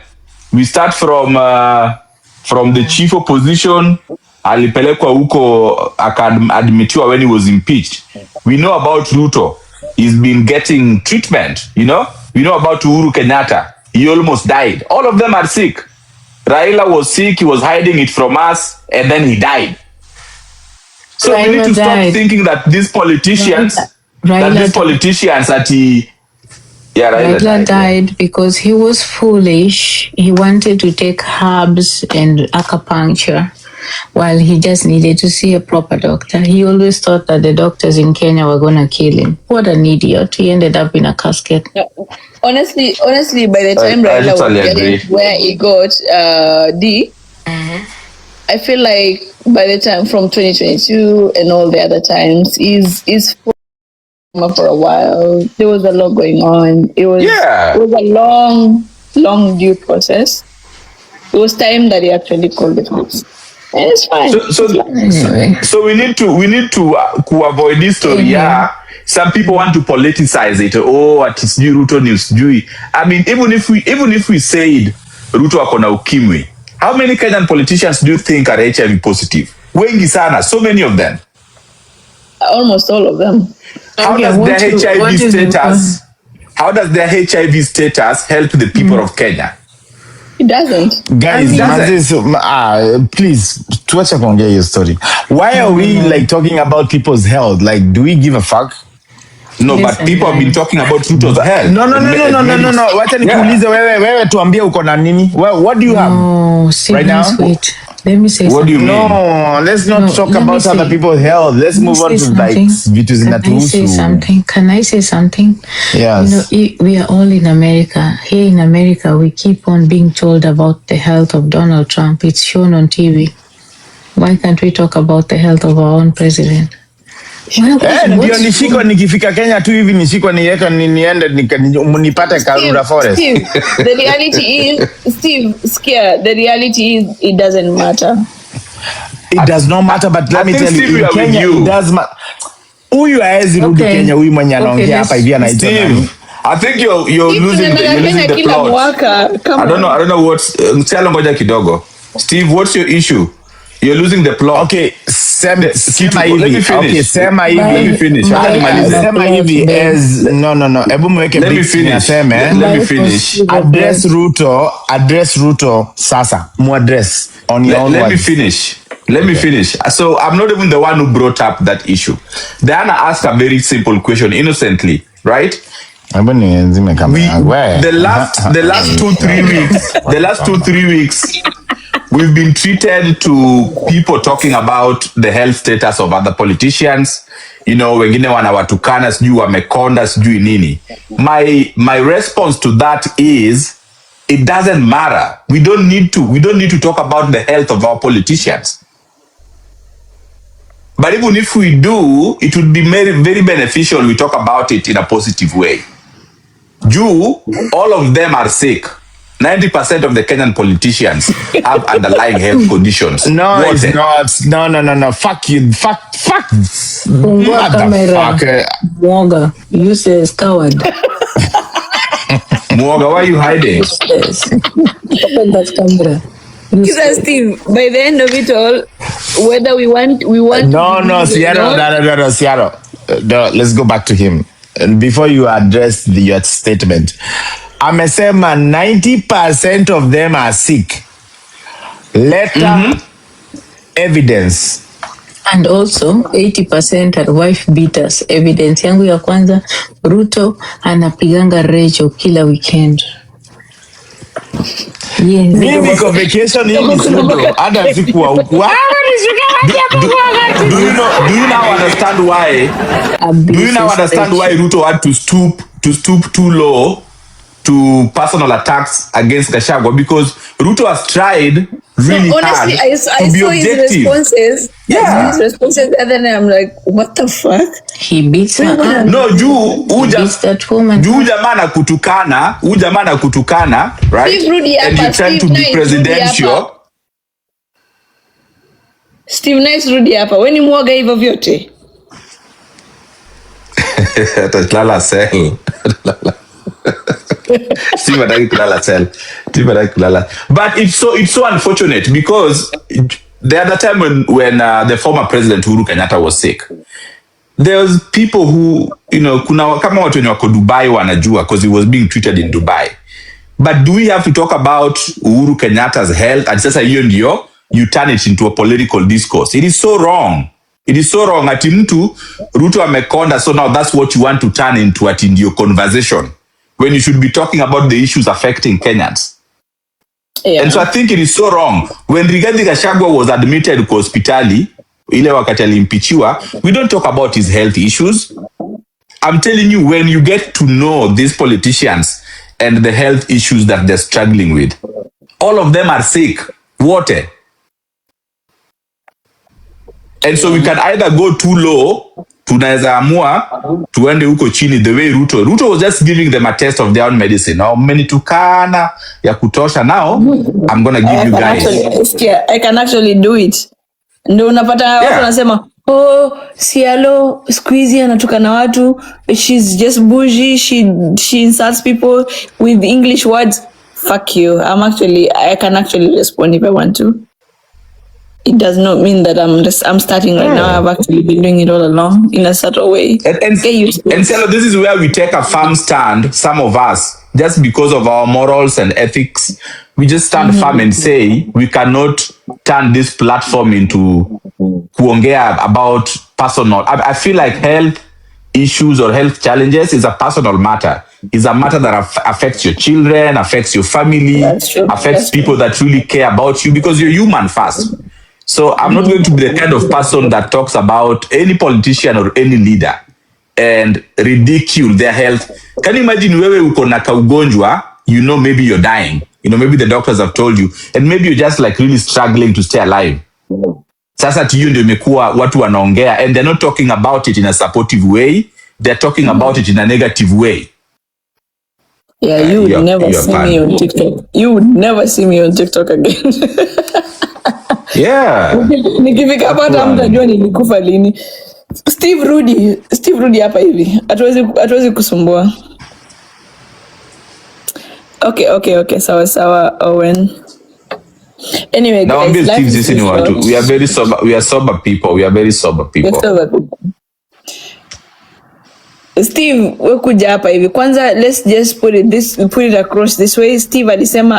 We start from the chief opposition. Alipelekwa huko akadmitiwa when he was impeached. We know about Ruto. He's been getting treatment, you know? We know about Uhuru Kenyatta. He almost died. All of them are sick. Raila was sick. He was hiding it from us. And then he died. So we need to stop thinking that these politicians, Raila died because he was foolish. He wanted to take herbs and acupuncture while he just needed to see a proper doctor. He always thought that the doctors in Kenya were going to kill him. What an idiot. He ended up in a casket. Honestly, by the time Raila was getting where he got I feel like by the time from 2022 and all the other times, is for a while. There was a lot going on. It was a long due process. It was time that he actually called it quits. And it's fine. So we need to avoid this story. Yeah. Some people want to politicize it. Oh, at is Ruto news. I mean, even if we said Ruto akona ukimwi, how many Kenyan politicians do you think are HIV positive? Wengi sana, so many of them. Almost all of them. How does their HIV status help the people of Kenya? It doesn't. Guys, please, tuacha kuongea your story. Why are we like talking about people's health? Like, do we give a fuck? No, but people have been talking about Ruto's health. No. Wacha nikuulize wewe tuambie uko na nini? What do you have right now? Wait. Let me say what something. Do you mean? No, let's not talk about other people's health. Let's move on to like vitu zinatuhusu. Can I say something? Yes. We are all in America. Here in America, we keep on being told about the health of Donald Trump. It's shown on TV. Why can't we talk about the health of our own president? Ndio nishiko nikifika Kenya tu hivi nishiko niweka niende nipate Karura Forest. Steve, the reality is it doesn't matter. It does not matter, but let me tell you, in Kenya it does matter. Huyu haezi rudi Kenya, huyu mwenye anaongea hapa hivi anaitwa nani? I think you're losing the plot. I don't know what's ngoja kidogo. Steve, what's your issue? You're losing the plot. Okay, sema hivi. Let me finish. Okay, sema hivi. Let me finish. Sema hivi as no. Hebu mweke let me finish. Let me finish. Address Ruto sasa. Muaddress on your own words. Let me finish. So I'm not even the one who brought up that issue. Diana asked a very simple question innocently, right? The last 2-3 weeks we've been treated to people talking about the health status of other politicians. You know, wengine wanawatukana sijui wamekonda sijui nini. My response to that is it doesn't matter. We don't need to talk about the health of our politicians. But even if we do, it would be very, very beneficial we talk about it in a positive way. All of them are sick. 90% of the Kenyan politicians have underlying health conditions. No, it's not. No. Fuck you. Fuck. Motherfucker. Mwoga. You say coward. Mwoga, why are you hiding? Yes. Open that camera. Steve, by the end of it all, whether we want. No, Seattle. Let's go back to him. And before you address your statement, amesema 90% of them are sick. Letter evidence. And also 80% are wife beaters. Evidence yangu ya kwanza, Ruto anapiganga Rachel kila weekend. Mimi kwa vacation hii sio hata sikuwa huku. Do you now understand why? Do you now understand why Ruto had to stoop too low to personal attacks against Gachagua? Because Ruto has tried really honestly, hard to be objective. His responses. His responses, and then I'm like, what the fuck? He beats her up. No, that woman. Jamana kutukana, right? And you're trying to be presidential. Steve Nice rudi hapa. Wewe ni mwoga hivyo vyote. Atalala cell. Steve hataki kulala. But it's so unfortunate because the other time when the former president Uhuru Kenyatta was sick, there was people who, kuna kama watu wenye wako Dubai wanajua because he was being treated in Dubai. But do we have to talk about Uhuru Kenyatta's health? And sasa hiyo ndio you turn it into a political discourse. It is so wrong. It is so wrong. Ati mtu Ruto amekonda, so now that's what you want to turn into in your conversation when you should be talking about the issues affecting Kenyans. Yeah. And so I think it is so wrong. When Rigathi Gachagua was admitted kwa hospitali, ile wakati alimpichiwa, we don't talk about his health issues. I'm telling you, when you get to know these politicians and the health issues that they're struggling with, all of them are sick. Water. And so we can either go too low, tunaweza amua tuende huko chini the way Ruto was just giving them a taste of their own medicine. Now mmenitukana ya kutosha, now I'm going to give you guys. I can actually do it. Ndio unapata watu wanasema, "Oh, Sialo squeezy anatukana watu. She's just bougie. She insults people with English words." Fuck you. I can actually respond if I want to. It does not mean that I'm starting right now. I've actually been doing it all along in a subtle way. And Cielo, this is where we take a firm stand, some of us, just because of our morals and ethics. We just stand firm and say we cannot turn this platform into kuongea about personal. I feel like health issues or health challenges is a personal matter. It's a matter that affects your children, affects your family, affects people that really care about you, because you're human first. So I'm not going to be the kind of person that talks about any politician or any leader and ridicule their health. Can you imagine wewe uko na kaugonjwa, you know, maybe you're dying, you know, maybe the doctors have told you, and maybe you're just like really struggling to stay alive. Sasa to you ndio imekuwa watu wanaongea, and they're not talking about it in a supportive way, they're talking about it in a negative way. Yeah, you would never see me on TikTok. You would never see me on TikTok again. Yeah. Nikifika hapa hata mtajua nilikufa lini. Steve Rudi hapa hivi. Hatuwezi kusumbua. Okay. Sawa, Owen. Anyway, guys, we are very sober. We are sober people. We are very sober people. Steve, we kuja hapa hivi. Kwanza, let's just put it across this way. Steve alisema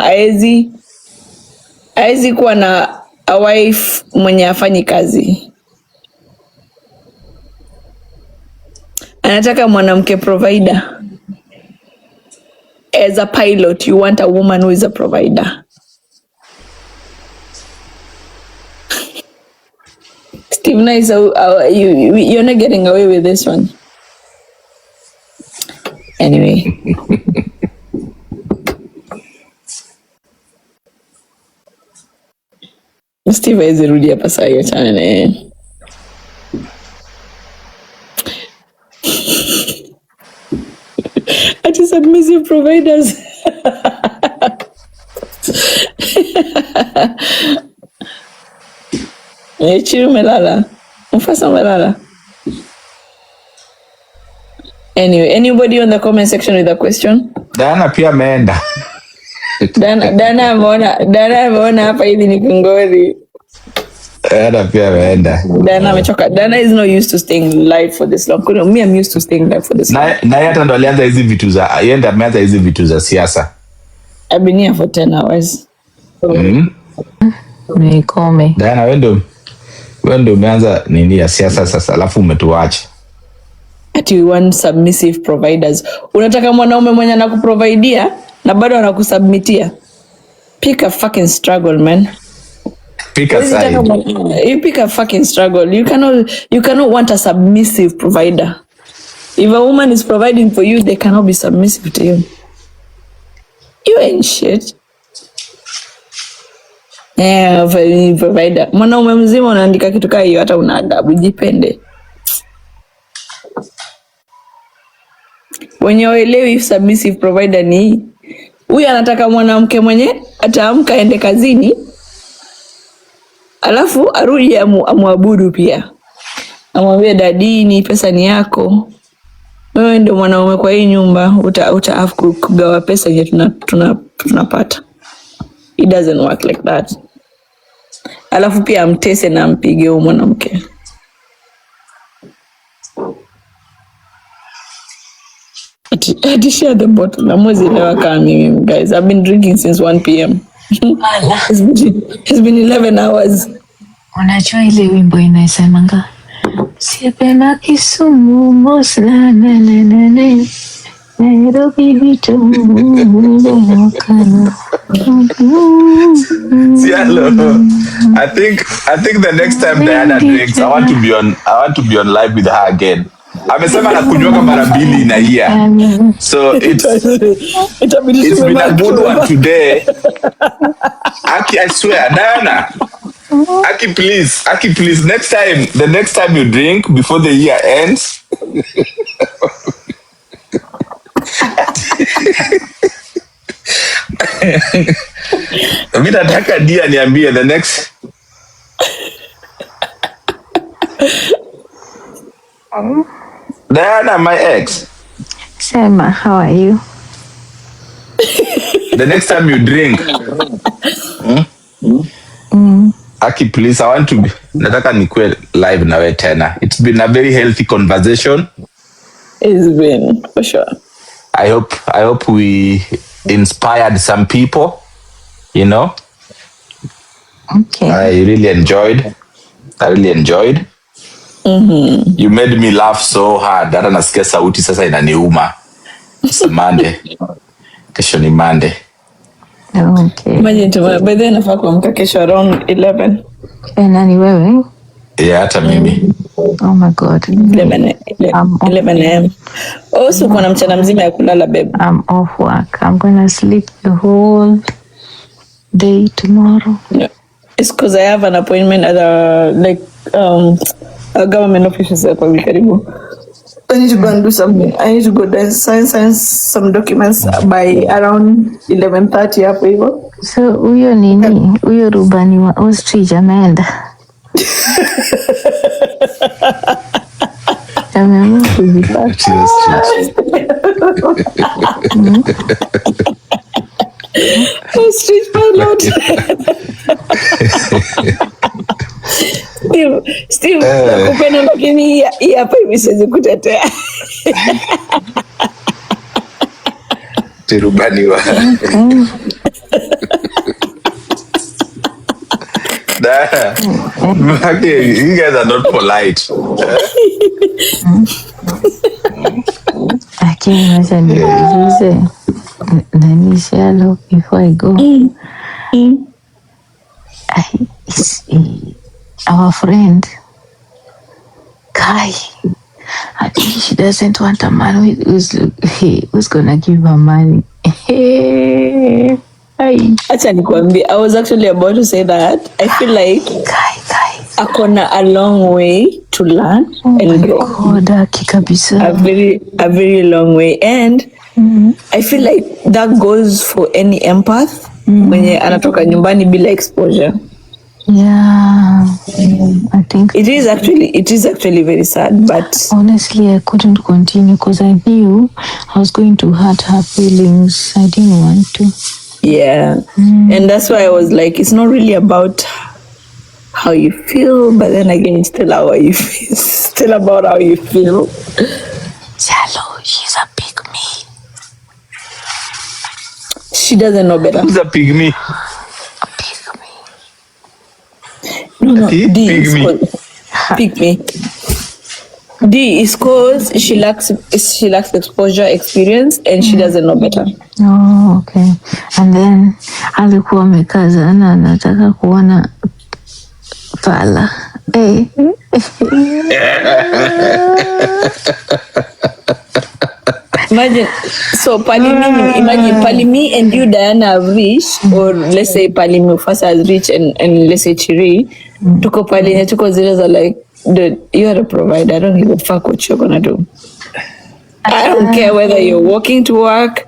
haezi kuwa na a wife mwenye afanyi kazi. Anataka mwanamke provider. As a pilot, you want a woman who is a provider. Steve, nice. You're not getting away with this one. Anyway. Steve is rudi hapa saa hiyo chana. Ati submissive providers. Chiru melala. Mufasa melala. Anyway, anybody on the comment section with a question? Dana pia ameenda. Dana ameona hapa hivi ni kungori. Dana pia ameenda. Dana amechoka. Dana is not used to staying live for this long. Me, I'm used to staying live for this long. Na hata ndo alianza hizi vitu za ameanza hizi vitu za siasa. I've been here for 10 hours. Nikome. Dana wewe ndo umeanza nini ya siasa sasa, alafu umetuacha. Ati we want submissive providers. Unataka mwanaume mwenye anakuprovidea na bado anakusubmitia. Pick a fucking struggle, man. Pick a side. You pick a fucking struggle. You cannot want a submissive provider. If a woman is providing for you, they cannot be submissive to you. You ain't shit. Yeah, provider. Mwanaume mzima unaandika kitu kama hiyo, hata una adabu, jipende. Wenye waelewi submissive provider ni huyu anataka mwanamke mwenye ataamka aende kazini alafu arudi amwabudu pia. Amwambie dadini, pesa ni yako. Wewe ndio mwanaume kwa hii nyumba, uta kugawa pesa yenye tunapata. It doesn't work like that. Alafu pia amtese na ampige huyo mwanamke. I share the bottle. Guys, I've been drinking since 1 p.m. It's been 11 hours. Unajua ile wimbo inasemanga Sipema Kisumu Mosla Nene Nairobi Cielo, I think the next time Diana drinks, I want to be on live with her again. Amesema anakunywa mara mbili in a year. So it's been a good one today. Aki, I swear, Diana. Aki, please, the next time you drink before the year ends. Mimi nataka dia niambie the next. Diana, my ex. Selma, how are you? The next time you drink. Aki, please, I want to be. Nataka nikue live nawe tena. It's been a very healthy conversation. It's been, for sure. I hope we inspired some people, you know. Okay. I really enjoyed. You made me laugh so hard. Hata nasikia sauti sasa inaniuma. It's Monday. Kesho ni Monday. Okay. Imagine tomorrow, by then nafaa kuamka kesho around 11. Nani wewe? Yeah, hata mimi. Oh my God. 11 a.m. Also kuna mchana mzima ya kulala, babe. I'm off work. I'm gonna sleep the whole day tomorrow. Yeah. It's because I have an appointment at a government office kwa wiki karibu. I need to go and do something. I need to go there, sign some documents by around 11:30 hapo hivyo. So huyo nini? Huyo rubani wa ostrich ameenda. Ameamua kujipata. Ostrich pilot. Steve, kupenda lakini hii hapa hivi siwezi kutetea. Tirubaniwa. You guys are not polite. Lakini wacha niulize nani Shalo before I go. Our friend Kai, I think she doesn't want a man who's gonna give her money. Acha nikwambie, I was actually about to say that. I feel like Kai akona a long way to learn and grow. A very long way, and I feel like that goes for any empath mwenye anatoka nyumbani bila exposure. Yeah, I think it is actually very sad, but honestly I couldn't continue because I knew I was going to hurt her feelings. I didn't want to. Yeah. And that's why I was like, it's not really about how you feel, but then again it's still how you feel. It's still about how you feel. Hello, she's a pygmy. She doesn't know better. Who's a pygmy? No, D is called pygmy. D is cause she lacks exposure, experience, and she doesn't know better. Oh, okay. And then alikuwa amekaza na anataka kuona pala. Hey. Imagine, so Palimi and you, Diana, have reached, or let's say Palimi first has reached, and let's say Chiri, tuko Palini, tuko zeros are like, dude, you're a provider. I don't give a fuck what you're gonna do. I don't care whether you're walking to work,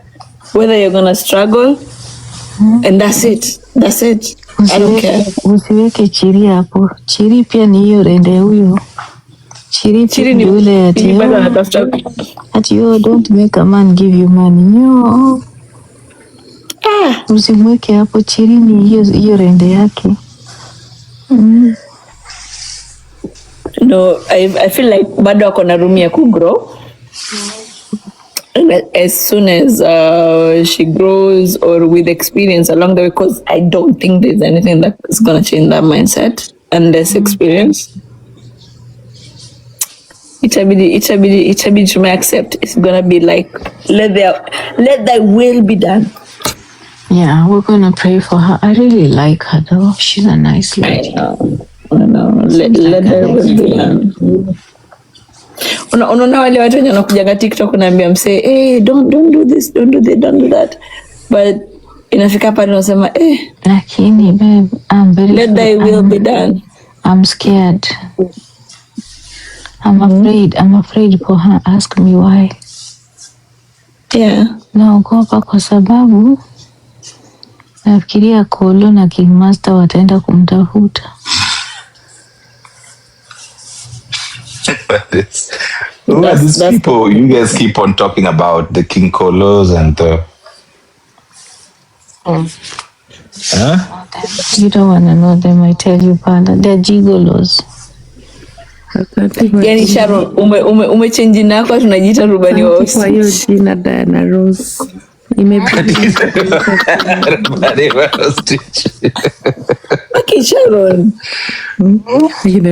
whether you're gonna struggle, and that's it. I don't care. Usiweke Chiri hapo. Chiri pia ni hiyo rende huyo. Chiri ni yule ati you don't make a man give you money. No. Usimweke hapo. Chiri ni hiyo rende yake. No, I feel like bado ako na room ya kugrow. And as soon as she grows or with experience along the way, because I don't think there's anything that is going to change that mindset unless experience. itabidi to accept. It's gonna be like let thy will be done. Yeah, we're gonna pray for her. I really like her though. She's a nice lady. I know. Let thy will be done. Unaona wale watu wenye wanakujaga TikTok unaambia msee, hey, don't do this, don't do that, don't do that. But inafika pale unasema lakini babe, I'm very let thy will be done. I'm scared. I'm afraid for her. Ask me why. Yeah. Naogopa kwa sababu nafikiria Collo na King Master wataenda kumtafuta. Who are these people? You guys keep on talking about the King Collos and the... Huh? You don't want to know them, I tell you, Panda. They're gigolos. Yani Sharon, umechange nako tunajiita rubani wa host. Kwa hiyo jina Diana Rose. Okay, Sharon.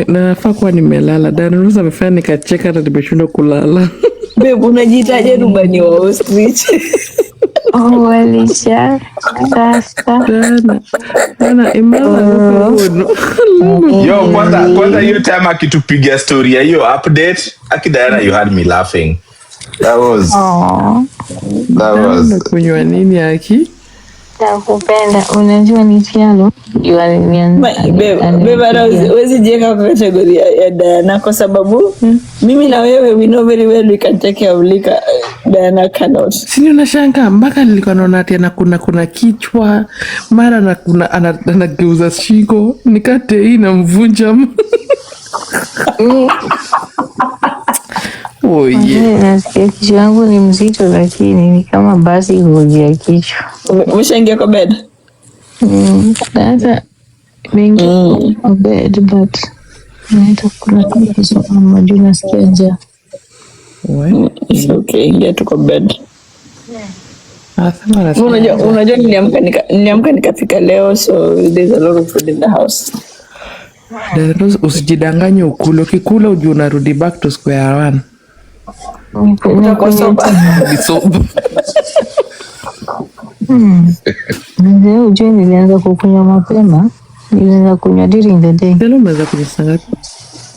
Nafaa kuwa nimelala. Diana Rose amefanya nikacheka na nimeshindwa kulala. Babe, unajiitaje rubani wa host? Oh, Alicia. Sasa. Dana, imagine. Yo, kwanza hiyo time akitupigia story ya hiyo update, Diana, you had me laughing. That was kunywa nini Aki? Nakupenda. Unajua ni Tialo? Wezi jeka kwa kategoria ya Diana kwa sababu mimi na wewe we know very well we can take care of Lika. Diana cannot. Sini unashanga mpaka nilikuwa naona ati kuna kichwa mara na kuna anageuza shingo nikate hii na mvunja. Oh yeah. Nasikia kichwa yangu ni mzito lakini ni kama basi hujia kichwa. Umeshaingia kwa bed? Sasa mengi kwa bed but naenda kula kitu sana majuu nasikia njaa. It's okay, ingia tu kwa bed. Unajua niliamka nikafika leo, so there's a lot of food in the house. Usijidanganye ukule, ukikula ujue unarudi back to square one. Utakuwa soba. Ndio ujue nilianza kukunywa mapema. Nilianza kunywa during the day. Leo umeanza kunywa sangapi?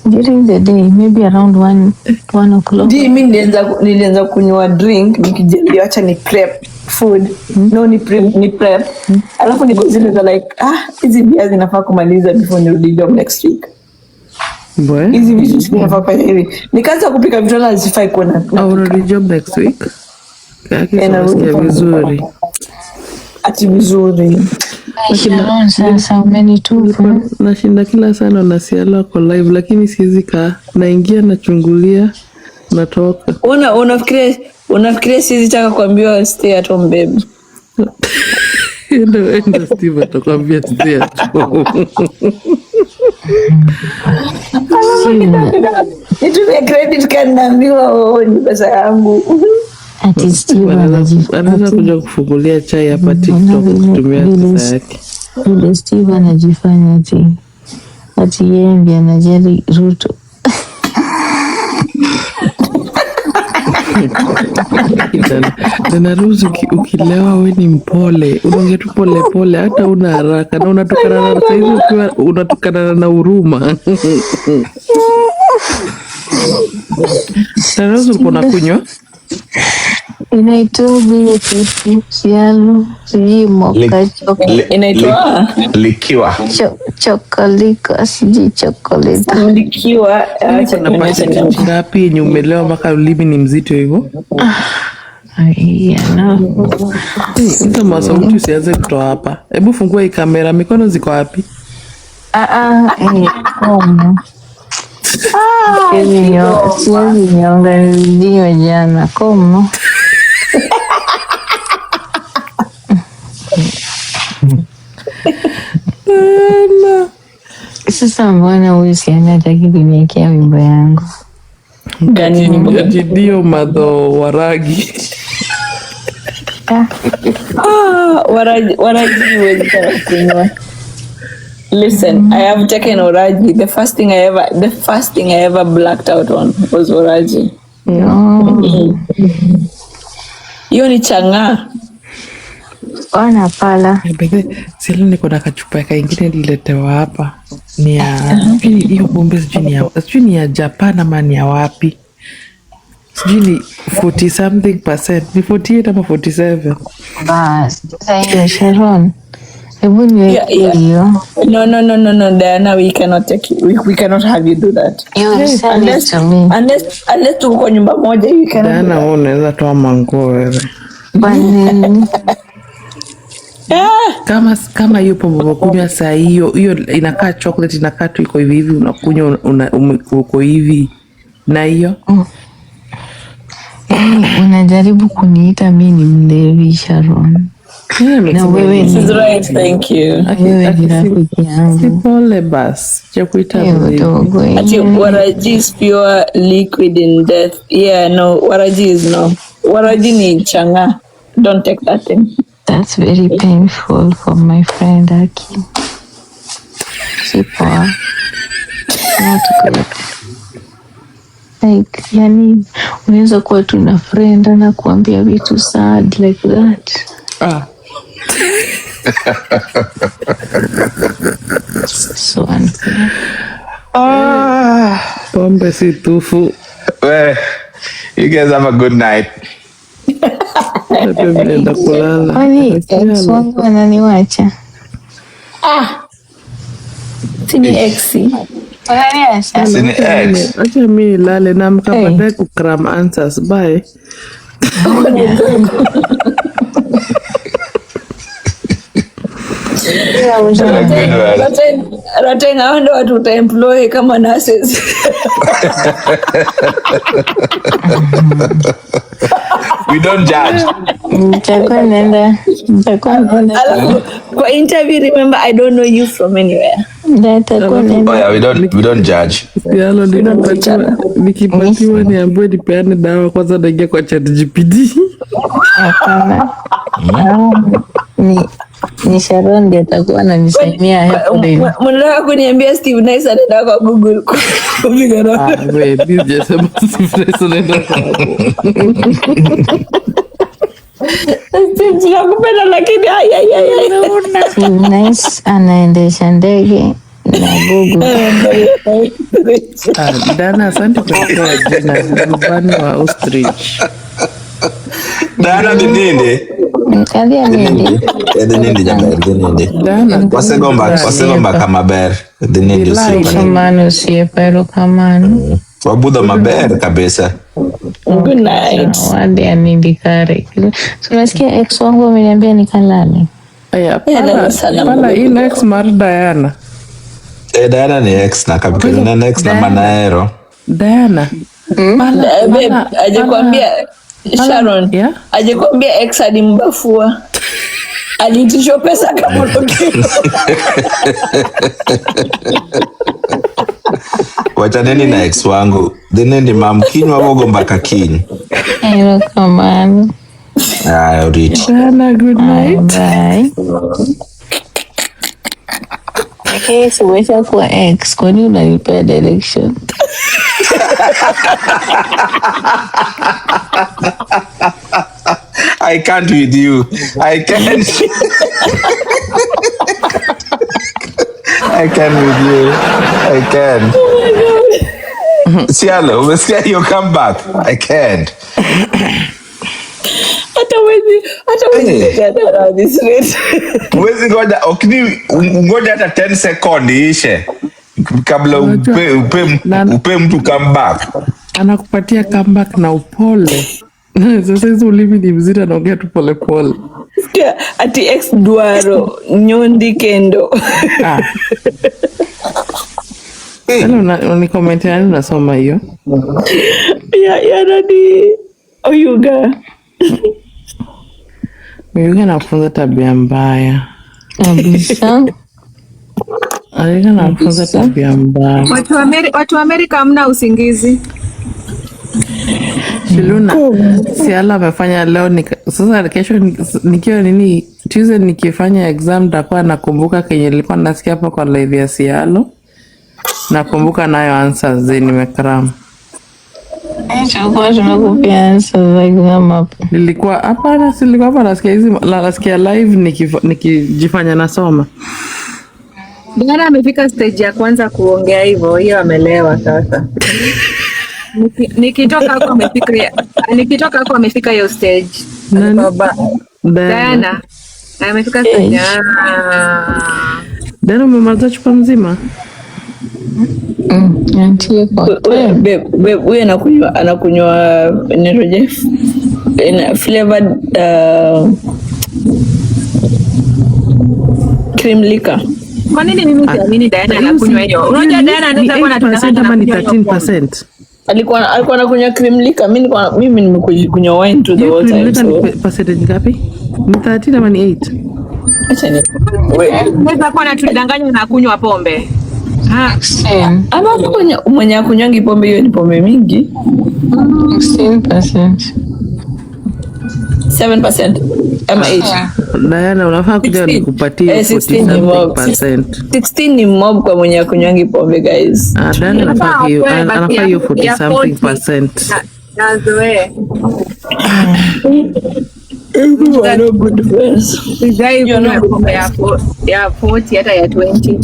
During the day, maybe around 1 o'clock. Mimi nilianza kunywa drink nikijiambia acha ni prep food. No, ni prep. Alafu niko zile za like hizi bia zinafaa kumaliza before nirudi job next week. Boy. Hizi vitu zinafaa kwa hivi. Nikaanza kupika vitu na zifai kuona. Unarudi job next week? Vizuri. Ati vizuri. Sasa umenitupa. Nashinda kila sana na siala kwa live lakini siwezi kaa. Naingia nachungulia natoka. Unafikiria siwezi taka kuambiwa stay at home babe. Enda Steve atakwambia stay at home. Nitumie credit card naambiwa ni pesa yangu. Ati Steve anaweza kuja kufungulia chai hapa TikTok kutumia pesa yake. Yule Steve anajifanya ati yeye ndiye anajali Ruto. Tena Ruzu ukilewa we ni mpole. Unaongea tu pole pole hata una haraka na unatukana na saizi ukiwa unatukana na huruma. Tena Ruzu uko nakunywa? Inaitwa vile kitu sialo sijui moka inaitwa likiwa chokolika sijui chokoleta likiwa unapata ngapi yenye umelewa mpaka ulimi ni mzito hivyo? Kama sauti usianze kutoa hapa. Hebu fungua hii kamera, mikono ziko wapi? Siwezi nyonga ndio jana komo. Sasa mbona huyu siana hataki kuniwekea wimbo yangu? Ndio madho waragi. Waragi huwezi kunywa. Listen, I have taken Oraji. The first thing I ever blacked out on was Oraji. Hiyo ni changa. Ona pala. Sili niko na kachupa kaingine nililetewa hapa. Ni ya hiyo pombe sijui ni ya Japan ama ni ya wapi. Sijui ni 40 something %. Ni 48 ama 47. Bas, sasa hiyo Sharon. Hebu niweke hiyo. No, Diana, we cannot take you. We cannot have you do that. You send it to me. Unless tuko nyumba moja, you cannot. Diana, unaweza toa manguo wewe. Kwa nini? Kama hiyo pombe kunywa saa hiyo inakaa chocolate, inakaa tu iko hivi unakunywa uko hivi na hiyo. Unajaribu kuniita mimi ni mlevi Sharon. Na wewe ni right, thank you. Wewe ni rafiki yangu. Si pole basi. Cha kuita mlevi. Ati Waraji is pure liquid in death. Yeah, no, Waraji is no. Waraji ni changa. Don't take that thing. That's very painful for my friend Aki. Sipoa. Not good. Like, yani, unaweza kuwa tu na friend anakuambia vitu sad like that. So unfair. Pombe si tufu. Well, you guys have a good night. Kwani ex wangu ananiwacha? Sini exi. Ananiacha? Sini ex. Acha mimi lale na mkapata kukram answers. Bye. Ratenga hao ndio watu utaemploy kama nurses. We don't judge. Kwa interview, remember, I don't know you from anywhere. Oh yeah, we don't judge. Yalo nikipatiwa niambiwe nipeane dawa kwanza naingia kwa ChatGPT. Hapana. Ni Sharon ndiye atakuwa ananisaimia hapo leo. Mnataka kuniambia Steve Nice anaenda kwa Google kupiga na. Wewe just Steve Nice anaenda kwa. Steve nakupenda lakini Steve Nice anaendesha ndege na Google. Dana, asante kwa jina rubani wa ostrich. Dana ni nini? Kadia nini? Nini jamani? Dana. Wasegomba kama ber. Nini usio kamano si pero kamano. Wabuda maber kabisa. Good night. Wadi anindikare. Tunasikia ex wangu ameniambia nikalale. Aya, pala hii ex mar Diana. Diana ni ex na kabisa na ex na Manaero. Diana. Ajekwambia Sharon. Ajekwambia ex alimbafua. Alitisho pesa kama ndoki. Wacha nini na ex wangu. Nini mamkinywa wogo mpaka kinyi. Hello kamano. Alright. Diana, good night. Bye. Okay, so wait for ex. Kwani unanipea direction? I can't with you. I can't. I can't with you. I can't. Siala, umesikia hiyo come back. I can't. Hata Wezi ngoja hata 10 seconds ishe kabla upe mtu come back. Anakupatia come back na upole. Sasa hizo ulimi ni mzito, anaongea tu pole pole. Ati ex duaro nyondi kendo. Hello, ni comment yani unasoma hiyo? Ya nani? Oyuga. Oyuga anafunza tabia mbaya. Kabisa. Oyuga anafunza tabia mbaya. Watu wa Amerika hamna usingizi. Shiluna, Siala amefanya leo sasa kesho nikiwa nini Tuesday nikifanya exam nitakuwa nakumbuka kenye nilikuwa nasikia hapa kwa live ya Sialo. Nakumbuka nayo answers nimekram. Tulikuwa tunakupia answers za exam hapo. Nilikuwa hapa nasikia live nikijifanya nasoma. Dana amefika stage ya kwanza kuongea hivyo, hiyo amelewa sasa. Nikitoka hapo amefika hiyo stage. Baba. Dana amefika stage. Dana umemaliza chupa mzima? Huyu anakunywa Nerojef in flavored cream liquor. Kwa nini mimi siamini Diana anakunywa hiyo? Unajua Diana anaweza kuwa anatudanganya kama ni 13%. Alikuwa anakunywa cream liquor, mimi nimekunywa wine to the whole time. So percentage ngapi? Ni 13 ama ni 8? Acha ni. Unaweza kuwa anatudanganya na kunywa pombe. Ama mwenye akunywangi pombe hiyo ni pombe mingi. 16%. 7% ama 8. Diana unafaa kuja nikupatie 40%. 16 ni mob kwa mwenye akunywangi pombe guys. Diana anafaa hiyo 40%. Nazoe. Everyone are good friends. Sijai kunywa pombe ya 40 hata ya 20.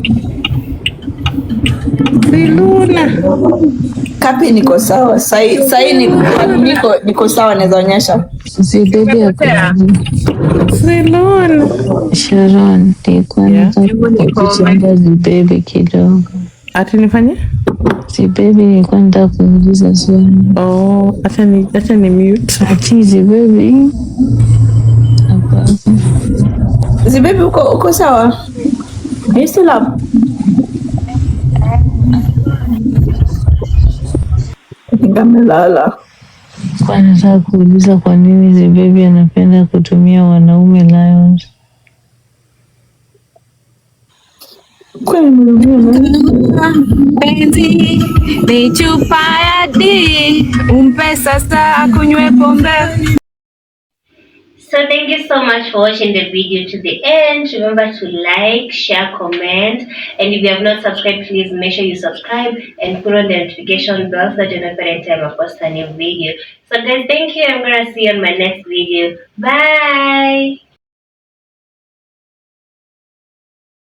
Siluna. Kapi niko sawa. Sai niko sawa naweza onyesha. Zibebi ya Siluna. Sharon, nilikuwa nataka kuchanga zibebi kidogo. Ati nifanye? Zibebi nilikuwa nataka kuuliza swali. Oh, acha ni mute. Ati zibebi. Zibebi uko sawa? Are you still up? Ngamelala. Kwa nataka kuuliza kwa nini Zibebi anapenda kutumia wanaume lions. Penzi ni chupa ya D, umpe sasa akunywe pombe. So thank you so much for watching the video to the end. Remember to like, share, comment, and if you have not subscribed, please make sure you subscribe and put on the notification bell so that you know every time I post a new video. So guys, thank you. I'm gonna see you on my next video. Bye.